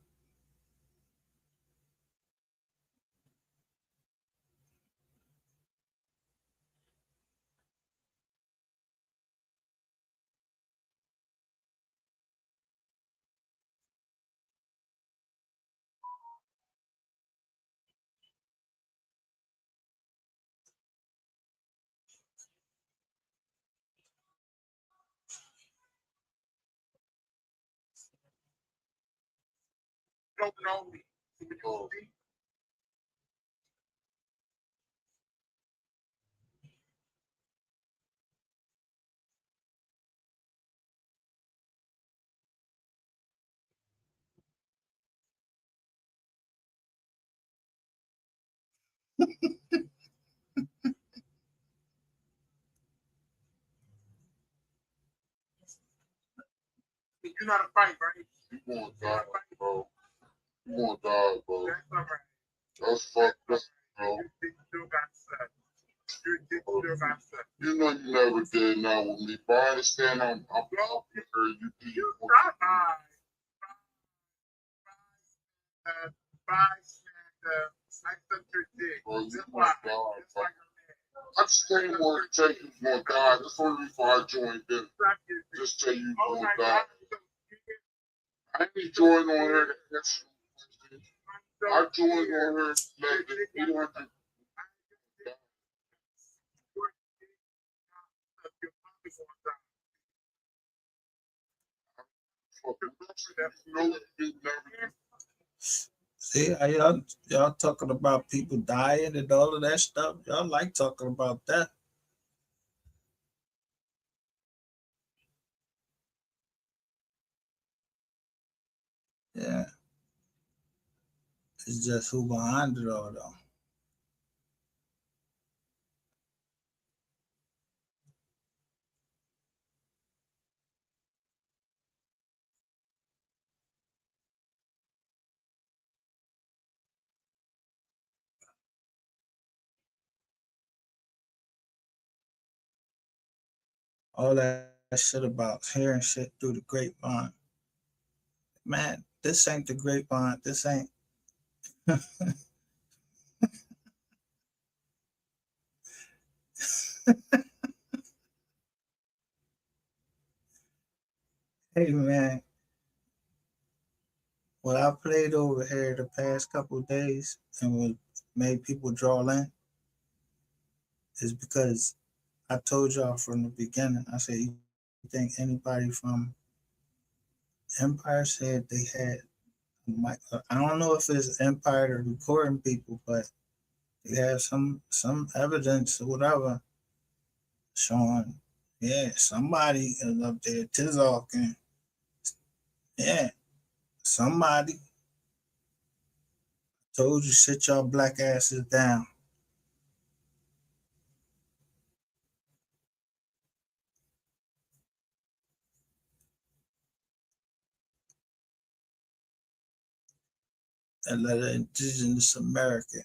You're not a fight, right? You want to fight, bro. You gonna die, bro. That's fucked up, bro. You know you never did now with me, but I understand I'm here. You do you. Bro, you gonna die, bro. I just tell you more to tell you gonna die. That's the only reason why I joined in. Just tell you gonna die. I ain't joined on her to answer questions. I joined on her to let you don't have to. See how y'all talking about people dying and all of that stuff. Y'all like talking about that. Yeah. It's just who behind it all though. All that shit about hearing shit through the grapevine. Man, this ain't the grapevine. This ain't. Hey man, what I played over here the past couple of days and what made people draw in is because I told y'all from the beginning. I said, you think anybody from Empire said they had I don't know if it's Empire to recording people, but they have some evidence or whatever showing, yeah, somebody is up there talking. Yeah, somebody told you sit your black asses down. And let an indigenous American.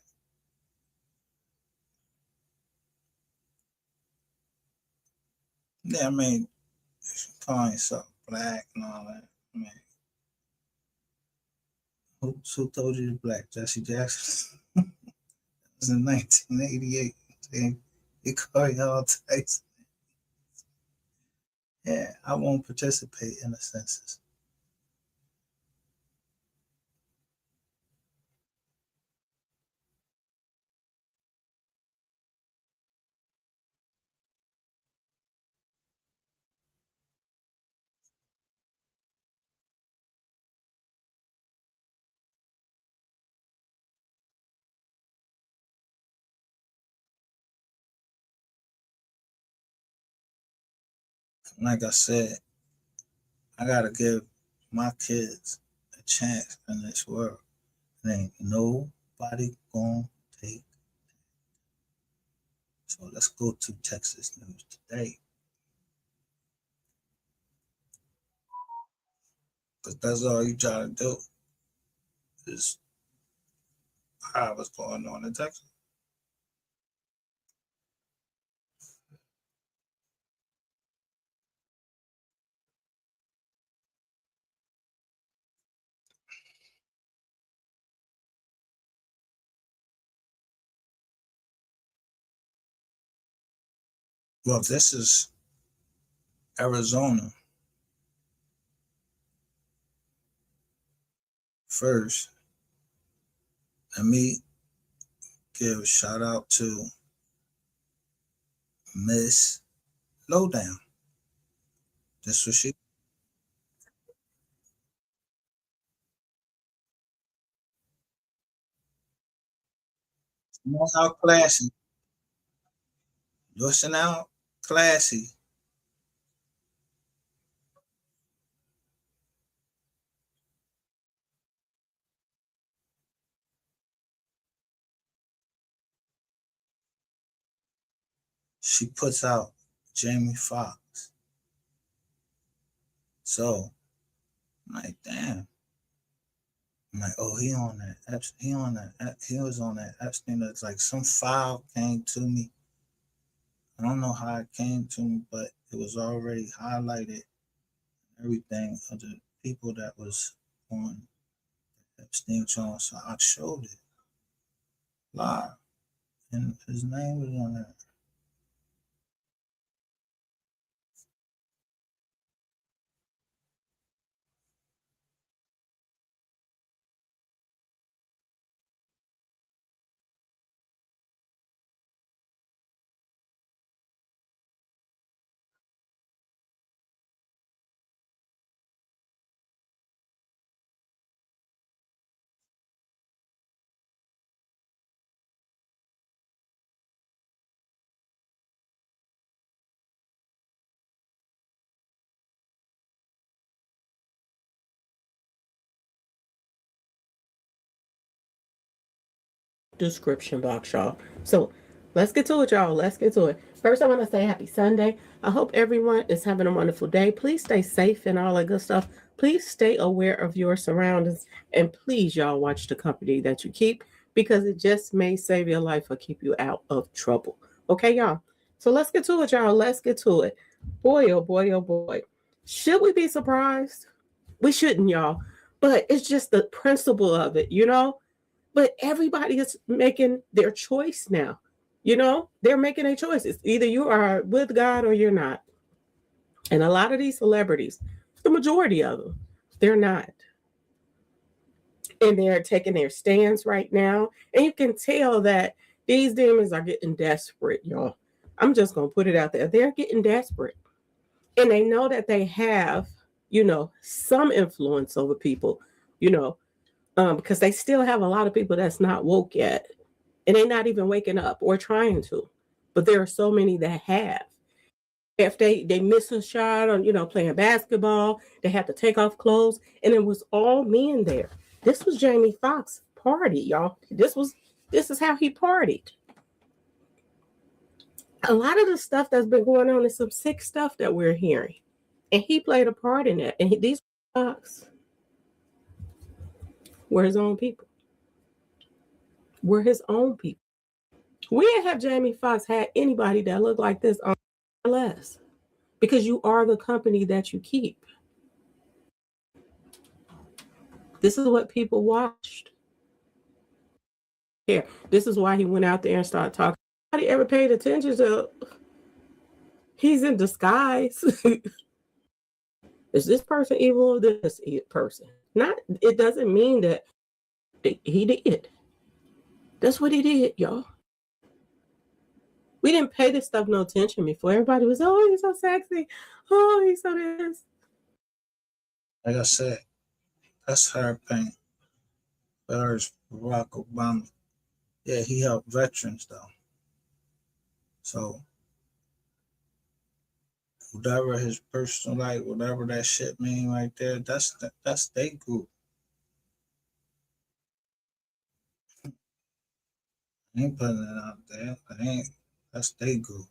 Yeah, I mean, calling yourself black and all that. I mean, who told you to black? Jesse Jackson. It was in 1988. He called y'all types. Yeah, I won't participate in the census. Like I said, I gotta give my kids a chance in this world. And ain't nobody gonna take. So let's go to Texas news today. Because that's all you try to do is hide what's going on in Texas. Well, this is Arizona first. Let me give a shout out to Miss Lowdown. This was she. How classy. Listen out, classy. She puts out Jamie Foxx. So, I'm like, damn. I'm like, oh, he on that. He on that. He was on that Epstein. It's like some file came to me. I don't know how it came to me, but it was already highlighted. Everything of the people that was on Epstein Jones. So I showed it live, and his name was on there. Description box, y'all. So let's get to it, y'all. Let's get to it. First, I want to say happy Sunday. I hope everyone is having a wonderful day. Please stay safe and all that good stuff. Please stay aware of your surroundings. And please, y'all, watch the company that you keep because it just may save your life or keep you out of trouble. Okay, y'all? So let's get to it, y'all. Let's get to it. Boy, oh boy, oh boy. Should we be surprised? We shouldn't, y'all. But it's just the principle of it, you know? But everybody is making their choice now. You know, they're making a choice. It's either you are with God or you're not. And a lot of these celebrities, the majority of them, they're not. And they're taking their stands right now. And you can tell that these demons are getting desperate, y'all. I'm just going to put it out there. They're getting desperate. And they know that they have, you know, some influence over people, you know, because they still have a lot of people that's not woke yet. And they're not even waking up or trying to. But there are so many that have. If they miss a shot on, you know, playing basketball, they have to take off clothes, and it was all men there. This was Jamie Foxx party, y'all. This is how he partied. A lot of the stuff that's been going on is some sick stuff that we're hearing, and he played a part in it. And these Fox were his own people. Were his own people. We didn't have Jamie Foxx had anybody that looked like this on less because you are the company that you keep. This is what people watched. Here, this is why he went out there and started talking. Nobody ever paid attention to. He's in disguise. Is this person evil or this person? Not. It doesn't mean that he did. That's what he did, y'all. We didn't pay this stuff no attention before. Everybody was, oh, he's so sexy. Oh, he's so this. Like I said, that's her pain. There's Barack Obama. Yeah, he helped veterans though. So whatever his personal life, whatever that shit mean right there, that's they group. I ain't putting it out there. That's they group.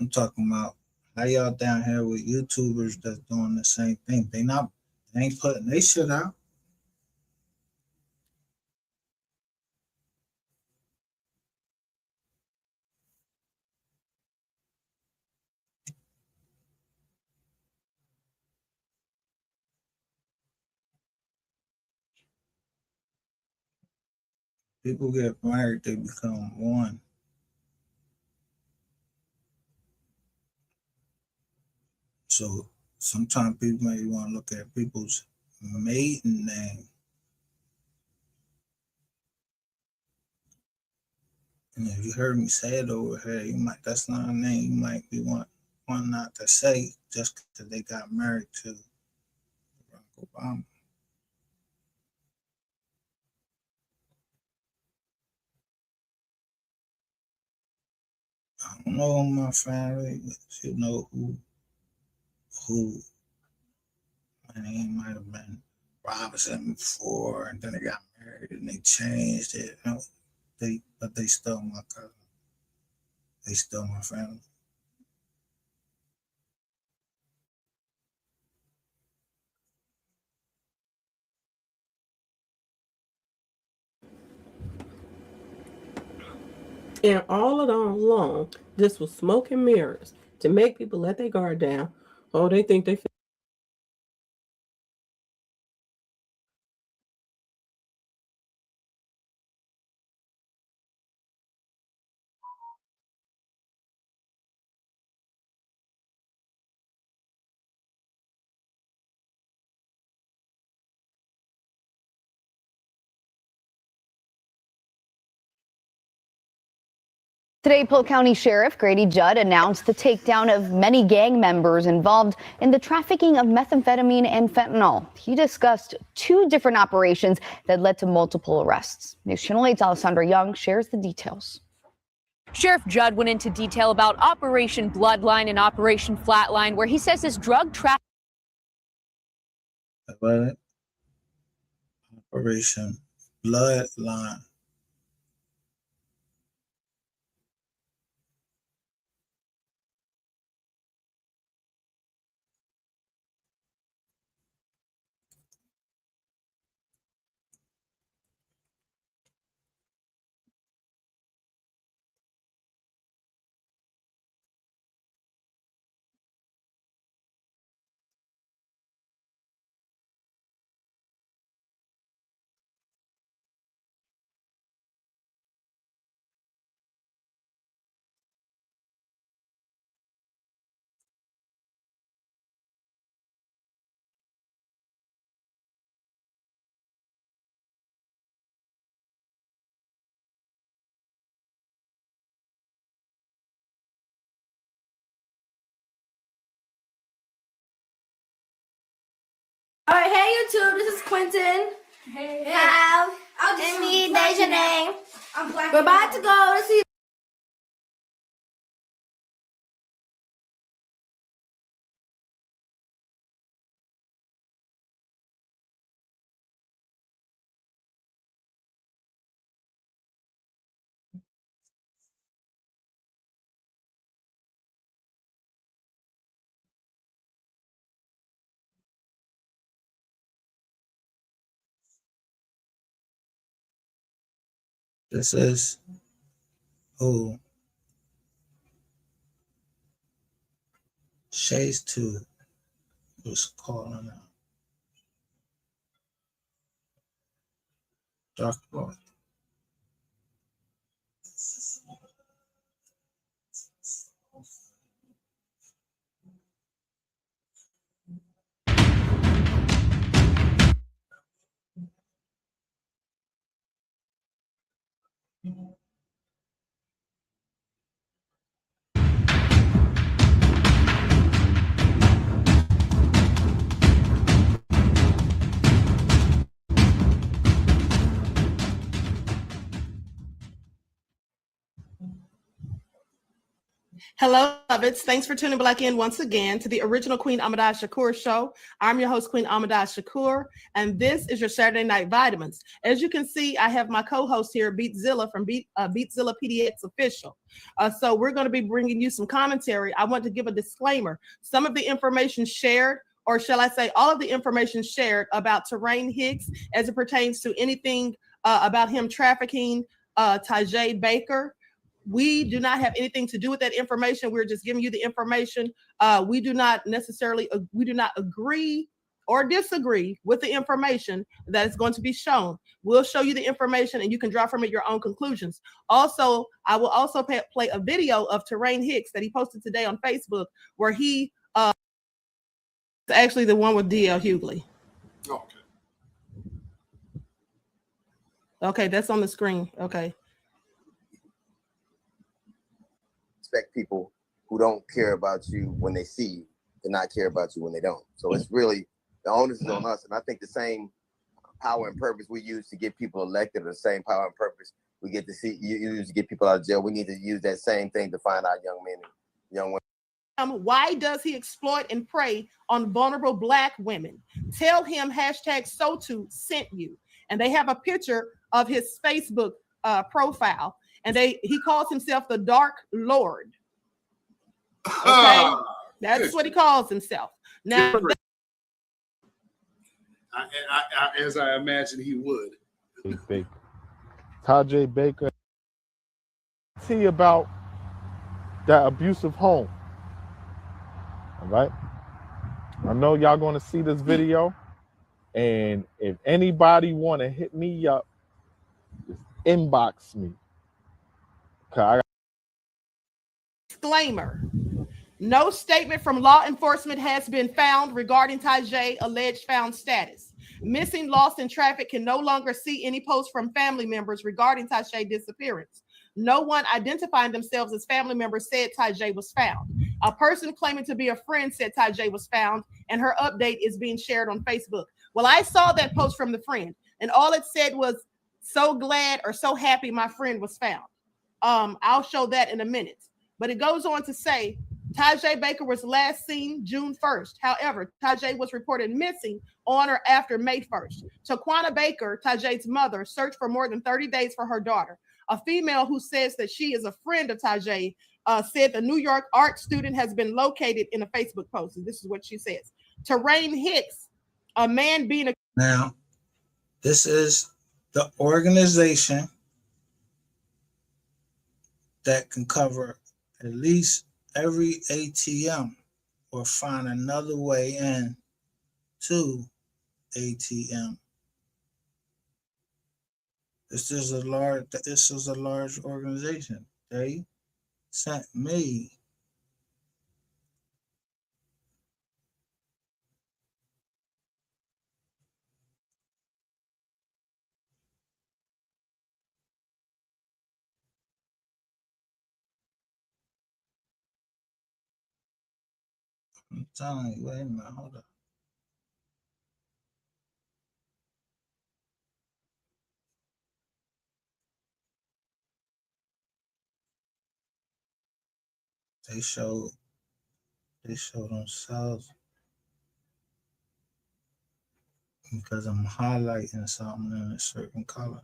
I'm talking about how y'all down here with YouTubers that's doing the same thing. They ain't putting they shit out. People get married, they become one. So sometimes people may want to look at people's maiden name. And if you heard me say it over here, that's not a name you might be want not to say just because they got married to Barack Obama. I don't know my family, but you know who my name might have been Robinson before, and then they got married and they changed it. You know, but they still my cousin. They still my family. And all along, this was smoke and mirrors to make people let their guard down. Oh, they think they. Today, Polk County Sheriff Grady Judd announced the takedown of many gang members involved in the trafficking of methamphetamine and fentanyl. He discussed 2 different operations that led to multiple arrests. News Channel 8's Alessandra Young shares the details. Sheriff Judd went into detail about Operation Bloodline and Operation Flatline, where he says this drug trafficking. Operation Bloodline. All right, hey YouTube, this is Quentin. Hey. Hal. And me, Dejanay. We're about to go to see. This is who Shades 2 was calling out. Dark Boy. Hello, Lovets. Thanks for tuning back in once again to the original Queen Ahmad Shakur show. I'm your host, Queen Ahmad Shakur, and this is your Saturday Night Vitamins. As you can see, I have my co-host here, Beatzilla from Beatzilla PDX Official. So we're going to be bringing you some commentary. I want to give a disclaimer. Some of the information shared, or shall I say all of the information shared about Terrain Hicks as it pertains to anything about him trafficking Tajay Baker, we do not have anything to do with that information. We're just giving you the information. We do not agree or disagree with the information that is going to be shown. We'll show you the information and you can draw from it your own conclusions. Also, I will also play a video of Terrain Hicks that he posted today on Facebook where he is actually the one with DL Hughley. Okay, that's on the screen. Okay. Expect people who don't care about you when they see you to not care about you when they don't. So it's really, the onus is on us. And I think the same power and purpose we use to get people elected, or the same power and purpose we get to see use to get people out of jail, we need to use that same thing to find our young men and young women. Why does he exploit and prey on vulnerable Black women? Tell him #SoTu sent you. And they have a picture of his Facebook profile. And he calls himself the Dark Lord. Okay, that's what he calls himself. Now, as I imagine he would. Tajay Baker guarantee about that abusive home. All right. I know y'all gonna see this video, and if anybody wanna hit me up, just inbox me. Disclaimer. No statement from law enforcement has been found regarding Tajay alleged found status. Missing, lost in traffic can no longer see any posts from family members regarding Tajay's disappearance. No one identifying themselves as family members said Tajay was found. A person claiming to be a friend said Tajay was found, and her update is being shared on Facebook. Well, I saw that post from the friend, and all it said was, "So glad or so happy my friend was found." I'll show that in a minute. But it goes on to say, Tajay Baker was last seen June 1st. However, Tajay was reported missing on or after May 1st. Taquana Baker, Tajay's mother, searched for more than 30 days for her daughter. A female who says that she is a friend of Tajay said the New York art student has been located in a Facebook post. And this is what she says. Terrain Hicks, a man being a... Now, this is the organization that can cover at least every ATM or find another way in to ATM. This is a large organization. They sent me I'm telling you, wait a minute, hold up. They show themselves because I'm highlighting something in a certain color.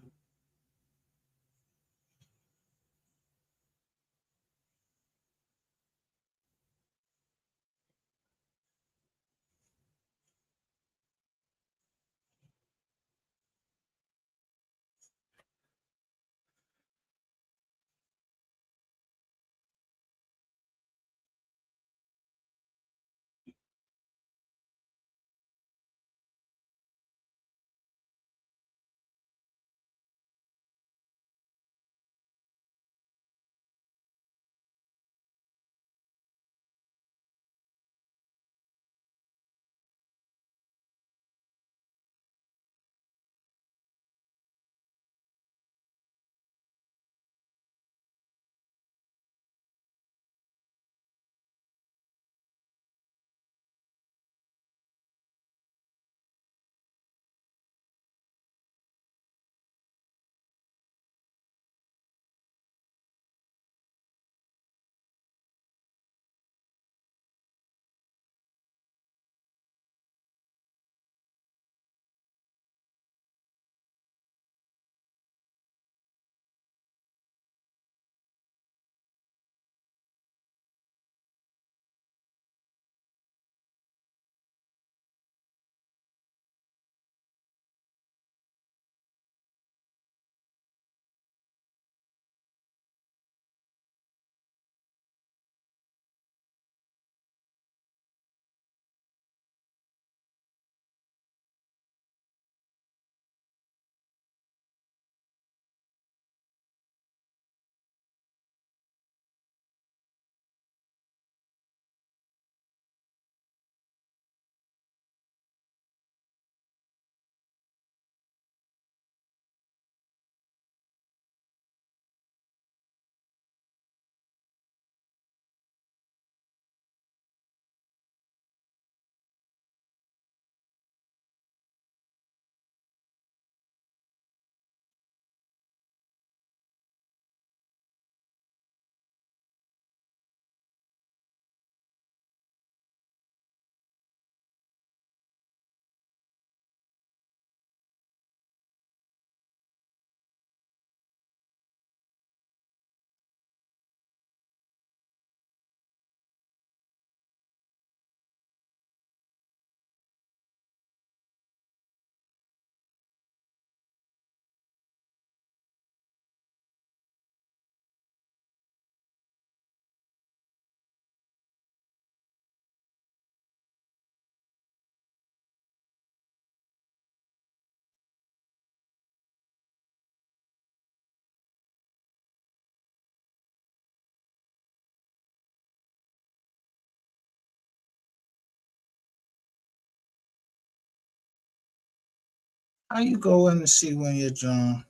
How you go in and see when your John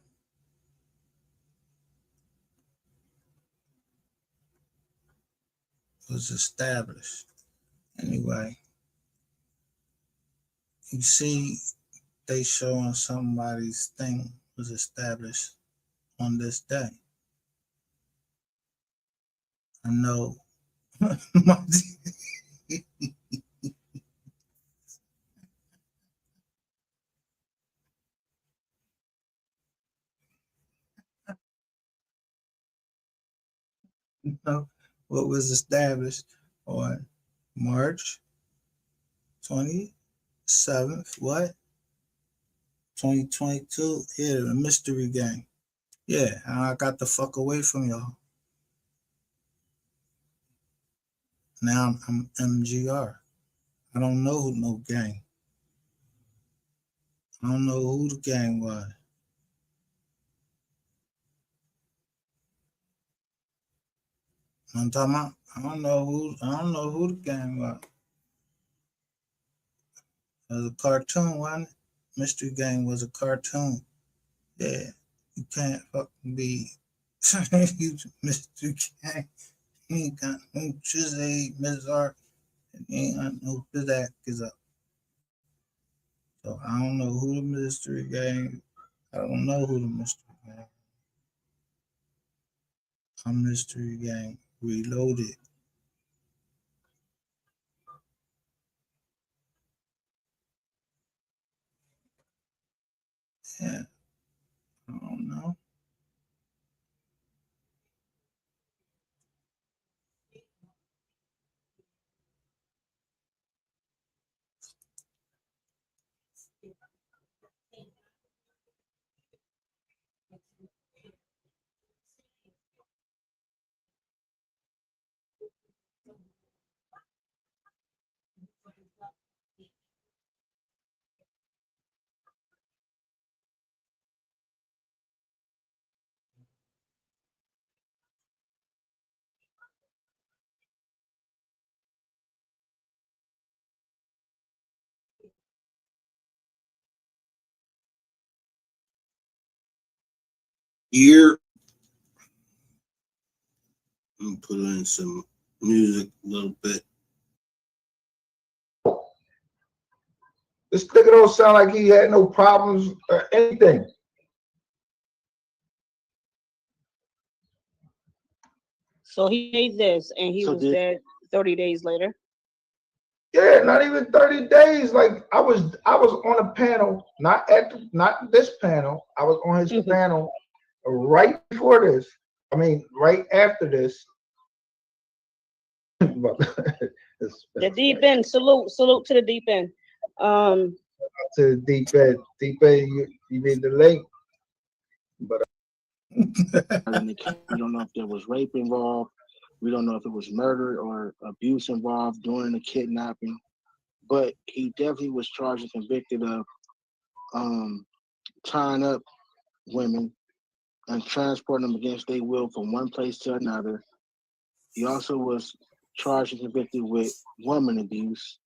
was established? Anyway, you see they showing somebody's thing was established on this day. I know know what was established on March 27th, what? 2022. Yeah, the mystery gang. Yeah, I got the fuck away from y'all. Now I'm MGR. I don't know no gang. I don't know who the gang was. I'm talking about, I don't know who the gang was. It was a cartoon, wasn't it? Mystery Gang was a cartoon. Yeah, you can't fucking be Mystery Gang. He ain't got no Chizzy, Mizar, and he ain't got no Bizak is up. So I don't know who the Mystery Gang. I don't know who the Mystery Gang. I'm Mystery Gang Reloaded. Yeah, I don't know. Here, I'm gonna put in some music a little bit. This nigga don't sound like he had no problems or anything. So he made this, and he was dead 30 days later. Yeah, not even 30 days. Like I was on a panel, not this panel. I was on his panel right before this. I mean, right after this. The deep end. Salute to the deep end. To the deep end. Deep end, you need the link. But we don't know if there was rape involved. We don't know if it was murder or abuse involved during the kidnapping. But he definitely was charged and convicted of tying up women and transporting them against their will from one place to another. He also was charged and convicted with woman abuse.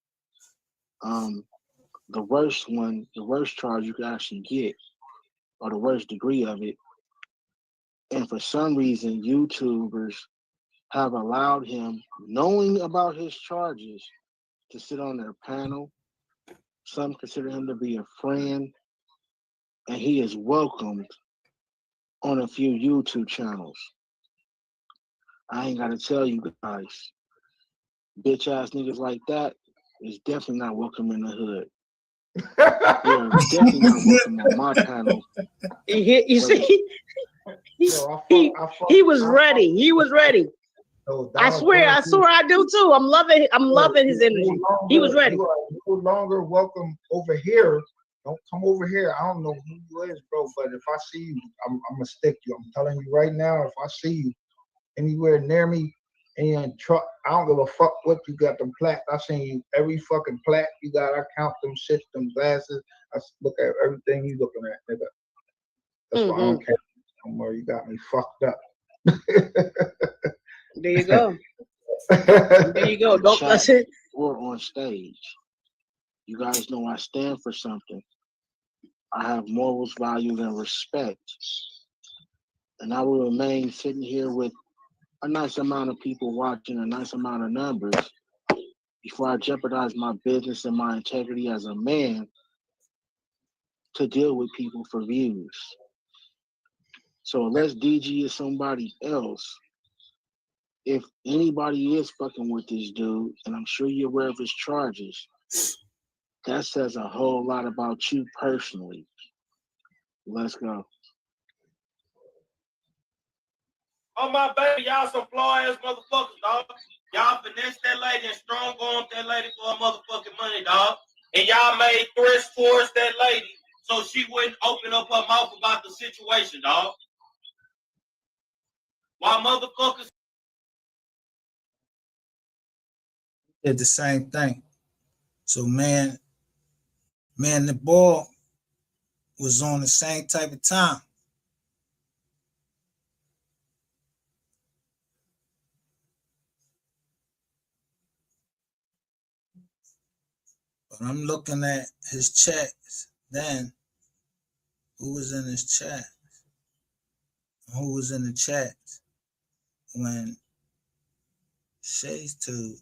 The worst charge you could actually get, or the worst degree of it. And for some reason, YouTubers have allowed him, knowing about his charges, to sit on their panel. Some consider him to be a friend, and he is welcomed on a few YouTube channels. I ain't got to tell you guys, bitch ass niggas like that is definitely not welcome in the hood. They are definitely not welcome on my panel. You see, he was ready. He was ready. I swear I do too. I'm loving his energy. He was ready. You are no longer welcome over here. Don't come over here. I don't know who you is, bro. But if I see you, I'm gonna stick you. I'm telling you right now. If I see you anywhere near me, and truck, I don't give a fuck what you got them plaques. I seen you every fucking plaque you got. I count them shit, them glasses. I look at everything you looking at, nigga. That's why I don't care no more. You got me fucked up. There you go. There you go. Don't touch it. Or on stage. You guys know I stand for something. I have morals, values, and respect. And I will remain sitting here with a nice amount of people watching, a nice amount of numbers, before I jeopardize my business and my integrity as a man to deal with people for views. So unless DG is somebody else, if anybody is fucking with this dude, and I'm sure you're aware of his charges, that says a whole lot about you personally. Let's go. Oh my baby, y'all some flaw ass motherfuckers, dog. Y'all finesse that lady and strong arm that lady for her motherfucking money, dog. And y'all made threats towards that lady so she wouldn't open up her mouth about the situation, dog. While motherfuckers did the same thing. So man, the ball was on the same type of time. But I'm looking at his chats then. Who was in his chat? Who was in the chat when Shay's to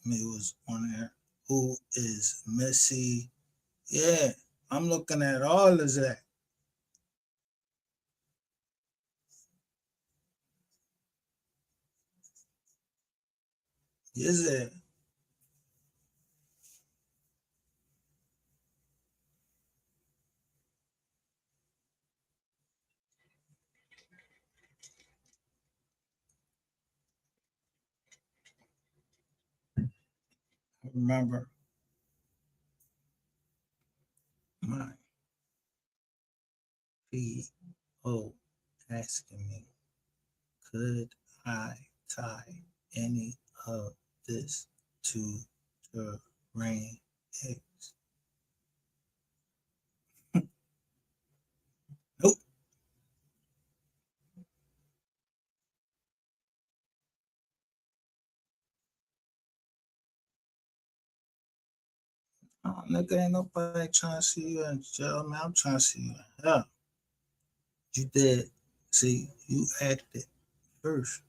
me was on there? Who is Missy? Yeah, I'm looking at all of that. Is it? Remember my PO asking me, could I tie any of this to the rain eggs? Nope. Oh, nigga, ain't nobody trying to see you in jail, man. I'm trying to see you in hell. You did. See, you acted first.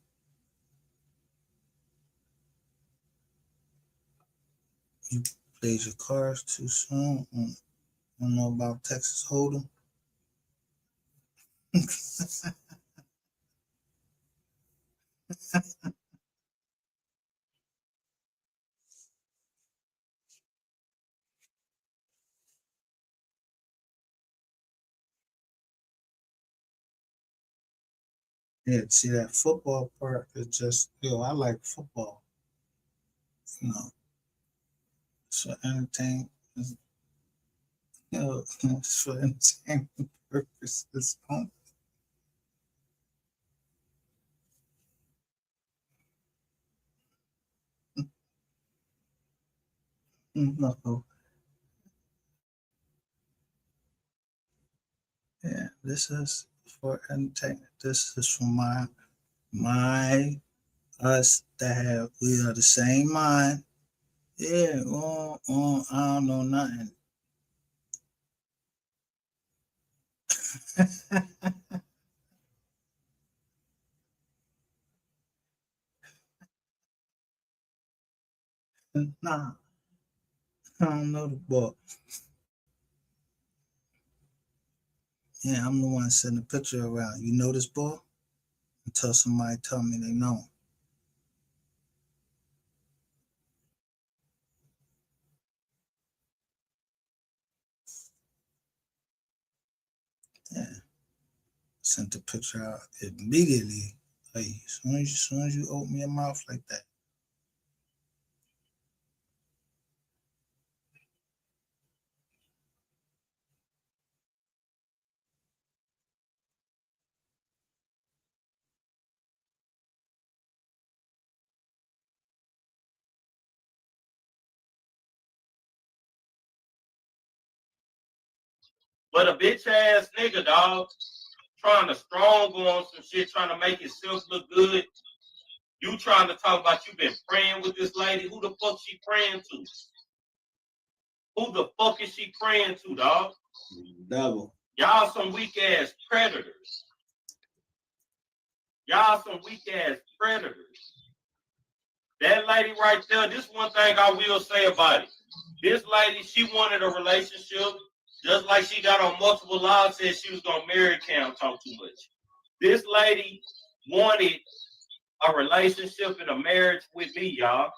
You played your cards too soon. I don't know about Texas Hold'em. Yeah, see that football part is just, I like football. You know, it's for entertainment. It's for entertainment purposes. No. Yeah, this is for entertainment. This is for us that we are the same mind. Yeah, I don't know nothing. Nah, I don't know the ball. Yeah, I'm the one sending the picture around. You know this ball? Until somebody tell me they know. Yeah. Sent the picture out immediately. Like, as soon as you open your mouth like that. but a bitch ass nigga, dog, trying to strong on some shit, trying to make himself look good. You trying to talk about you been praying with this lady. Who the fuck she praying to? Who the fuck is she praying to, dog? Double. Y'all some weak ass predators. Y'all some weak ass predators. That lady right there, this one thing I will say about it. This lady, she wanted a relationship, just like she got on multiple lives, said she was gonna marry Cam, talk too much. This lady wanted a relationship and a marriage with me, y'all.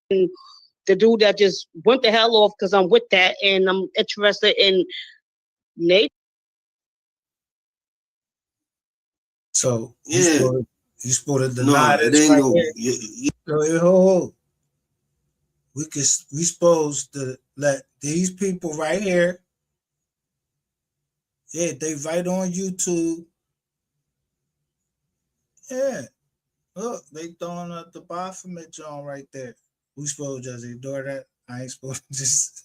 The dude that just went the hell off because I'm with that and I'm interested in Nate. So Yeah. you supposed to deny No, it this ain't right no. here. So, hold. We supposed to let these people right here. Yeah, they right on YouTube. Yeah. Look, they throwing up the Baphomet John right there. We supposed to just ignore that? I ain't supposed to just.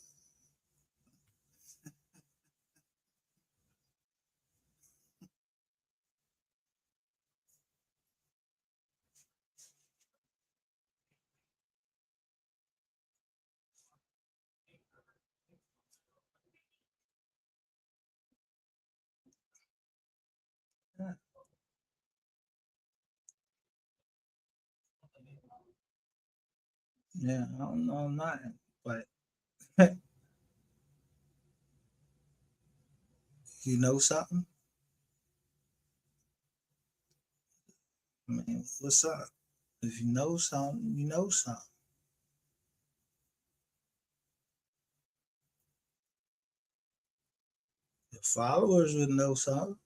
Yeah, I don't know nothing, but you know something? I mean, what's up? If you know something, you know something. Your followers would know something.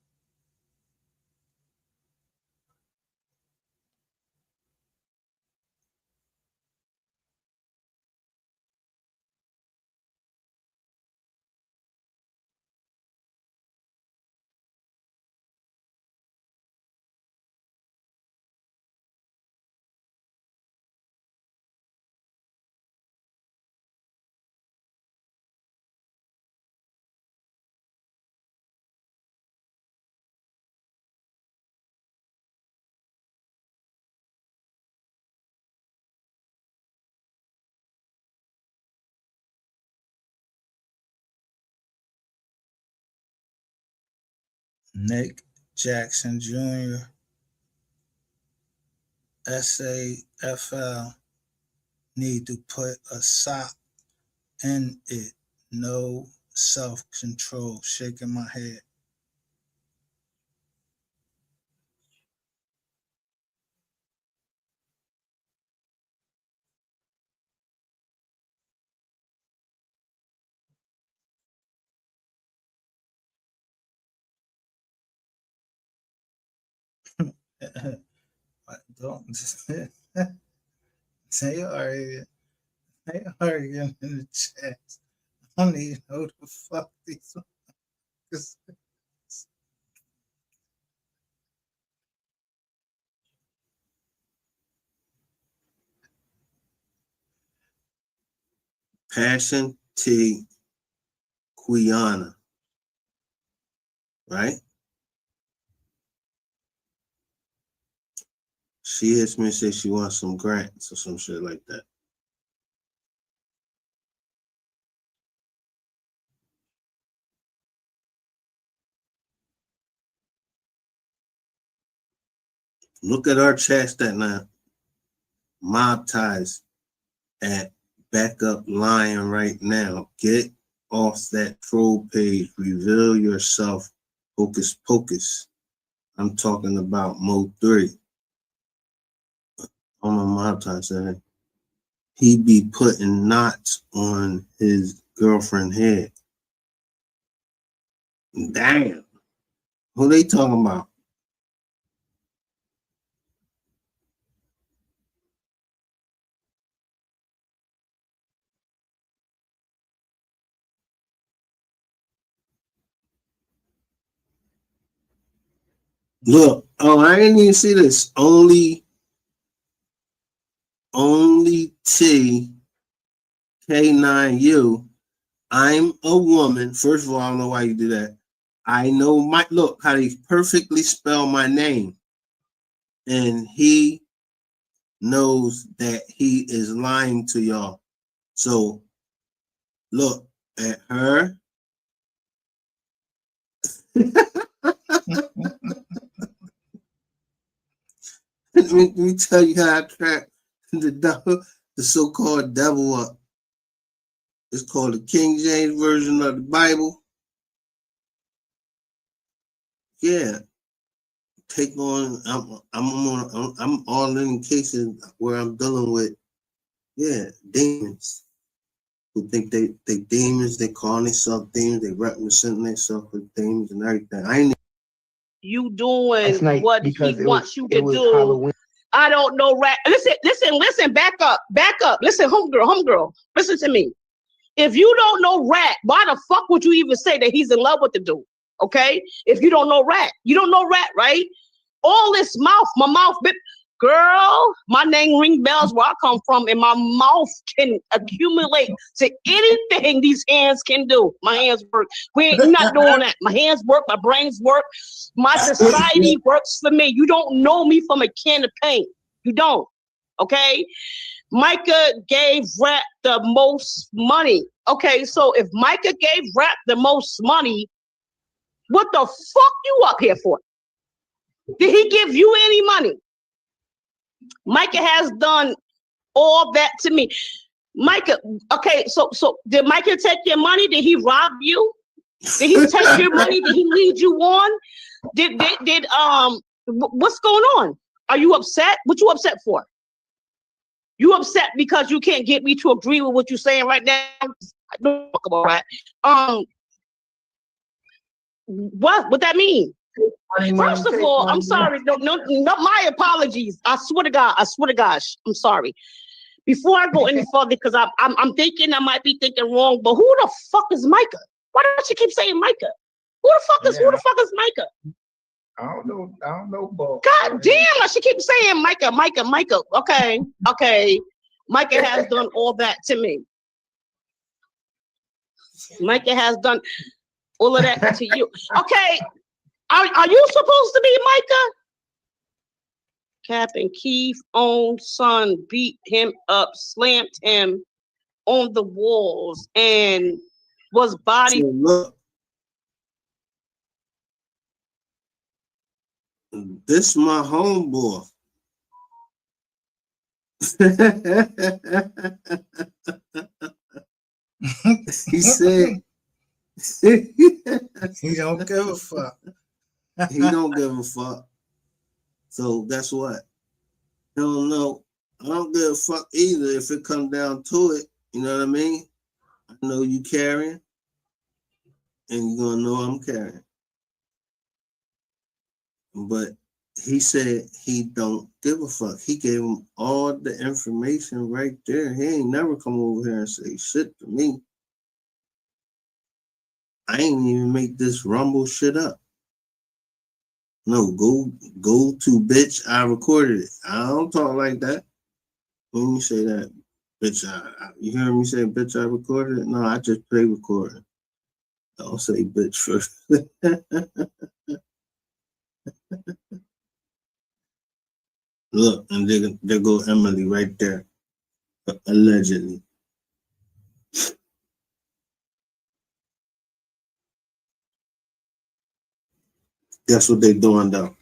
Nick Jackson Jr., SAFL need to put a stop in it. No self-control. Shaking my head. Don't they arguing in the chat. I don't even know the fuck these motherfuckers. Passion T. Quiana. Right? She hits me and says she wants some grants or some shit like that. Look at our chats that now. Mob ties at backup lying right now. Get off that troll page. Reveal yourself. Hocus pocus. I'm talking about Mo 3. I don't know Mob ties saying he be putting knots on his girlfriend's head. Damn. Who they talking about? Look, oh, I didn't even see this. Only T K9U. I'm a woman. First of all, I don't know why you do that. I know my look how they perfectly spell my name. And he knows that he is lying to y'all. So look at her Let me tell you how I track the devil, the so-called devil up. It's called the King James Version of the Bible. Yeah. Take on, I'm all in cases where I'm dealing with, demons. Who think they demons, they call themselves demons, they represent themselves with demons and everything. I ain't You doing what he wants you to do. Halloween. I don't know, rat. Listen, back up. Listen, homegirl, listen to me. If you don't know Rat, why the fuck would you even say that he's in love with the dude? Okay? If you don't know Rat, you don't know Rat, right? All this mouth, my mouth, girl, my name ring bells where I come from, and my mouth can accumulate to anything these hands can do. My hands work. We're not doing that. My hands work, my brains work, my society works for me. You don't know me from a can of paint. You don't. Okay? Micah gave Rat the most money. Okay, so if Micah gave Rat the most money, what the fuck you up here for? Did he give you any money? Micah has done all that to me. Micah, okay, so did Micah take your money? Did he rob you? Did he take your money? Did he lead you on? What's going on? Are you upset? What you upset for? You upset because you can't get me to agree with what you're saying right now? I don't talk about that. What that mean? First of all, I'm sorry. No, my apologies. I swear to God. I'm sorry. Before I go any further, because I'm thinking I might be thinking wrong, but who the fuck is Micah? Why don't you keep saying Micah? Who the fuck is Micah? I don't know, Bo. God damn, I should keep saying Micah. Okay. Micah has done all that to me. Micah has done all of that to you. Okay. Are you supposed to be Micah? Captain Keith's own son beat him up, slammed him on the walls, and was body. So look, this my homeboy. He said he don't give a fuck. He don't give a fuck. So guess what? I don't know. I don't give a fuck either if it comes down to it. You know what I mean? I know you carrying, and you're gonna know I'm carrying. But he said he don't give a fuck. He gave him all the information right there. He ain't never come over here and say shit to me. I ain't even make this Rumble shit up. No, go to bitch, I recorded it. I don't talk like that. When you say that, bitch, you hear me say bitch, I recorded it? No, I just play recording. Don't say bitch first. Look, and there go Emily right there, allegedly. That's what they doing though.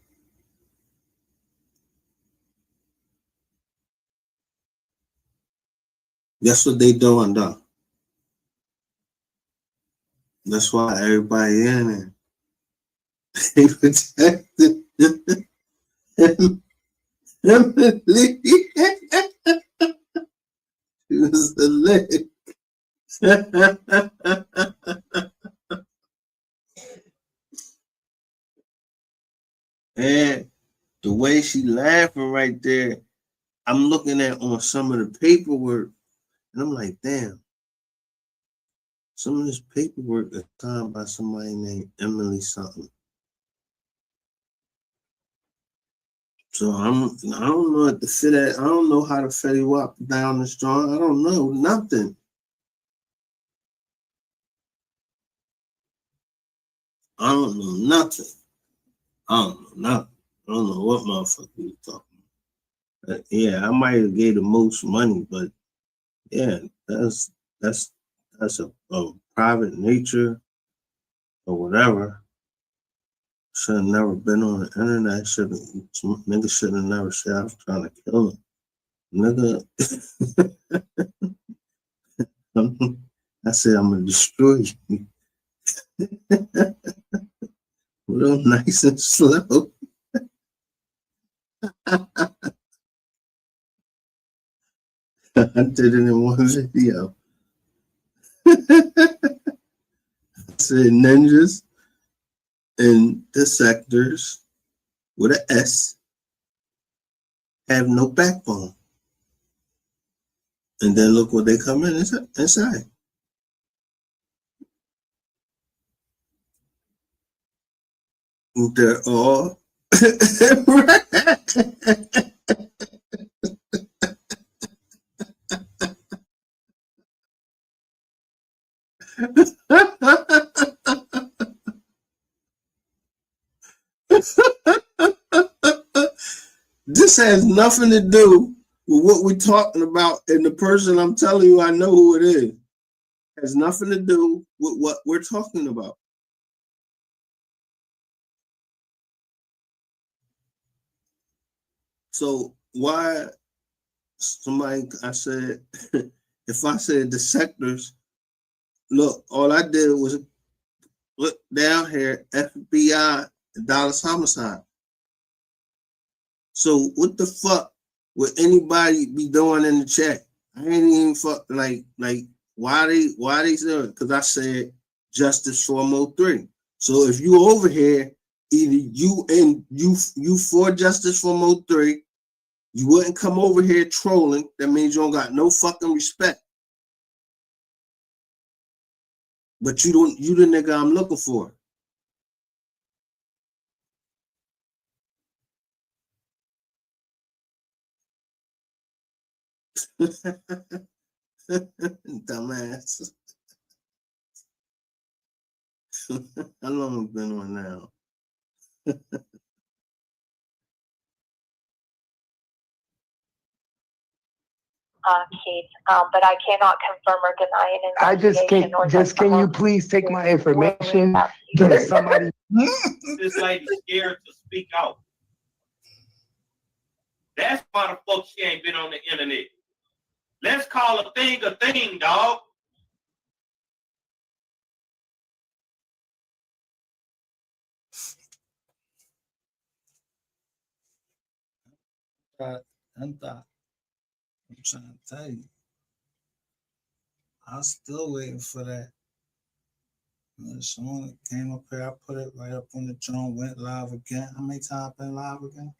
That's what they doing though. That's why everybody in there. They protected Emily. She was the leg. And the way she laughing right there, I'm looking at on some of the paperwork, and I'm like, damn. Some of this paperwork is signed by somebody named Emily something. So I don't know what to fit at. I don't know how to Fetty Wap down the strong. I don't know nothing. I don't know nothing. I don't know what motherfucker you talking about. Yeah, I might have gave the most money, but yeah, that's a private nature or whatever. Should have never been on the internet. Nigga should have never said I was trying to kill him. Nigga, I said I'm gonna destroy you. Real nice and slow. I did it in one video. I said ninjas and dissectors with an S have no backbone. And then look what they come in inside. They're all This has nothing to do with what we're talking about, and the person I'm telling you I know who it is. It has nothing to do with what we're talking about. So why I said, if I said the sectors, look, all I did was look down here, FBI, Dallas homicide. So what the fuck would anybody be doing in the chat? I ain't even fuck like why they doing it? Because I said Justice 403. So if you over here, either you for Justice 403, you wouldn't come over here trolling. That means you don't got no fucking respect. But you the nigga I'm looking for. Dumbass. How long have been on now? Keith, but I cannot confirm or deny an I just can't. investigation or Just can you please take my information? Get somebody. This lady scared to speak out. That's why the fuck she ain't been on the internet. Let's call a thing, dog. I'm trying to tell you. I'm still waiting for that. Someone came up here, I put it right up on the joint, went live again. How many times I've been live again?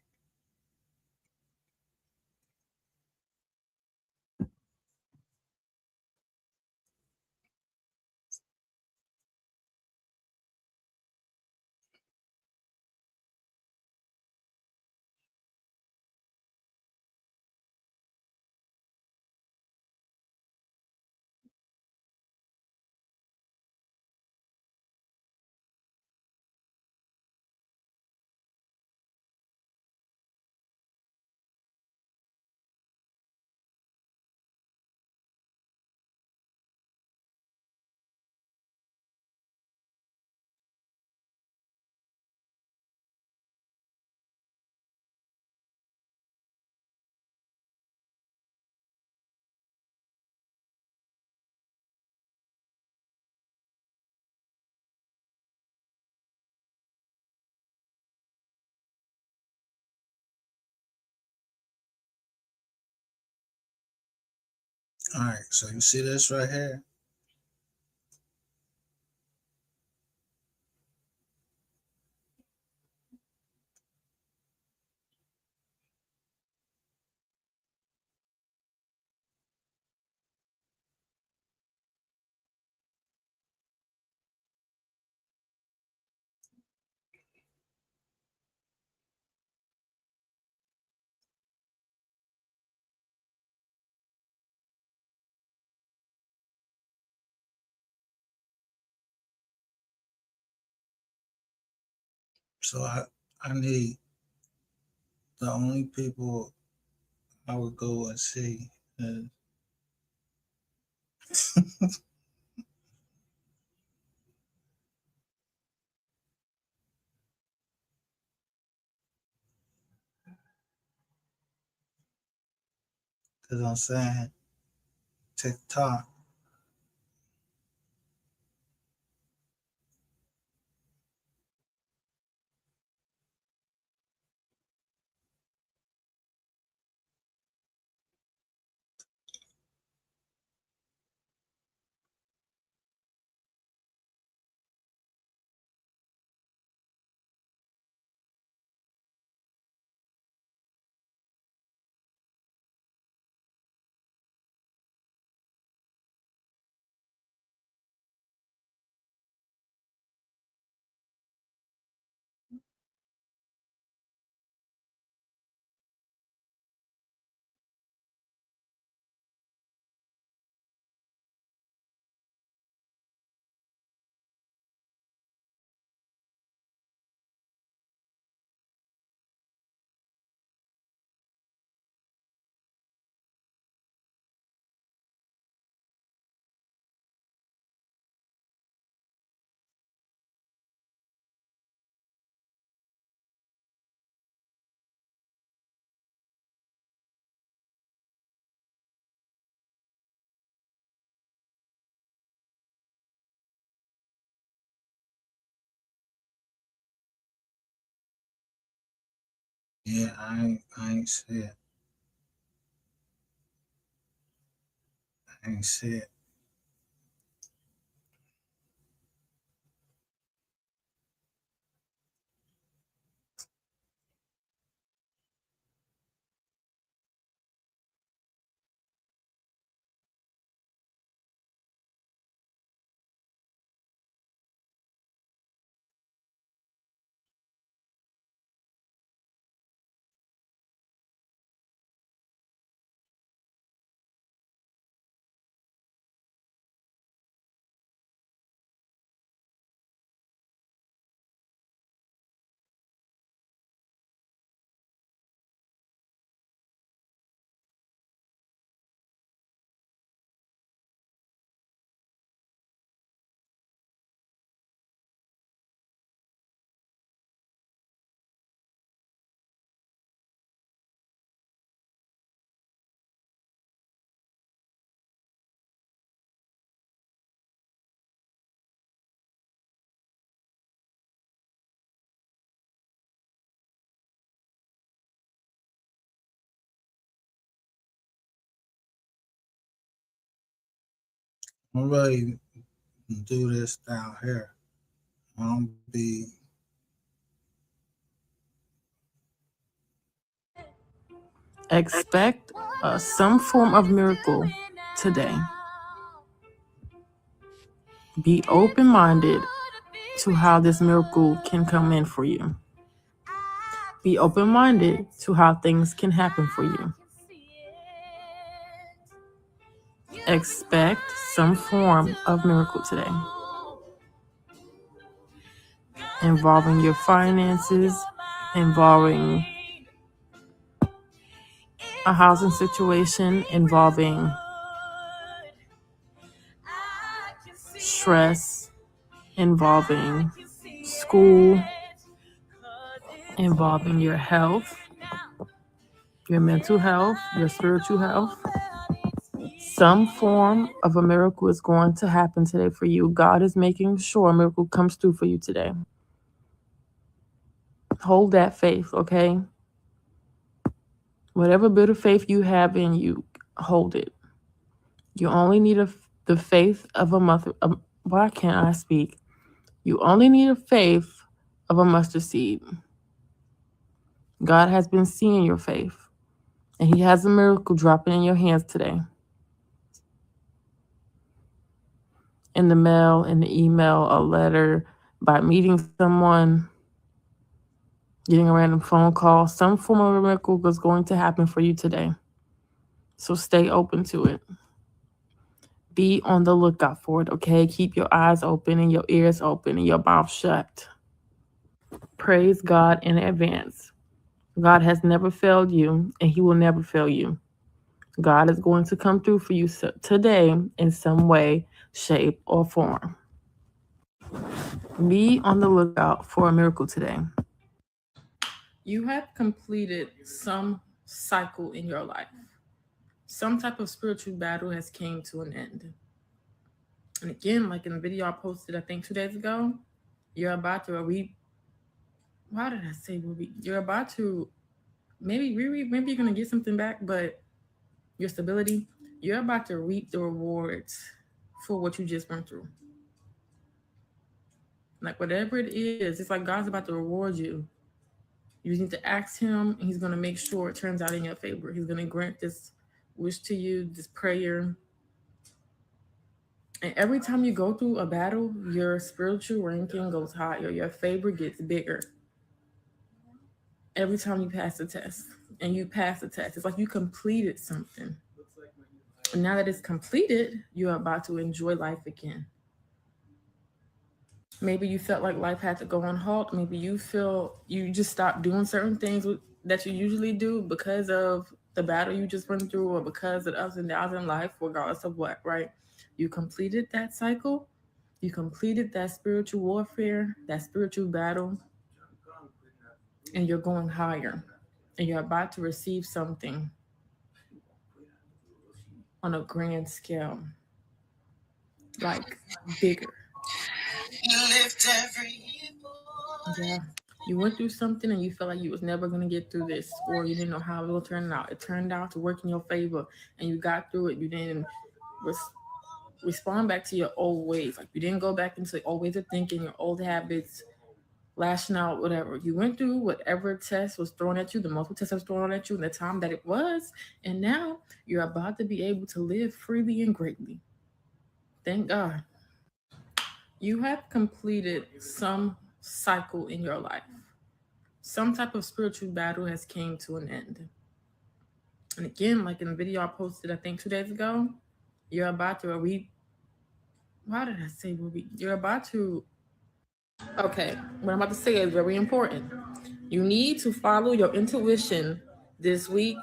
All right, so you see this right here? So I need the only people I would go and see is Cause I'm saying TikTok. Yeah, I ain't see it. I ain't see it. I'm ready to do this down here. I don't be. Expect some form of miracle today. Be open-minded to how this miracle can come in for you. Be open-minded to how things can happen for you. Expect some form of miracle today, involving your finances, involving a housing situation, involving stress, involving school, involving your health, your mental health, your spiritual health. Some form of a miracle is going to happen today for you. God is making sure a miracle comes through for you today. Hold that faith, okay? Whatever bit of faith you have in you, hold it. You only need the faith of a mother. Why can't I speak? You only need a faith of a mustard seed. God has been seeing your faith, and He has a miracle dropping in your hands today. In the mail, in the email, a letter, by meeting someone, getting a random phone call, some form of a miracle is going to happen for you today. So stay open to it. Be on the lookout for it, okay? Keep your eyes open and your ears open and your mouth shut. Praise God in advance. God has never failed you, and He will never fail you. God is going to come through for you today in some way, shape, or form. Be on the lookout for a miracle today. You have completed some cycle in your life. some type of spiritual battle has came to an end. And again, like in the video I posted, I think 2 days ago, you're about to reap. Why did I say reap? You're about to maybe you're going to get something back, but your stability, you're about to reap the rewards for what you just went through. Like whatever it is, it's like God's about to reward you. You just need to ask him, and he's going to make sure it turns out in your favor. He's going to grant this wish to you, this prayer. And every time you go through a battle, your spiritual ranking goes higher. Your favor gets bigger. Every time you pass the test, and you pass the test, it's like you completed something. And now that it's completed, you're about to enjoy life again. Maybe you felt like life had to go on halt. Maybe you feel you just stopped doing certain things that you usually do because of the battle you just went through, or because of the ups and downs in life, regardless of what, right? You completed that cycle. You completed that spiritual warfare, that spiritual battle, and you're going higher. And you're about to receive something on a grand scale, like bigger. Yeah, you went through something and you felt like you was never going to get through this, or you didn't know how it will turn out. It turned out to work in your favor, and you got through it. You didn't respond back to your old ways. Like you didn't go back into old ways of thinking, your old habits, lashing out, whatever. You went through whatever test was thrown at you, the multiple tests was thrown at you in the time that it was, and now you're about to be able to live freely and greatly. Thank God. You have completed some cycle in your life. Some type of spiritual battle has came to an end. And again, like in the video I posted, I think 2 days ago, you're about to reap. Why did I say reap? You're about to. Okay, what I'm about to say is very important. You need to follow your intuition this week,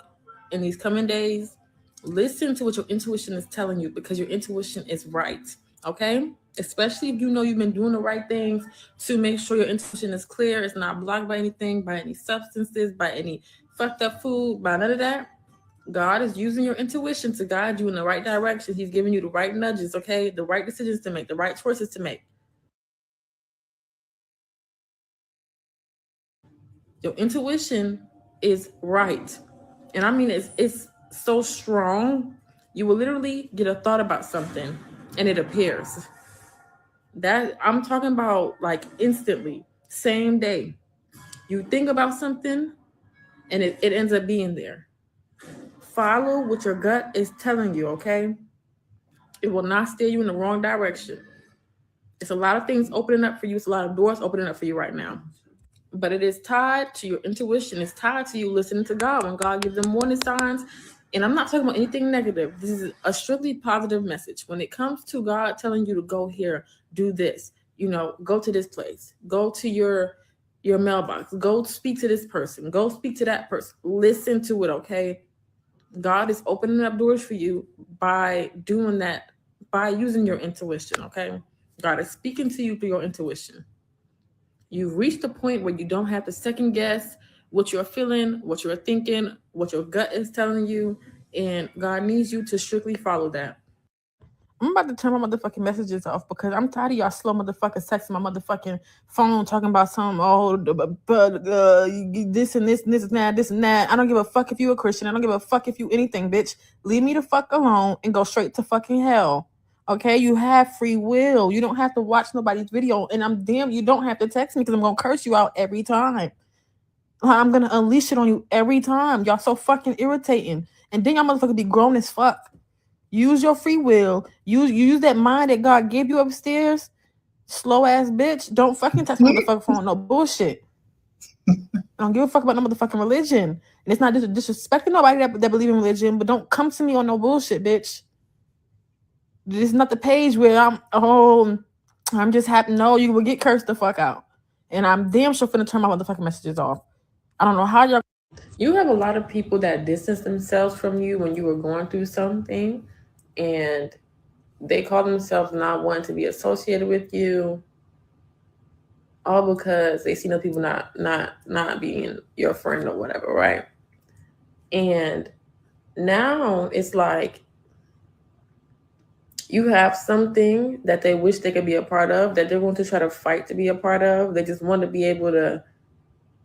in these coming days. Listen to what your intuition is telling you, because your intuition is right. Okay? Especially if you know you've been doing the right things, to make sure your intuition is clear. It's not blocked by anything, by any substances, by any fucked up food, by none of that. God is using your intuition to guide you in the right direction. He's giving you the right nudges, okay? The right decisions to make, the right choices to make. Your intuition is right. And I mean, it's so strong. You will literally get a thought about something and it appears. That I'm talking about like instantly, same day. You think about something and it ends up being there. Follow what your gut is telling you, okay? It will not steer you in the wrong direction. It's a lot of things opening up for you. It's a lot of doors opening up for you right now. But it is tied to your intuition. It's tied to you listening to God. When God gives them warning signs, and I'm not talking about anything negative. This is a strictly positive message. When it comes to God telling you to go here, do this, go to this place, go to your mailbox, go speak to this person, go speak to that person. Listen to it, okay? God is opening up doors for you by doing that, by using your intuition, okay? God is speaking to you through your intuition. You've reached a point where you don't have to second guess what you're feeling, what you're thinking, what your gut is telling you, and God needs you to strictly follow that. I'm about to turn my motherfucking messages off because I'm tired of y'all slow motherfuckers texting my motherfucking phone talking about something, this and this and this and that, this and that. I don't give a fuck if you a Christian. I don't give a fuck if you anything, bitch. Leave me the fuck alone and go straight to fucking hell. Okay, you have free will. You don't have to watch nobody's video. And I'm damn, you don't have to text me because I'm going to curse you out every time. I'm going to unleash it on you every time. Y'all so fucking irritating. And then y'all motherfucker be grown as fuck. Use your free will. Use that mind that God gave you upstairs. Slow ass bitch. Don't fucking touch my motherfucking phone. No bullshit. I don't give a fuck about no motherfucking religion. And it's not disrespecting nobody that believe in religion, but don't come to me on no bullshit, bitch. This is not the page where I'm just happy. No, you will get cursed the fuck out. And I'm damn sure finna turn my motherfucking messages off. I don't know how y'all. You have a lot of people that distance themselves from you when you were going through something, and they call themselves not wanting to be associated with you, all because they see other people not being your friend or whatever, right? And Now it's like you have something that they wish they could be a part of, that they're going to try to fight to be a part of. They just want to be able to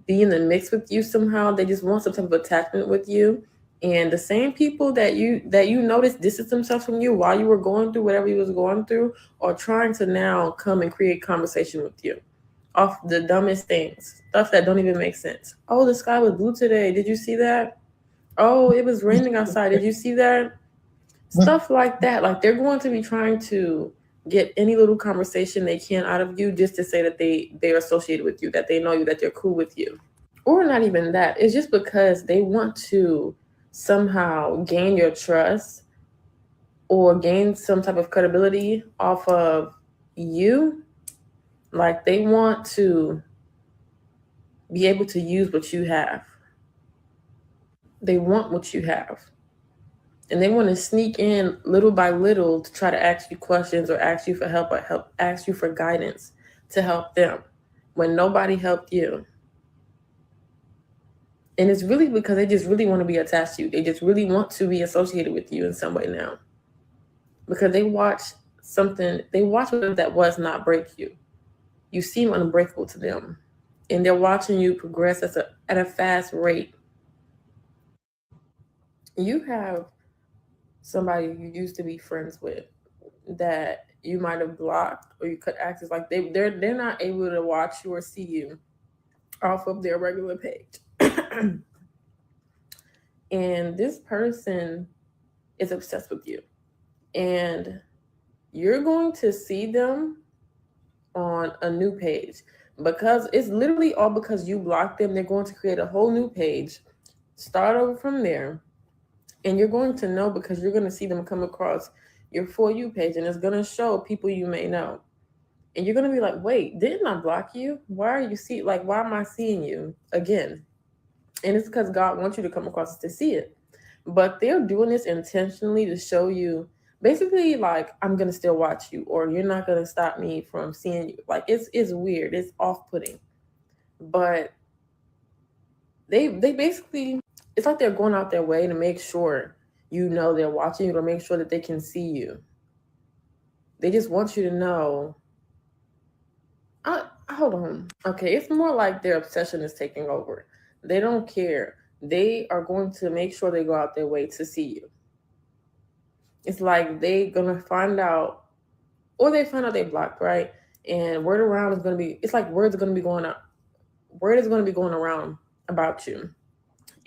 be in the mix with you somehow. They just want some type of attachment with you. And the same people that you noticed distance themselves from you while you were going through whatever you was going through are trying to now come and create conversation with you off the dumbest things, stuff that don't even make sense. Oh, the sky was blue today. Did you see that? Oh, it was raining outside. Did you see that? Stuff like that. Like they're going to be trying to get any little conversation they can out of you just to say that they're associated with you, that they know you, that they're cool with you. Or not even that. It's just because they want to somehow gain your trust or gain some type of credibility off of you. Like they want to be able to use what you have. They want what you have. And they want to sneak in little by little to try to ask you questions or ask you for help or ask you for guidance to help them when nobody helped you. And it's really because they just really want to be attached to you. They just really want to be associated with you in some way now. Because they watch something that was not break you. You seem unbreakable to them. And they're watching you progress at a fast rate. You have somebody you used to be friends with that you might have blocked or you cut access. Like they're not able to watch you or see you off of their regular page. And this person is obsessed with you. And you're going to see them on a new page because it's literally all because you blocked them. They're going to create a whole new page, start over from there. And you're going to know because you're going to see them come across your For You page and it's going to show people you may know. And you're going to be like, wait, didn't I block you? Why am I seeing you again? And it's because God wants you to come across to see it. But they're doing this intentionally to show you, basically, like, I'm going to still watch you, or you're not going to stop me from seeing you. Like, it's weird. It's off-putting. But they basically, it's like they're going out their way to make sure you know they're watching you, to make sure that they can see you. They just want you to know. Hold on. Okay, it's more like their obsession is taking over. They don't care. They are going to make sure they go out their way to see you. It's like they're going to find out, or they find out they blocked, right? And word around is going to be, it's like word is going to be going around about you.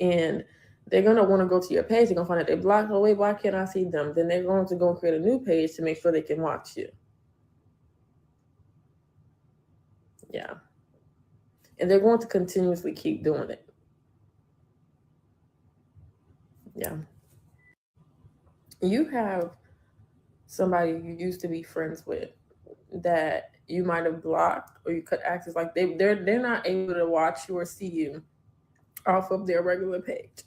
And they're going to want to go to your page. They're going to find out they blocked. Oh, wait, why can't I see them? Then they're going to go and create a new page to make sure they can watch you. Yeah. And they're going to continuously keep doing it. Yeah. You have somebody you used to be friends with that you might have blocked or you cut access. Like they're not able to watch you or see you off of their regular page.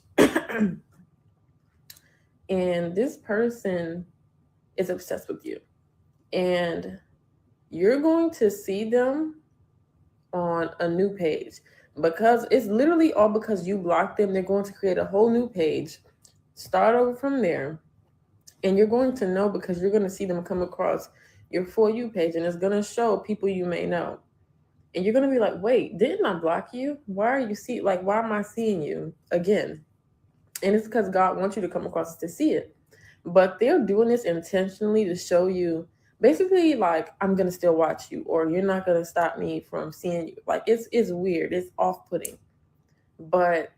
And this person is obsessed with you. And you're going to see them on a new page because it's literally all because you blocked them. They're going to create a whole new page, start over from there. And you're going to know because you're going to see them come across your For You page and it's going to show people you may know. And you're going to be like, wait, didn't I block you? Why am I seeing you again? And it's because God wants you to come across to see it. But they're doing this intentionally to show you, basically, like, I'm going to still watch you, or you're not going to stop me from seeing you. Like, it's weird. It's off-putting. But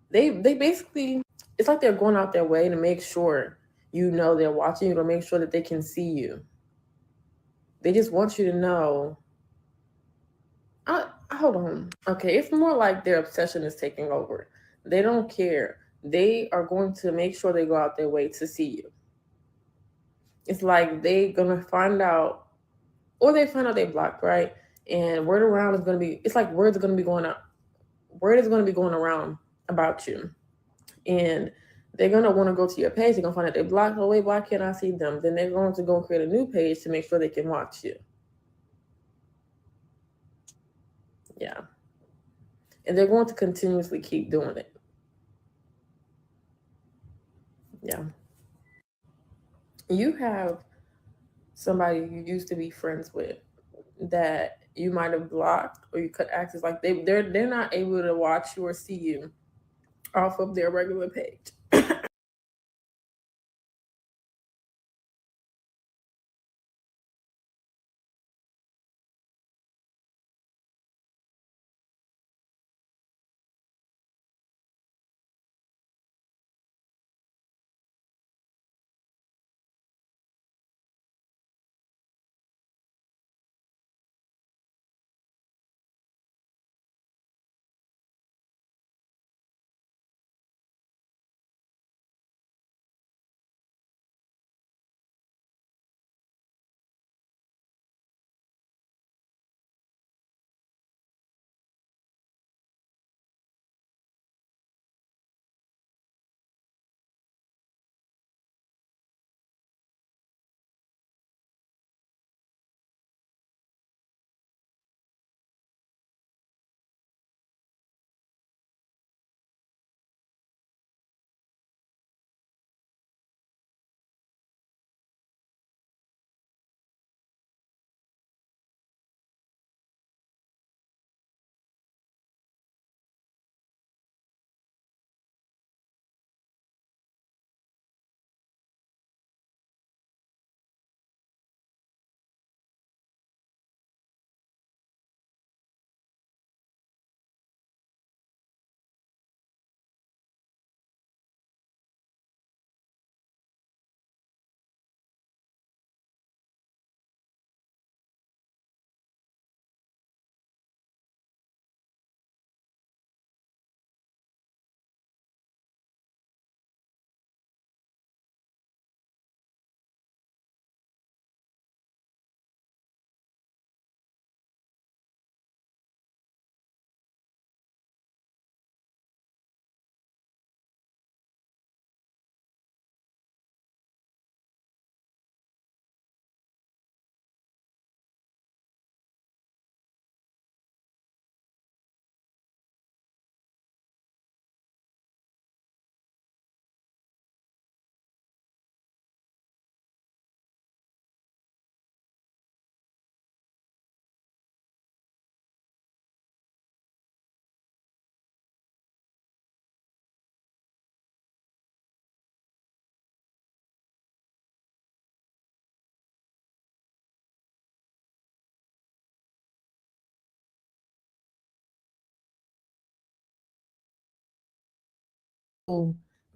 they basically, it's like they're going out their way to make sure you know they're watching you, to make sure that they can see you. They just want you to know. Hold on. Okay, it's more like their obsession is taking over. They don't care. They are going to make sure they go out their way to see you. It's like they're going to find out, or they find out they blocked, right? And word around is going to be, it's like word is going to be going around about you. And they're going to want to go to your page. They're going to find out they blocked. Oh, wait, why can't I see them? Then they're going to go and create a new page to make sure they can watch you. Yeah. And they're going to continuously keep doing it. Yeah. You have somebody you used to be friends with that you might have blocked or you could access, like they're not able to watch you or see you off of their regular page.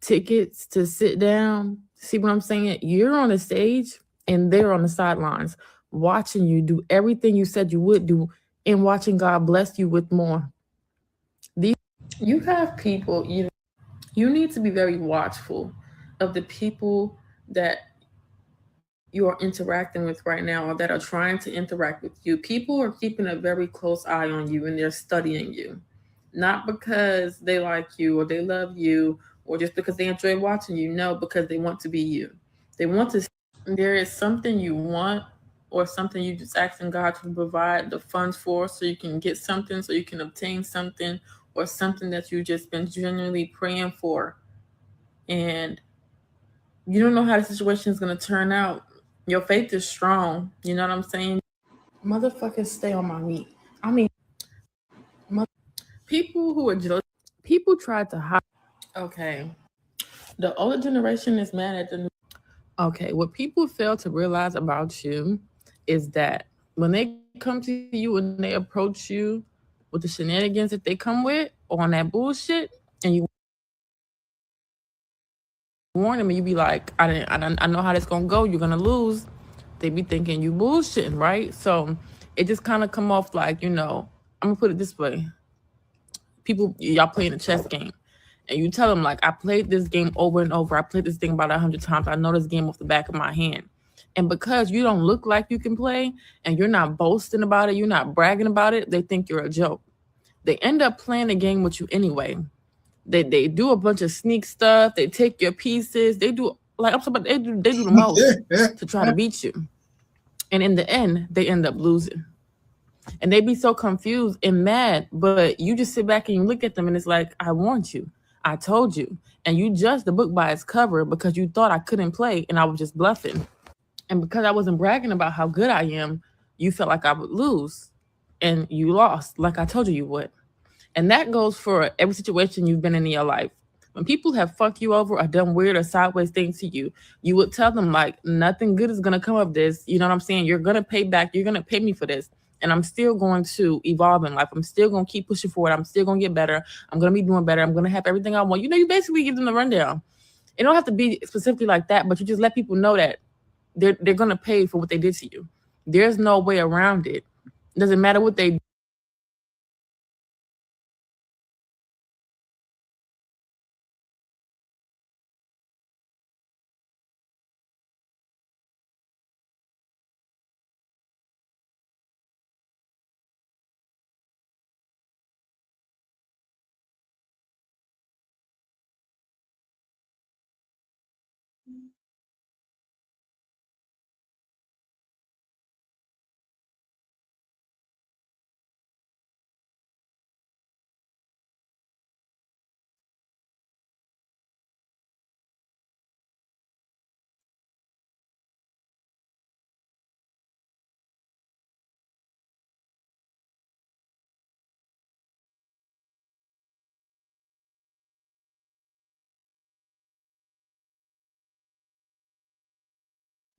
Tickets to sit down. See what I'm saying? You're on the stage and they're on the sidelines watching you do everything you said you would do and watching God bless you with more. You have people, you need to be very watchful of the people that you are interacting with right now or that are trying to interact with you. People are keeping a very close eye on you and they're studying you. Not because they like you or they love you or just because they enjoy watching you. No, because they want to be you. They want to. There is something you want or something you just asking God to provide the funds for so you can get something, so you can obtain something, or something that you've just been genuinely praying for. And you don't know how the situation is going to turn out. Your faith is strong. You know what I'm saying? Motherfuckers stay on my meat. I mean, people who are jealous, people try to hide. Okay. The older generation is mad at the new. Okay. What people fail to realize about you is that when they come to you and they approach you with the shenanigans that they come with on that bullshit, and you warn them and you be like, I know how this gonna go. You're gonna lose. They be thinking you bullshitting, right? So it just kind of come off like, I'm gonna put it this way. People, y'all playing a chess game and you tell them like, I played this game over and over. I played this thing about 100 times. I know this game off the back of my hand. And because you don't look like you can play and you're not boasting about it, you're not bragging about it, they think you're a joke. They end up playing the game with you anyway. They do a bunch of sneak stuff. They take your pieces. They do like I'm talking about. They do the most to try to beat you, and in the end, they end up losing. And they be so confused and mad. But you just sit back and you look at them, and it's like, I warned you. I told you. And you judged the book by its cover because you thought I couldn't play and I was just bluffing. And because I wasn't bragging about how good I am, you felt like I would lose. And you lost, like I told you would. And that goes for every situation you've been in your life. When people have fucked you over or done weird or sideways things to you, you would tell them like, nothing good is gonna come of this. You know what I'm saying? You're gonna pay back. You're gonna pay me for this. And I'm still going to evolve in life. I'm still gonna keep pushing forward. I'm still gonna get better. I'm gonna be doing better. I'm gonna have everything I want. You know, you basically give them the rundown. It don't have to be specifically like that, but you just let people know that they're gonna pay for what they did to you. There's no way around it. It doesn't matter what they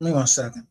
Give me 1 second.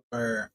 Where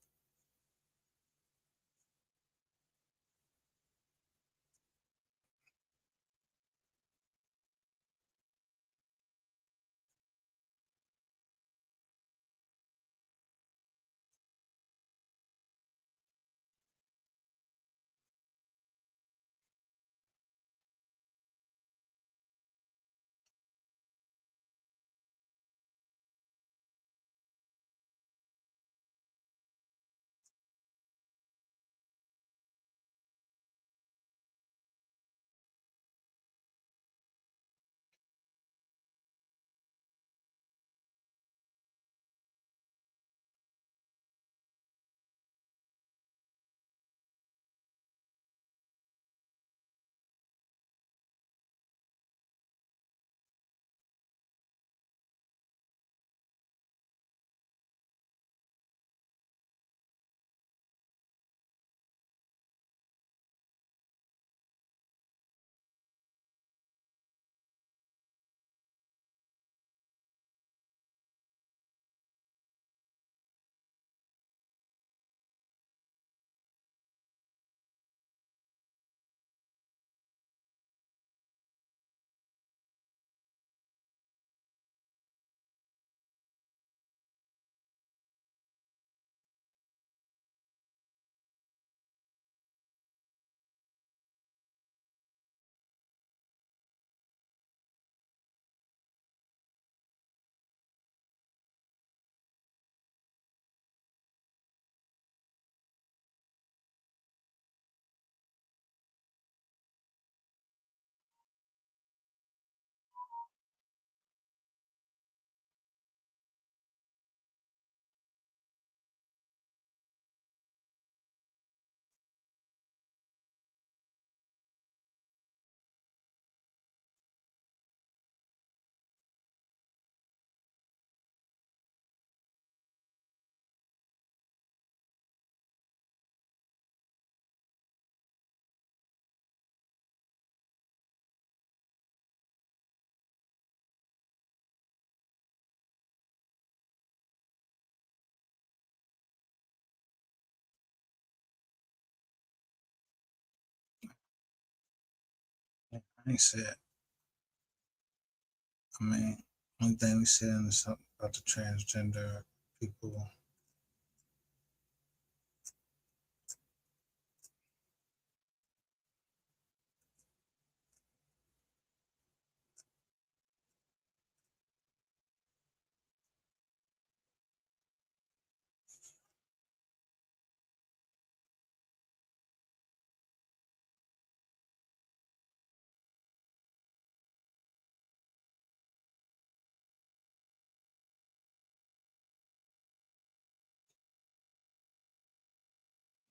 I ain't said I mean, one thing we said is something about the transgender people.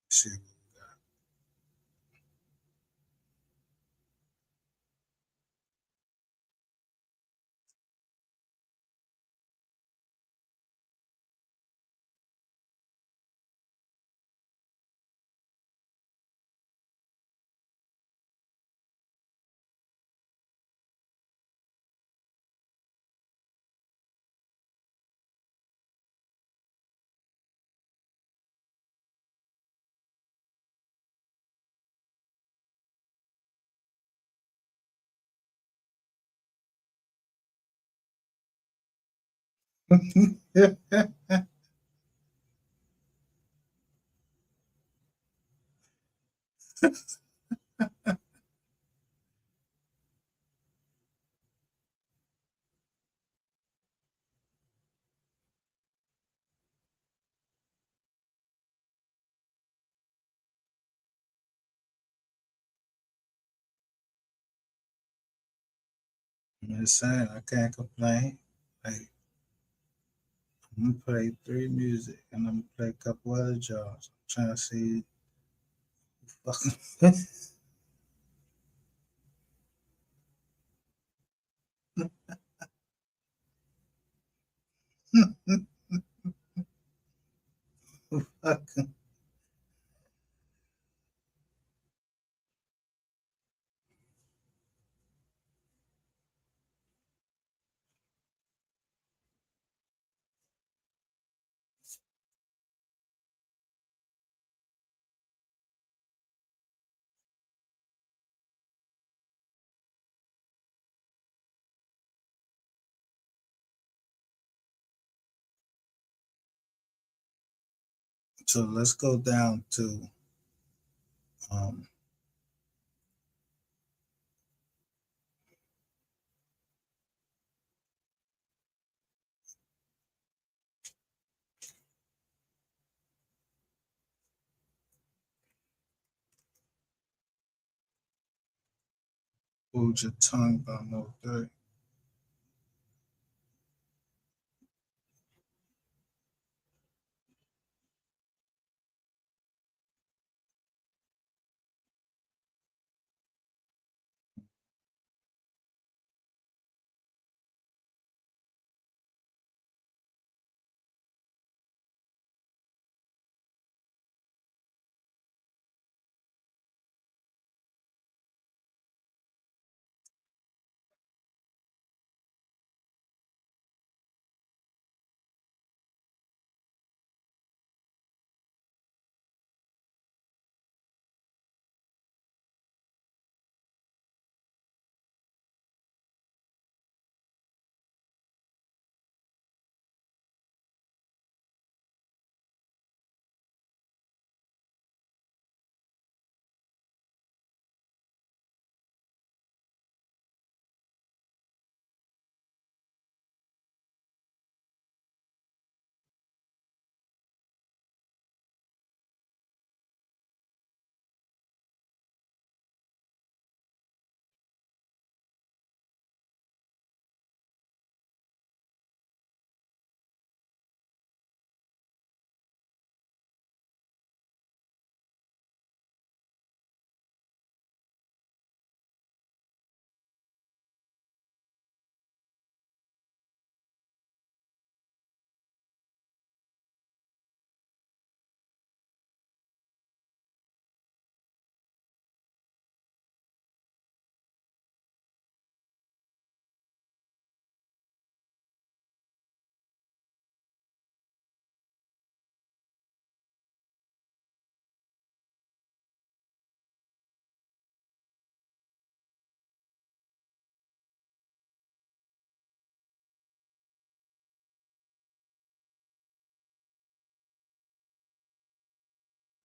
See, I'm just saying, I can't complain. Like, I'm gonna play 3 music and I'm gonna play a couple other jobs. I'm trying to see. Fucking- So let's go down to um, Hold Your Tongue by Mo 3.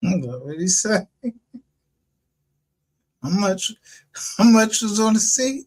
What did he say? How much? How much was on the seat?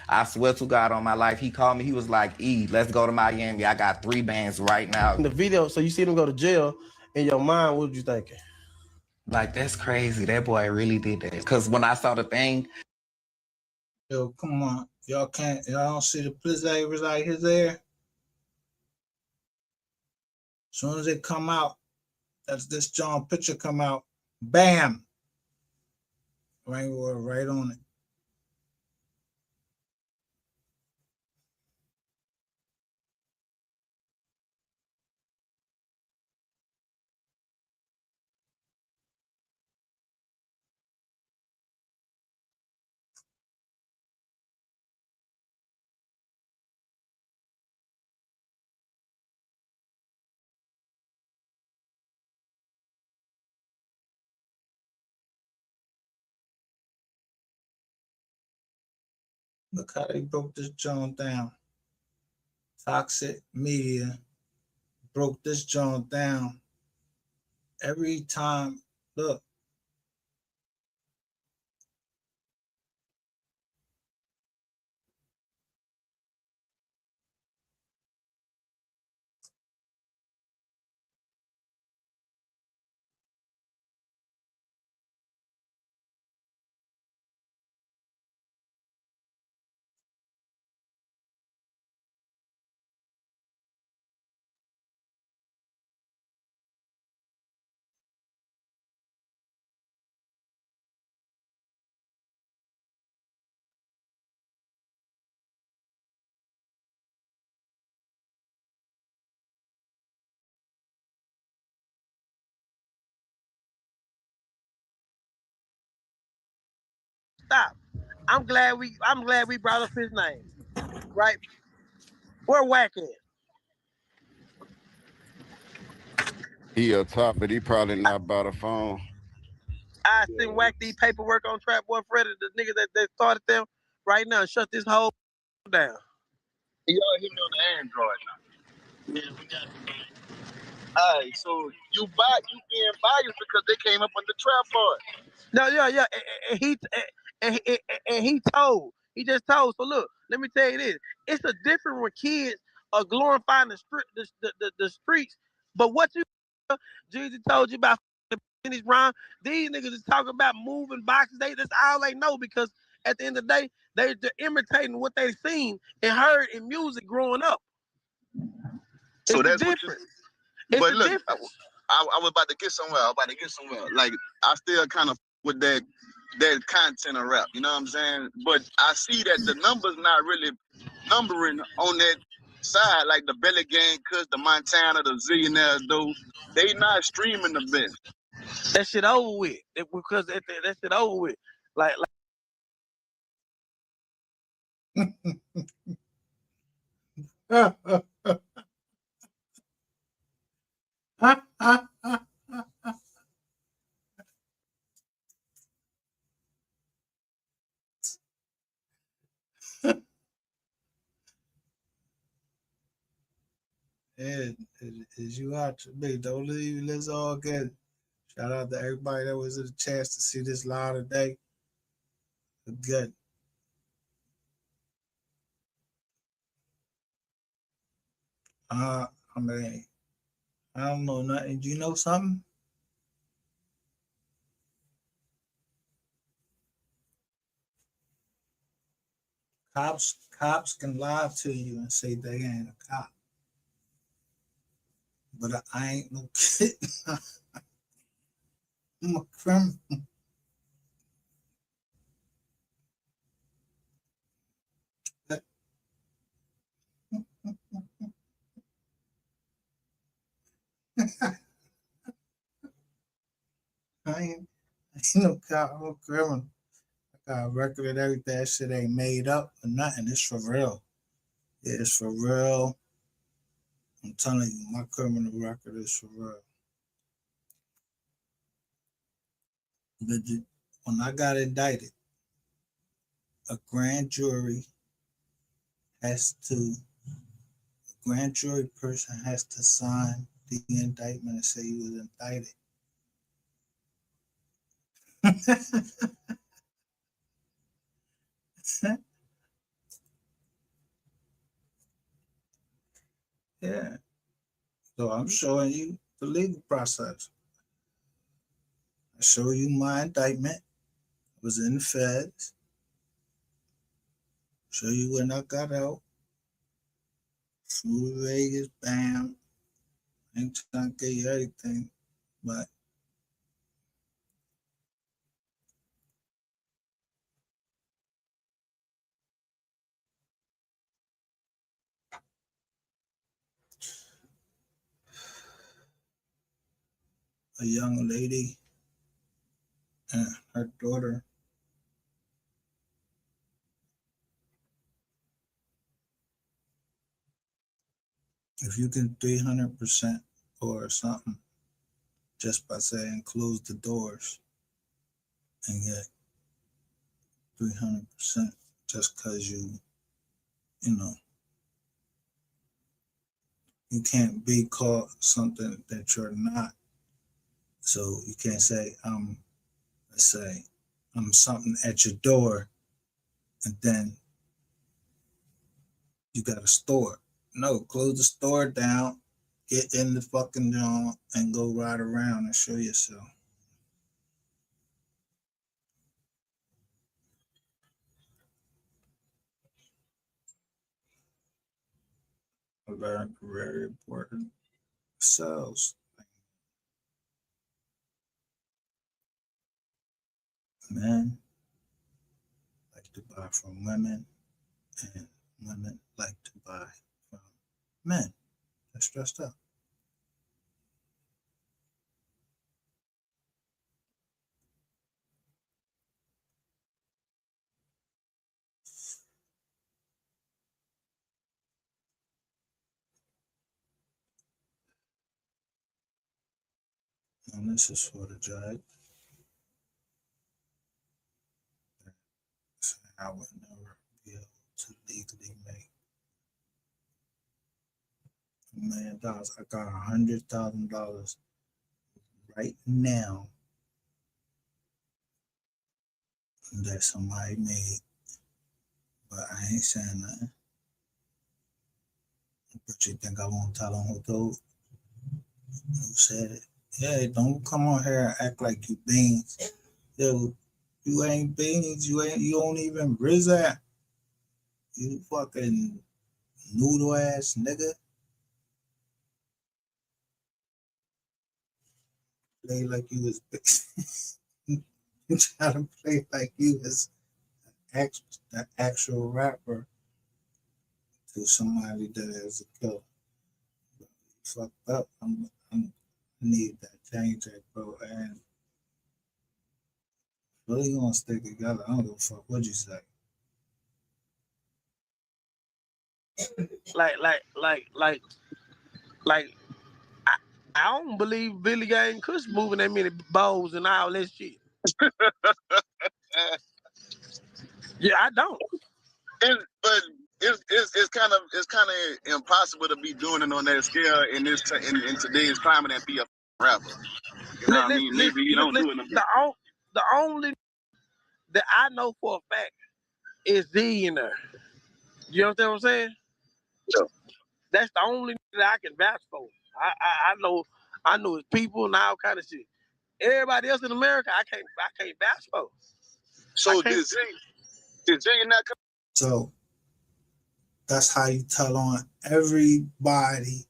I swear to God on my life, he called me. He was like, E, let's go to Miami. I got 3 bands right now. The video, so you see them go to jail. In your mind, what you thinking? Like, that's crazy. That boy really did that. Because when I saw the thing. Yo, come on. Y'all don't see the blizzard was like his there? As soon as it come out, that's this John picture come out, bam! Right on it. Look how they broke this joint down. Toxic Media broke this joint down. Every time, look. Stop. I'm glad we brought up his name. Right? Where Wack at? He up top, but he probably not by the phone. I send Wack these paperwork on Trap Boy Freddy, the nigga that started them right now. Shut this whole down. Y'all hit me on the Android now. Yeah, we got it. Alright, so you being biased because they came up on the Trap Boy. No, yeah. And he told. He just told. So look, let me tell you this. It's a different when kids are glorifying the streets. But what you Jesus told you about in his rhyme, these niggas is talking about moving boxes. That's all they know, because at the end of the day, they're imitating what they've seen and heard in music growing up. So It's that's the what difference. you. But look, difference. I was about to get somewhere. Like I still kind of with that content of rap. You know what I'm saying? But I see that the numbers not really numbering on that side, like the Belly Gang, Cuz, the Montana, the Zillionaires, though. They not streaming the best. That shit over with. Because that shit over with. Like Yeah, as you out to me. Don't leave. Let's all get it. Shout out to everybody that was in the chance to see this live today. Good. I mean, I don't know nothing. Do you know something? Cops can lie to you and say they ain't a cop. But I ain't no kid. I'm a criminal. I ain't no cop. I'm a criminal. I got a record and everything. That shit ain't made up or nothing. It's for real. Yeah, it's for real. I'm telling you, my criminal record is for real. But when I got indicted, a grand jury person has to sign the indictment and say he was indicted. Yeah. So I'm showing you the legal process. I show you my indictment. I was in the feds. Show you when I got out. Flew to Vegas, bam. Ain't trying to get you everything, but a young lady and her daughter if you can 300% or something just by saying close the doors and get 300%, just because you know, you can't be called something that you're not. So you can't say, let's say, I'm something at your door, and then you got a store. No, close the store down, get in the fucking joint, and go ride around and show yourself. Very, very important. Sales. Men like to buy from women, and women like to buy from men. That's stressed up. And this is for the judge. I would never be able to legally make $1 million. I got $100,000 right now that somebody made, but I ain't saying nothing. But you think I won't tell them who told? Who said it? Yeah, don't come on here and act like you beans. Yo, you ain't beans. You don't even Rizat. You fucking noodle ass nigga. Play like you was you try to play like you was the actual rapper to somebody that is a killer. You fucked up. I need that change that, bro. And really gonna stay together. I don't give a fuck what you say. Like, I don't believe Billy Gang Kush moving that many bowls and all that shit. Yeah, I don't. But it's kind of impossible to be doing it on that scale in today's climate and be a rapper. You know what I mean? Maybe you don't do it. The only that I know for a fact is Z in there. You understand what I'm saying? Yeah. That's the only that I can vouch for. I know his people and all kind of shit. Everybody else in America, I can't vouch for. So did Z not come? So that's how you tell on everybody.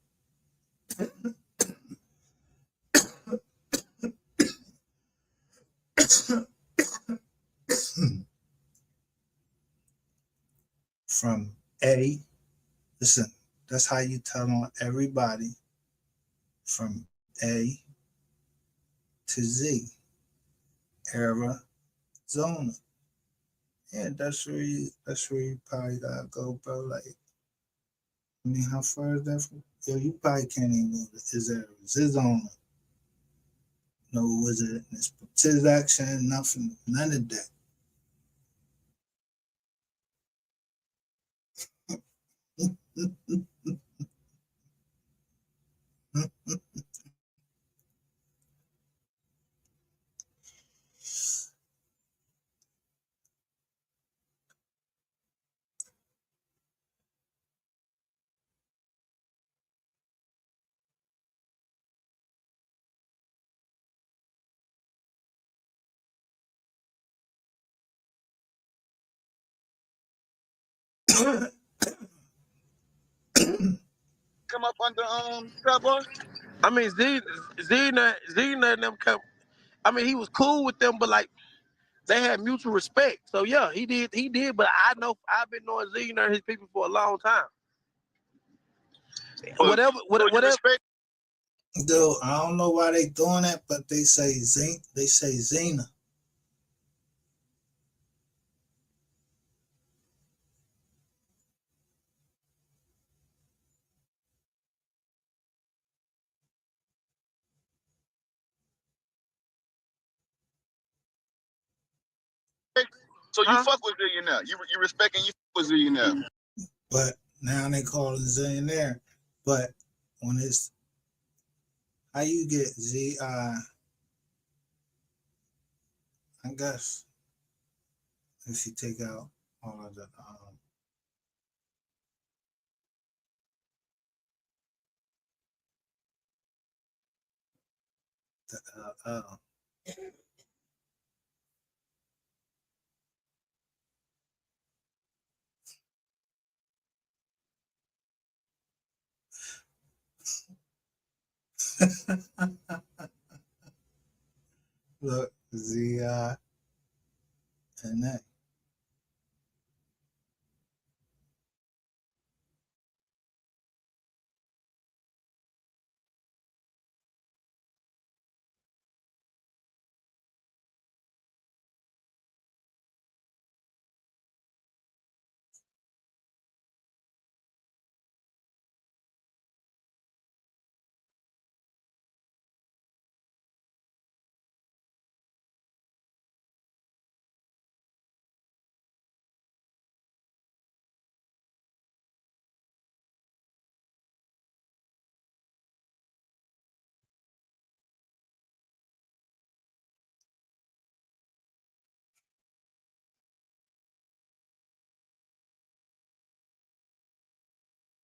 From A, listen, that's how you tell on everybody from A to Z. Arizona. Yeah, that's where you probably gotta go, bro. Like, I mean, how far is that from? Yo, you probably can't even know. Is there Arizona? No, was it his action? Nothing, none of that. Come up under Trap Boy? I mean, Zena and them come. I mean, he was cool with them, but like they had mutual respect. So yeah, he did. But I know I've been knowing Zena and his people for a long time. Whatever. Dude, I don't know why they doing that, but they say Zena. So you fuck with Zillionaire. You respect and you fuck with Zillionaire. But now they call it Zillionaire. But when it's how you get I guess if you take out all of the look, Z-I and that.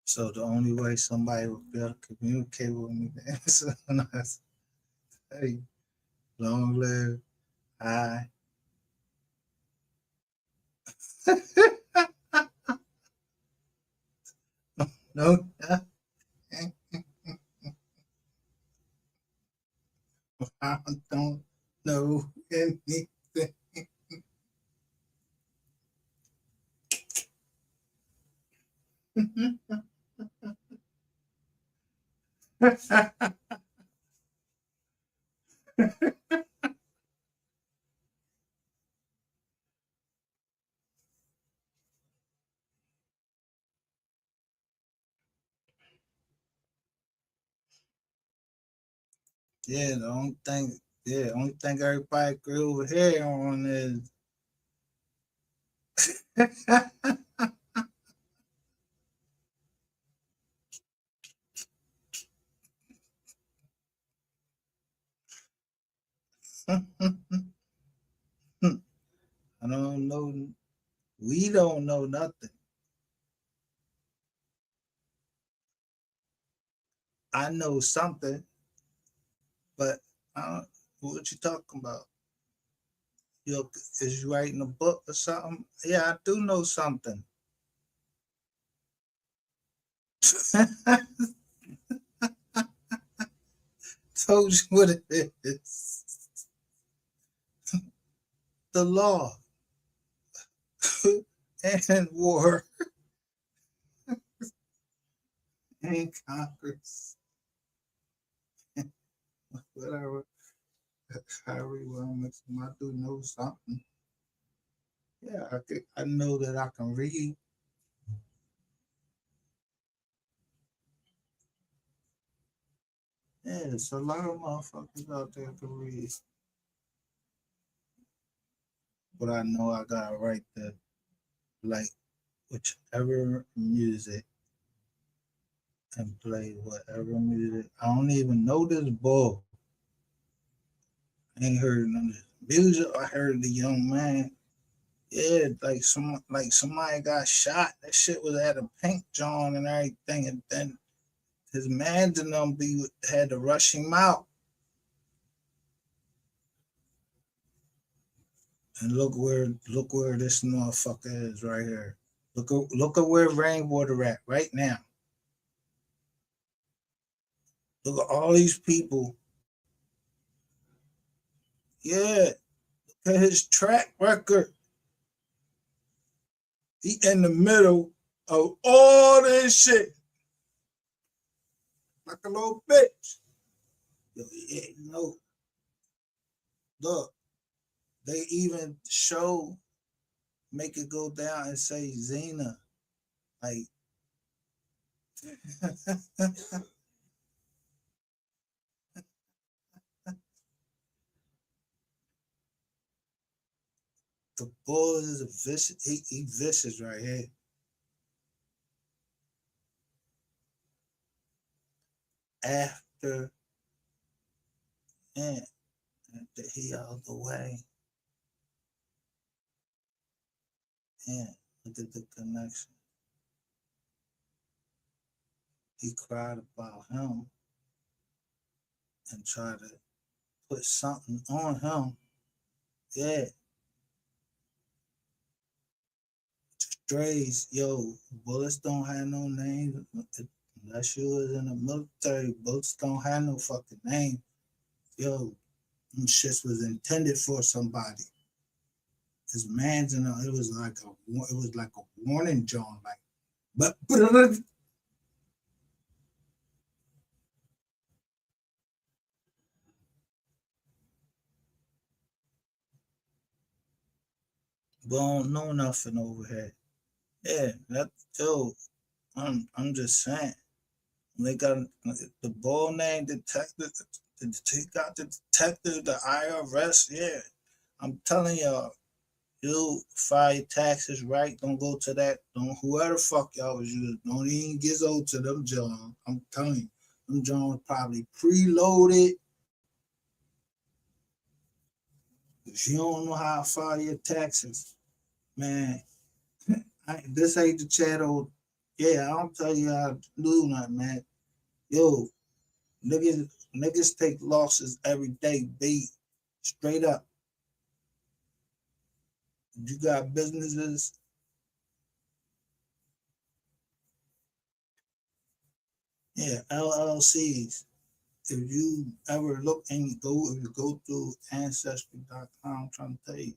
So the only way somebody will be able to communicate with me is when I say, long live I. No, I don't know anything. Yeah, the only thing everybody agree over here on is I don't know. We don't know nothing. I know something, but what you talking about? Is you writing a book or something? Yeah, I do know something. Told you what it is. The law and war and Congress. Whatever. However you want to mix them, I do know something. Yeah, I know that I can read. Yeah, there's a lot of motherfuckers out there to read. But I know I got a right to like whichever music and play whatever music. I don't even know this bull. I ain't heard none of this music. I heard the young man. Yeah, like somebody got shot. That shit was at a Pink John and everything, and then his mans and them had to rush him out. And look where this motherfucker is right here. Look at where Rainwater at right now. Look at all these people. Yeah, look at his track record. He in the middle of all this shit. Like a little bitch. Yeah, look, they even make it go down and say Xena. Like, The bull is a vicious. He vicious right here. After he out of the way. Yeah, look at the connection. He cried about him and tried to put something on him. Yeah. Strays, yo, bullets don't have no name. Unless you was in the military, bullets don't have no fucking name. Yo, them shits was intended for somebody. His man's in it was like a warning John, like, but we don't know nothing over here. Yeah, that yo, I'm just saying. They got the ball name detective. He got the detective, the IRS. Yeah, I'm telling y'all, you file your taxes right. Don't go to that. Don't whoever the fuck y'all was using. Don't even get old to them John. I'm telling you, them John probably preloaded. If you don't know how to file your taxes, man, this ain't the channel. Yeah, I don't tell you how to do nothing, man. Yo, niggas take losses every day, B. Straight up. You got businesses. Yeah, LLCs. If you ever look and if you go through Ancestry.com, I'm trying to tell you.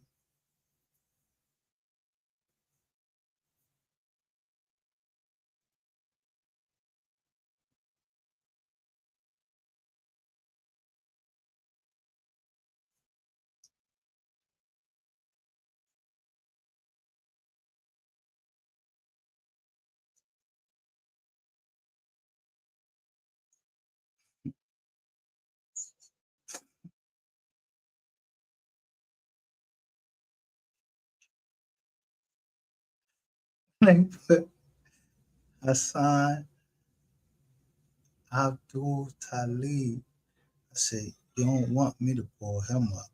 They put Hassan Abdul Talib. I say, you don't want me to pull him up.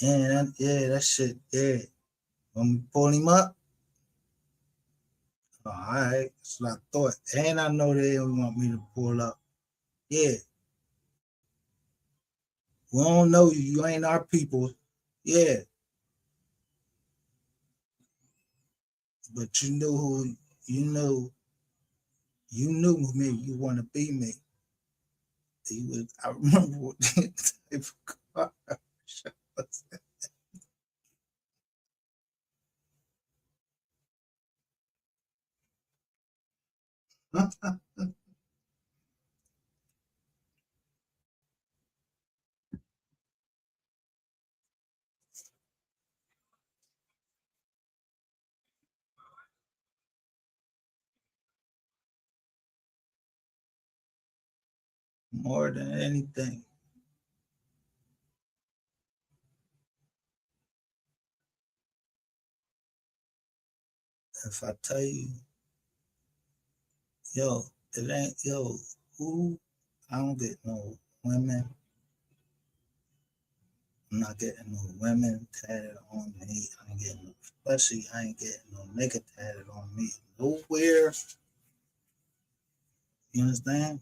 And that shit, yeah. Want me to pull him up? All right, that's what I thought. And I know they don't want me to pull up. Yeah. We don't know you. You ain't our people. Yeah. But you know who, you knew me. You want to be me. I remember what type of car was that. More than anything. If I tell you, yo, it ain't, who, I don't get no women. I'm not getting no women tatted on me. I ain't getting no, especially I ain't getting no nigga tatted on me. Nowhere. You understand?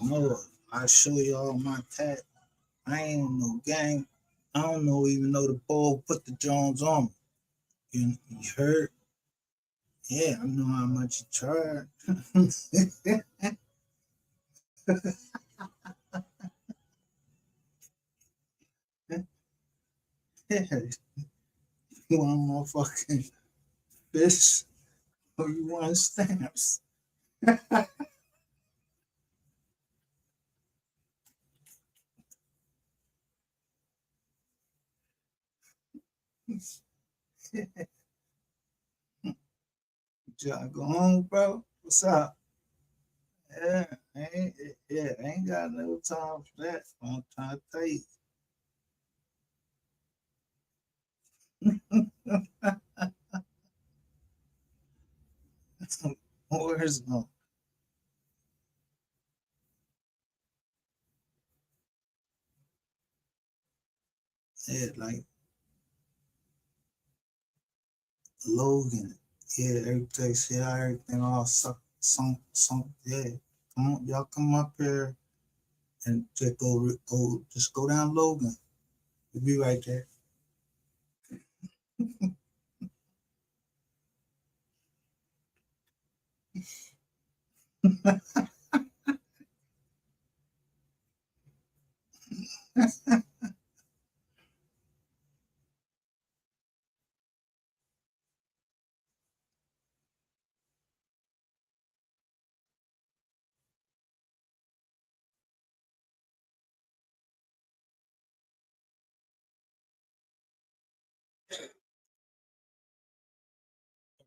No, I show y'all my tat. I ain't no gang. I don't even know the ball put the Jones on me. You heard? Yeah, I know how much you charge. You want more fucking fish or you want stamps? Y'all go home, bro. What's up? Yeah, I ain't got no time for that. I'm trying to tell you. Where's no? Yeah, like Logan. Yeah, everything. See how everything all suck. Some. Yeah. Come on, y'all come up here and just just go down Logan. We'll be right there.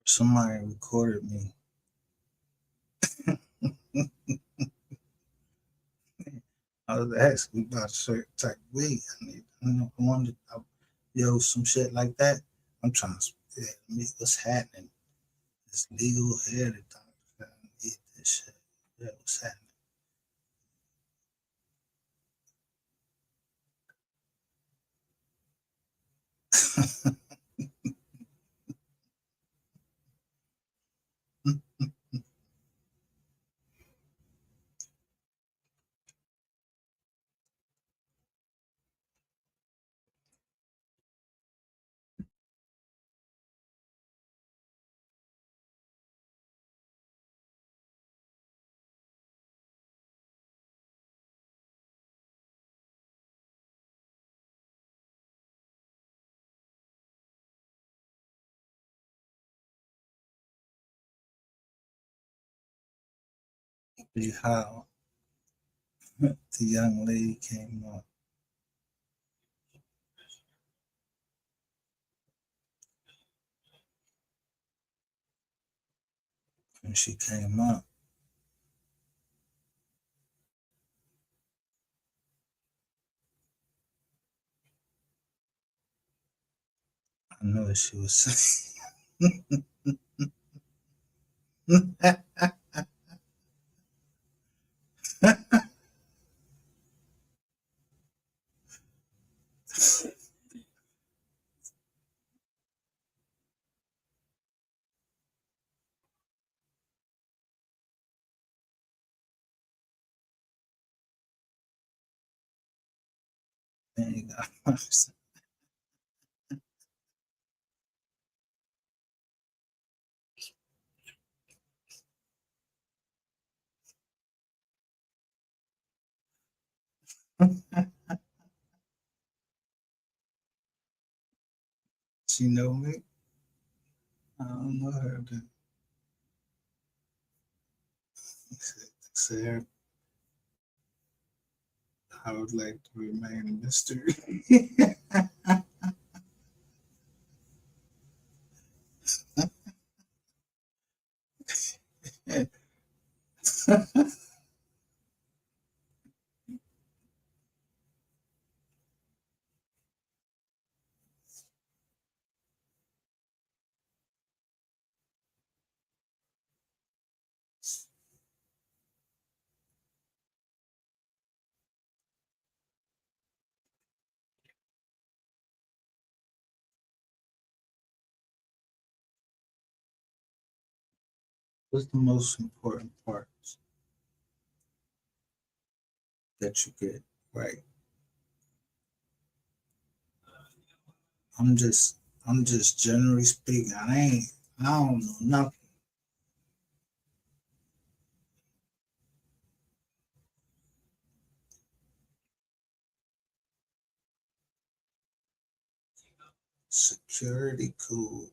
Somebody recorded me. I was asking about a certain type of weed. I wanted, some shit like that. I'm trying to meet what's happening. It's legal here. The doctor need this shit. Yeah, what's happening? Be how the young lady came up. When she came up, I knew what she was saying. Man, you got mercy. She know me? I don't know her. Say I would like to remain a mystery. What's the most important parts that you get right? I'm just generally speaking. I don't know nothing. Security cool.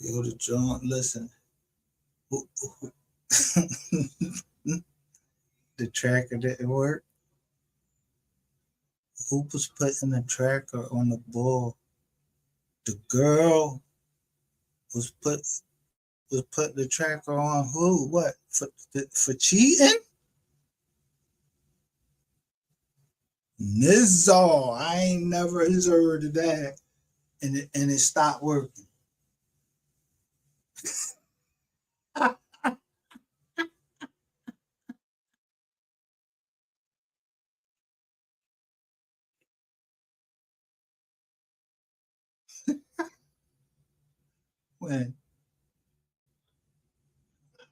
Yo, the joint, listen. The tracker didn't work. Who was putting the tracker on the ball? The girl was putting the tracker on who? What? For cheating? Nizzle. I ain't never heard of that. And it stopped working. When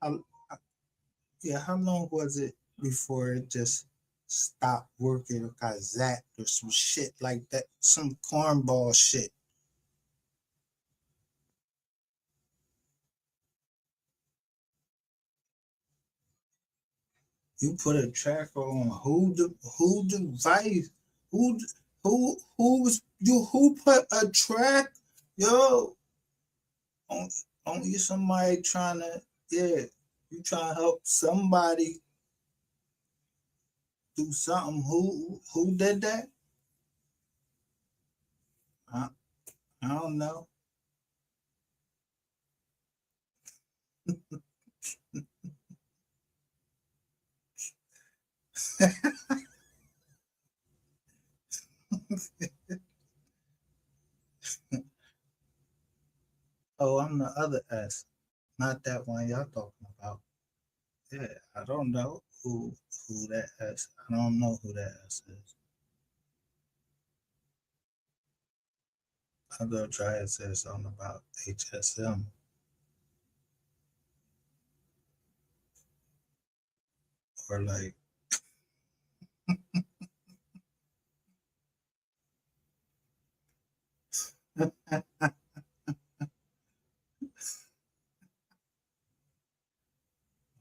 how long was it before it just stopped working or got zapped or some shit like that? Some cornball shit. You put a tracker on who device? Who put a track? Yo, only somebody trying to, you trying to help somebody do something. Who did that? I don't know. Oh, I'm the other S, not that one y'all talking about. Yeah, I don't know who that S. I don't know who that S is. I'll go try and say something about HSM. Or like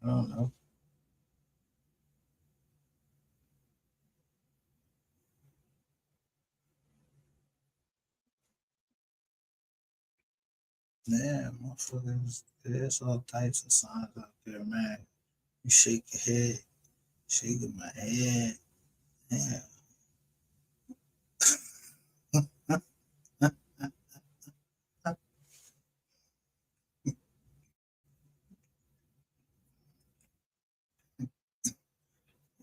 I don't know. Yeah, motherfuckers, there's all types of signs out there, man. You shake your head, shaking my head. Yeah.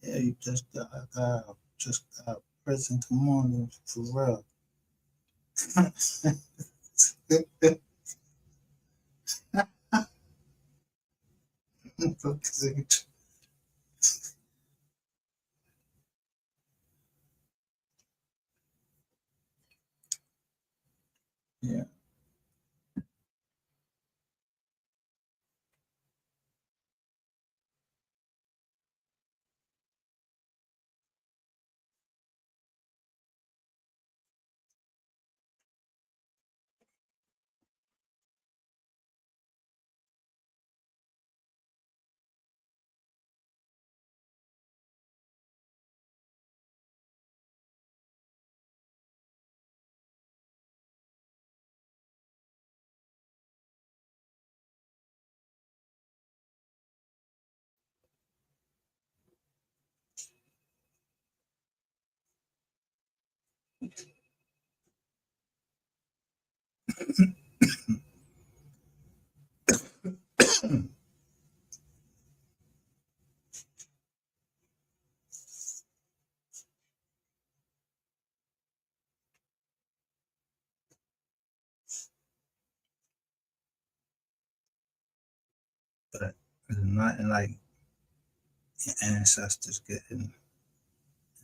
Yeah, you just got prison tomorrow for real. Yeah. But it's nothing like your ancestors getting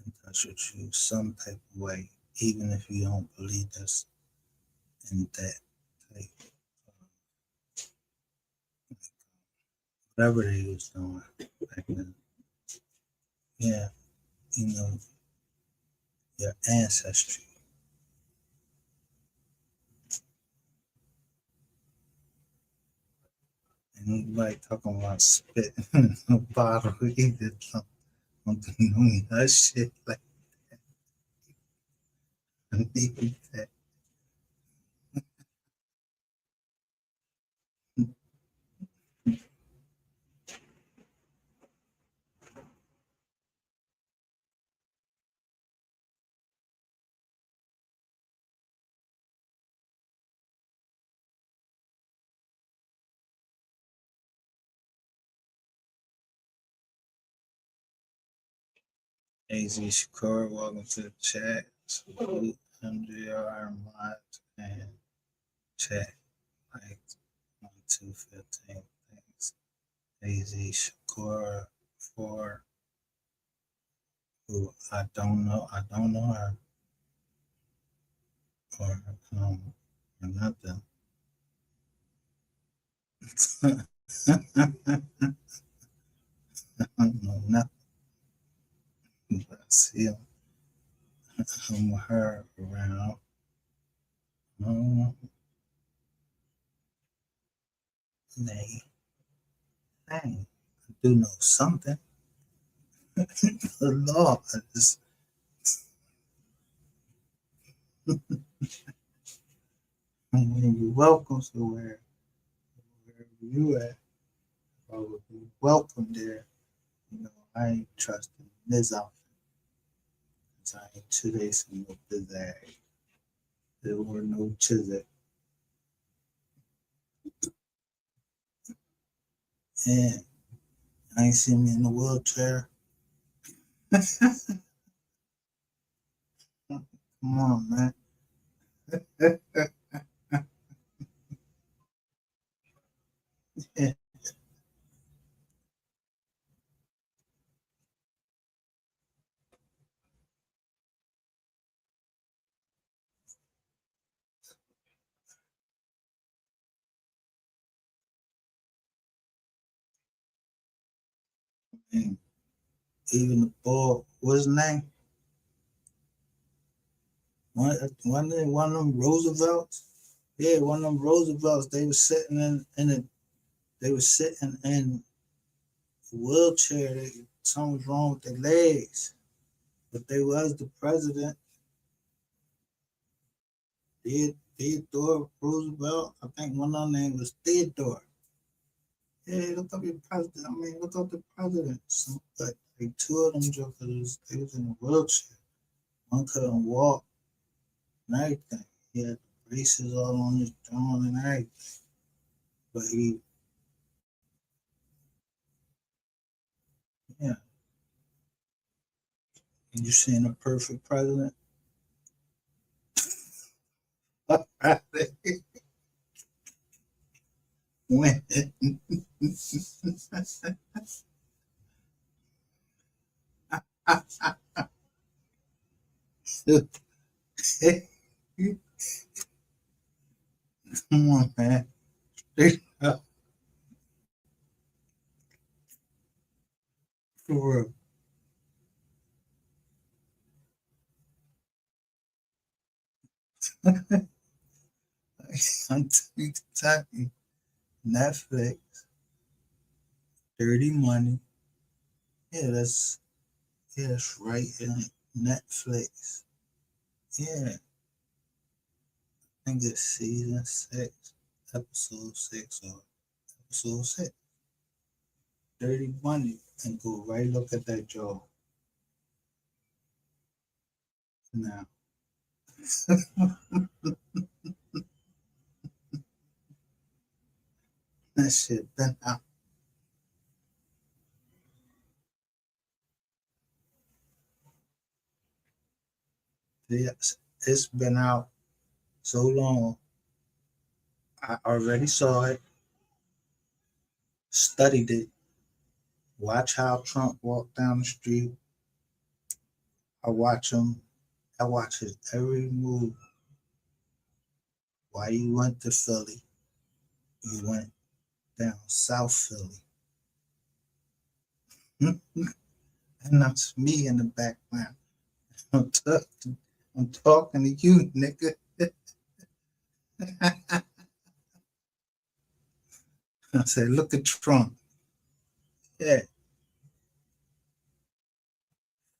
in touch with you some type of way, even if you don't believe this in that type, whatever they was doing back then. Yeah, you know, your ancestry. And nobody talking about spitting in a bottle either. Don't do none of that shit like that. I need that. AZ Shakur, welcome to the chat. Salute MJR Mod and chat. Like 1, 2, 15. Thanks. AZ Shakur for who I don't know her or nothing. I don't know nothing. I see her around. Nay, I do know something. The Lord is when you welcome to wherever you at, I would be welcome there. You know, I ain't trusting this outfit. Cause I ain't 2 days in no bizarre. There were no chisel. And I ain't seen me in a wheelchair. Come on, man. Yeah. And even the ball, what's his name? One of them Roosevelts. Yeah, one of them Roosevelts. They were sitting they were sitting in a wheelchair. Something was wrong with their legs, but they was the president. Theodore Roosevelt. I think one of them name was Theodore. Yeah, look up your president. I mean, look up the president. Like 2 of them jokers, they was in a wheelchair. One couldn't walk and everything. He had braces all on his arm and everything. But yeah. And you seen a perfect president? When? Come on, man. Straight up. For real. I'm telling you, Netflix, Dirty Money. Yeah, that's right in Netflix. Yeah, I think it's season 6, episode 6 or episode 6. Dirty Money, and go right look at that job. Now. That shit been out. Yes, it's been out so long. I already saw it, studied it, watch how Trump walked down the street. I watch his every move. Why you went to Philly, you went down South Philly. And that's me in the background. I'm talking to you, nigga. I said, look at Trump. Yeah.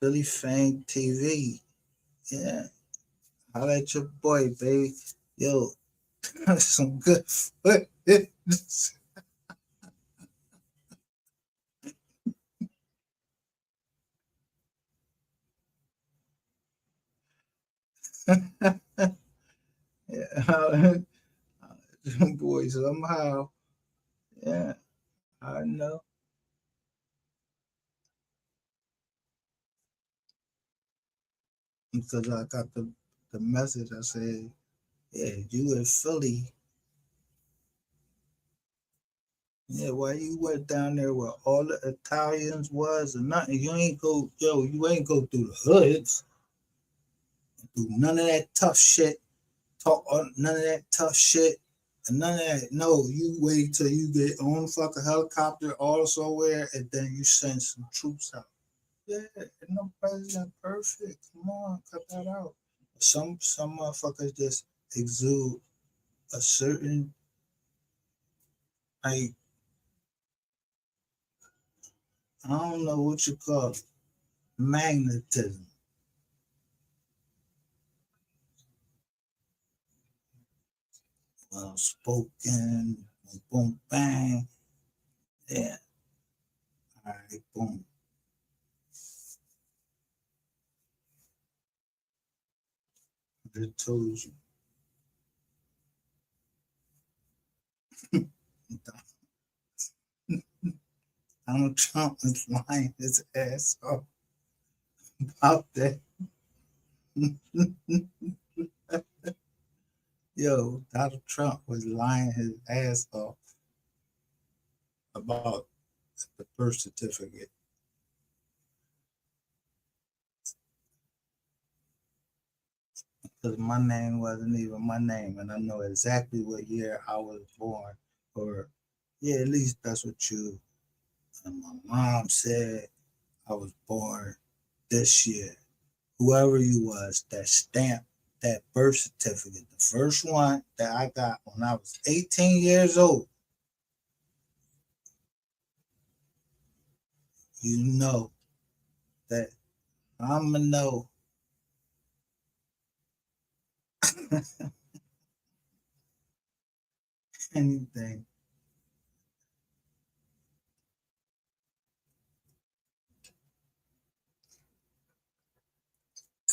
Philly Fame TV. Yeah. Holla at your boy, baby. Yo, that's some good footage. Yeah, boy, somehow. Yeah, I know. because I got the message. I said, yeah, you in Philly. Yeah, why you went down there where all the Italians was and nothing? You ain't go, you ain't go through the hoods, do none of that tough shit, talk none of that tough shit, and none of that. No, you wait till you get on fucking helicopter all somewhere, and then you send some troops out. Yeah, no president perfect. Come on, cut that out. Some motherfuckers just exude a certain, like, I don't know what you call it, magnetism. Well spoken, boom, bang. Yeah. All right, boom. I just told you. Donald Trump is lying his ass off about that. Yo, Donald Trump was lying his ass off about the birth certificate. Because my name wasn't even my name, and I know exactly what year I was born. Or, yeah, at least that's what you and my mom said. I was born this year. Whoever you was that stamped that birth certificate, the first one that I got when I was 18 years old, you know that I'ma know anything.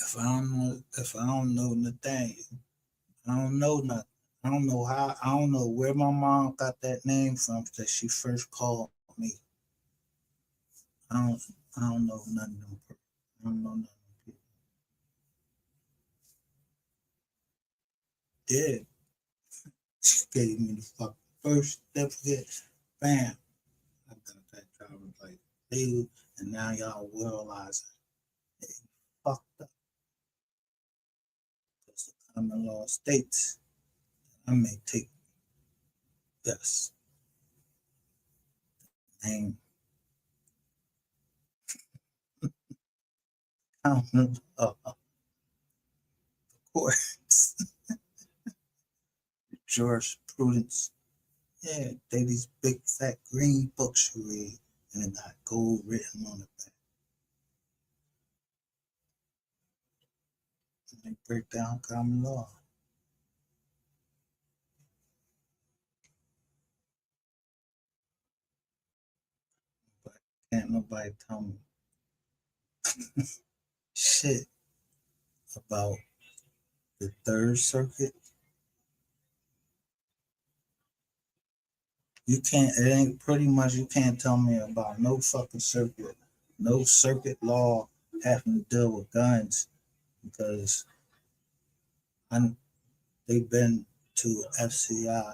If I don't know Nathaniel, I don't know nothing. I don't know how. I don't know where my mom got that name from that she first called me. I don't know none of them. I don't know none of them people. Yeah, she gave me the fucking first certificate. Bam, I got that driver's license legal, and now y'all realize it fucked up. Because the common law states I may take this name. Common law courts, jurisprudence. Yeah, they these big fat green books you read, and it got gold written on the back. And they break down common law. But can't nobody tell me shit about the Third Circuit. You can't, it ain't pretty much, you can't tell me about no fucking circuit, no circuit law having to deal with guns, because they've been to FCI,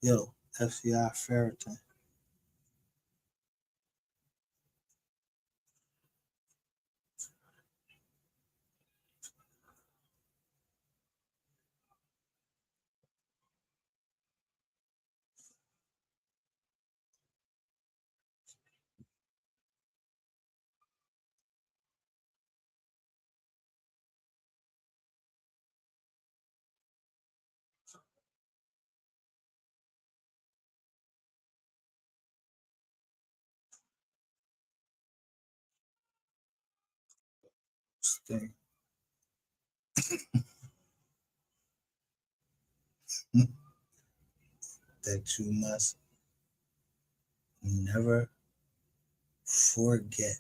FCI Ferriton. Thing. That you must never forget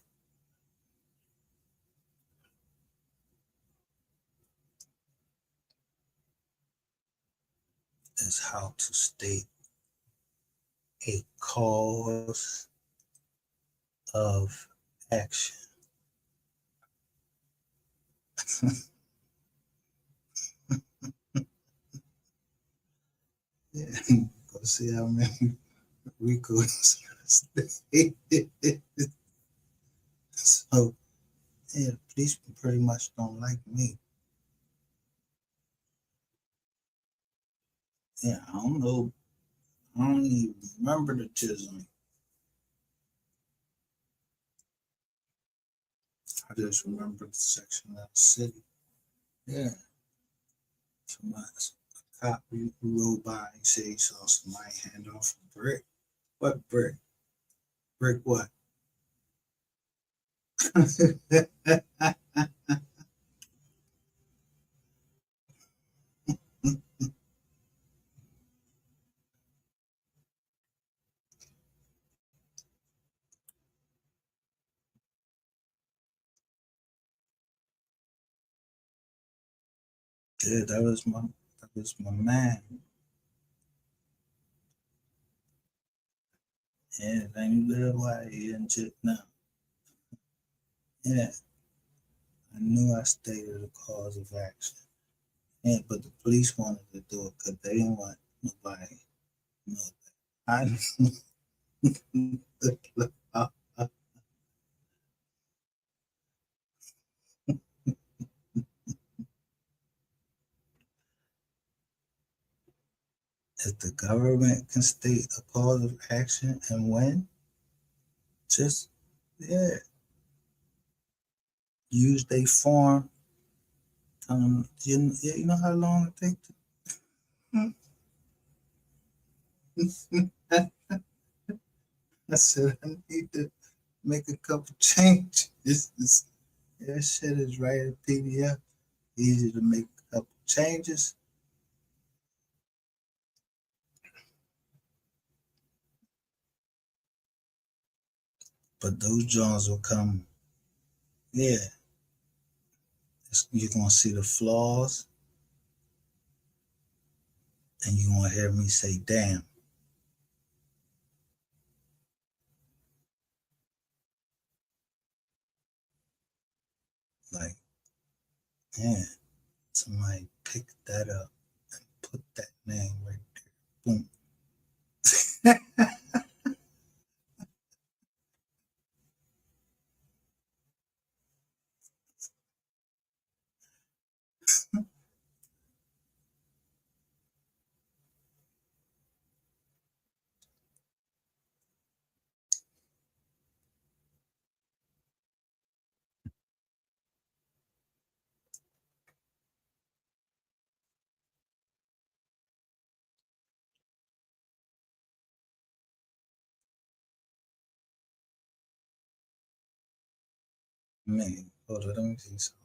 is how to state a cause of action. Yeah. Go see how many Ricos. So yeah, the police pretty much don't like me. Yeah, I don't know. I don't even remember the chisel. I just remember the section of the city. Yeah. Somebody, a cop who rode by and said he saw somebody hand off a brick. What brick? Brick what? Yeah, that was my man. Yeah, then you live why he in jail now. Yeah, I knew I stated the cause of action. Yeah, but the police wanted to do it because they didn't want nobody to know that. If the government can state a cause of action and when, just yeah, use their form. You know how long it takes to. I said I need to make a couple changes. That shit is right in PDF. Easy to make a couple changes. But those Jones will come. Yeah, you're gonna see the flaws, and you're gonna hear me say, "Damn." Like, man, somebody picked that up and put that name right there. Boom. Man, hold on, let me see something.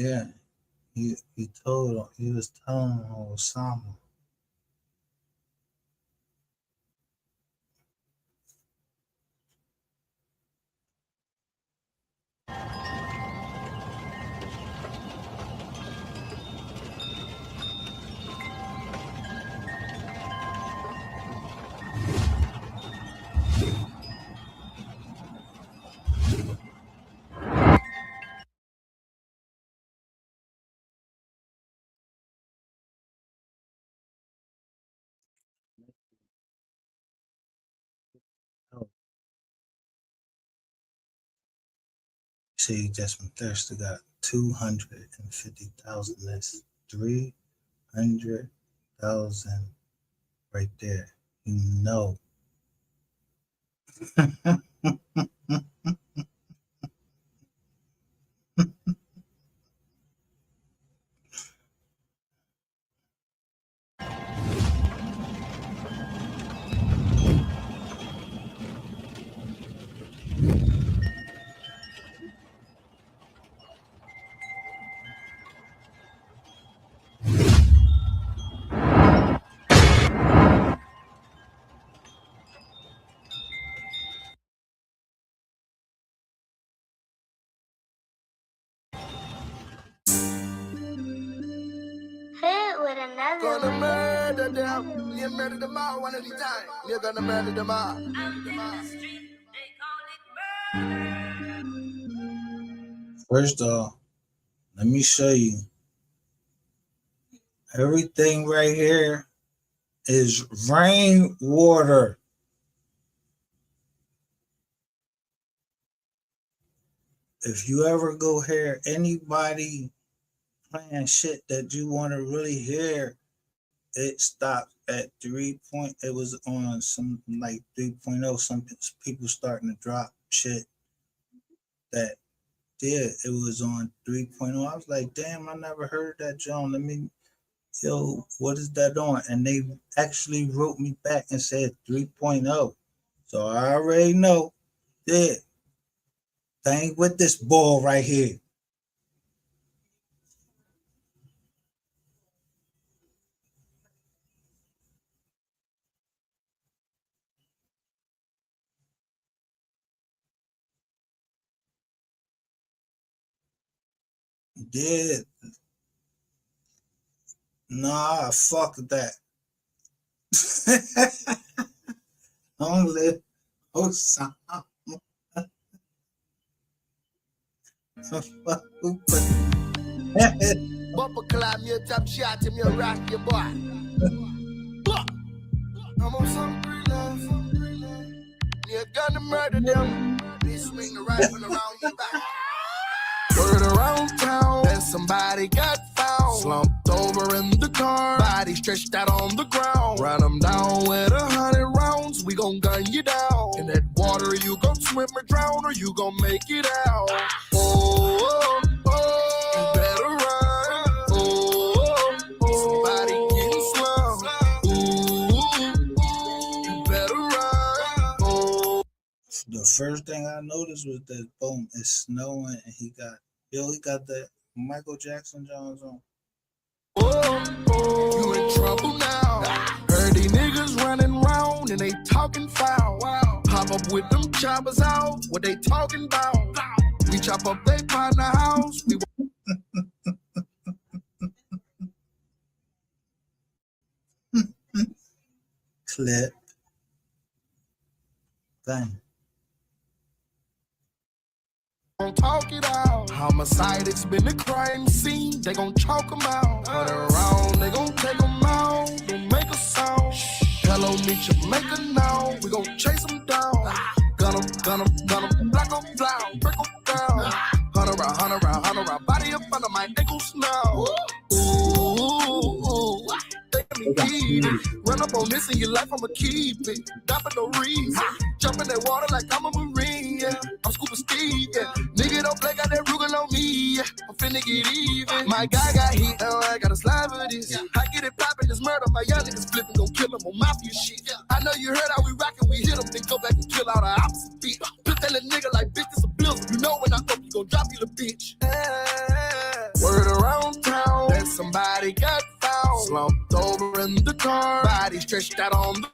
Yeah, he was telling Osama. See, Desmond Thirsty got 250,000. That's 300,000 right there. You know. Hit with another Gonna one. murder them. You murder them all one of these times. You're gonna murder them all. First off, let me show you. Everything right here is rainwater. If you ever go hear anybody playing shit that you want to really hear, it stopped at 3. It was on some like 3.0. Some people starting to drop shit that did. It was on 3.0. I was like, damn, I never heard that, John. Yo, what is that on? And they actually wrote me back and said 3.0. So I already know that thing with this ball right here. Did. Nah, fuck that. Only Osama. Bumper climb your top shot him, you rock your boy. I'm on some free love. You're gonna murder them. They swing the rifle around your back. Word around town that somebody got found, slumped over in the car, body stretched out on the ground. Run them down with 100 rounds, we gon' gun you down. In that water you gon' swim or drown, or you gon' make it out. Oh, oh, oh, you better run. Oh, oh, somebody getting slumped. Ooh, you better run. Oh. The first thing I noticed was that boom, it's snowing, and he got that Michael Jackson Jones on. Oh, you in trouble now. Heard these niggas running round and they talking foul. Pop up with them choppers out, what they talking about? We chop up they partner house. We Clip. Bang. gon' talk it out. Homicide, it's been a crime scene. They gon' chalk them out. Turn around, they gon' take them out. Don't make a sound. Hello, meet Jamaica now. We gon' chase them down. Gun them, black on flower, break them down. Hunt around, body up under my ankles now. Ooh, take me deep. Run up on this in your life, I'ma keep it. Not for no reason. Jump in that water like I'm a Marine, yeah. I'm Scuba Steve, yeah. Nigga don't play, got that Rugal on me, yeah. I'm finna get even. My guy got heat, now I gotta slide for this. I get it poppin', this murder, my young niggas flippin', gon' kill him on mafia shit. I know you heard how we rockin', we hit him, then go back and kill all the opposite beat. Put that little nigga like bitch, it's a blizzard. You know when I fuck, you gon' drop you the bitch. Word somebody got found slumped over in the car, body stretched out on the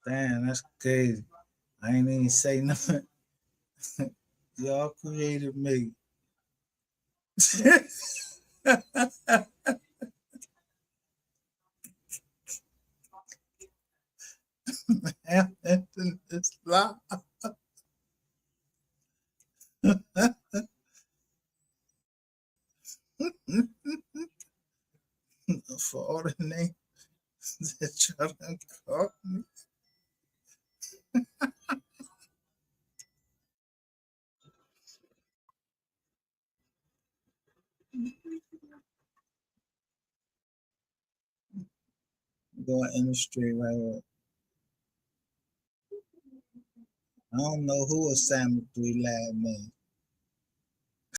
Damn, that's crazy. I ain't even say nothing. Y'all created me. It's live. For all the names that y'all done called me. Going in the street right here. I don't know who assigned 3 last names.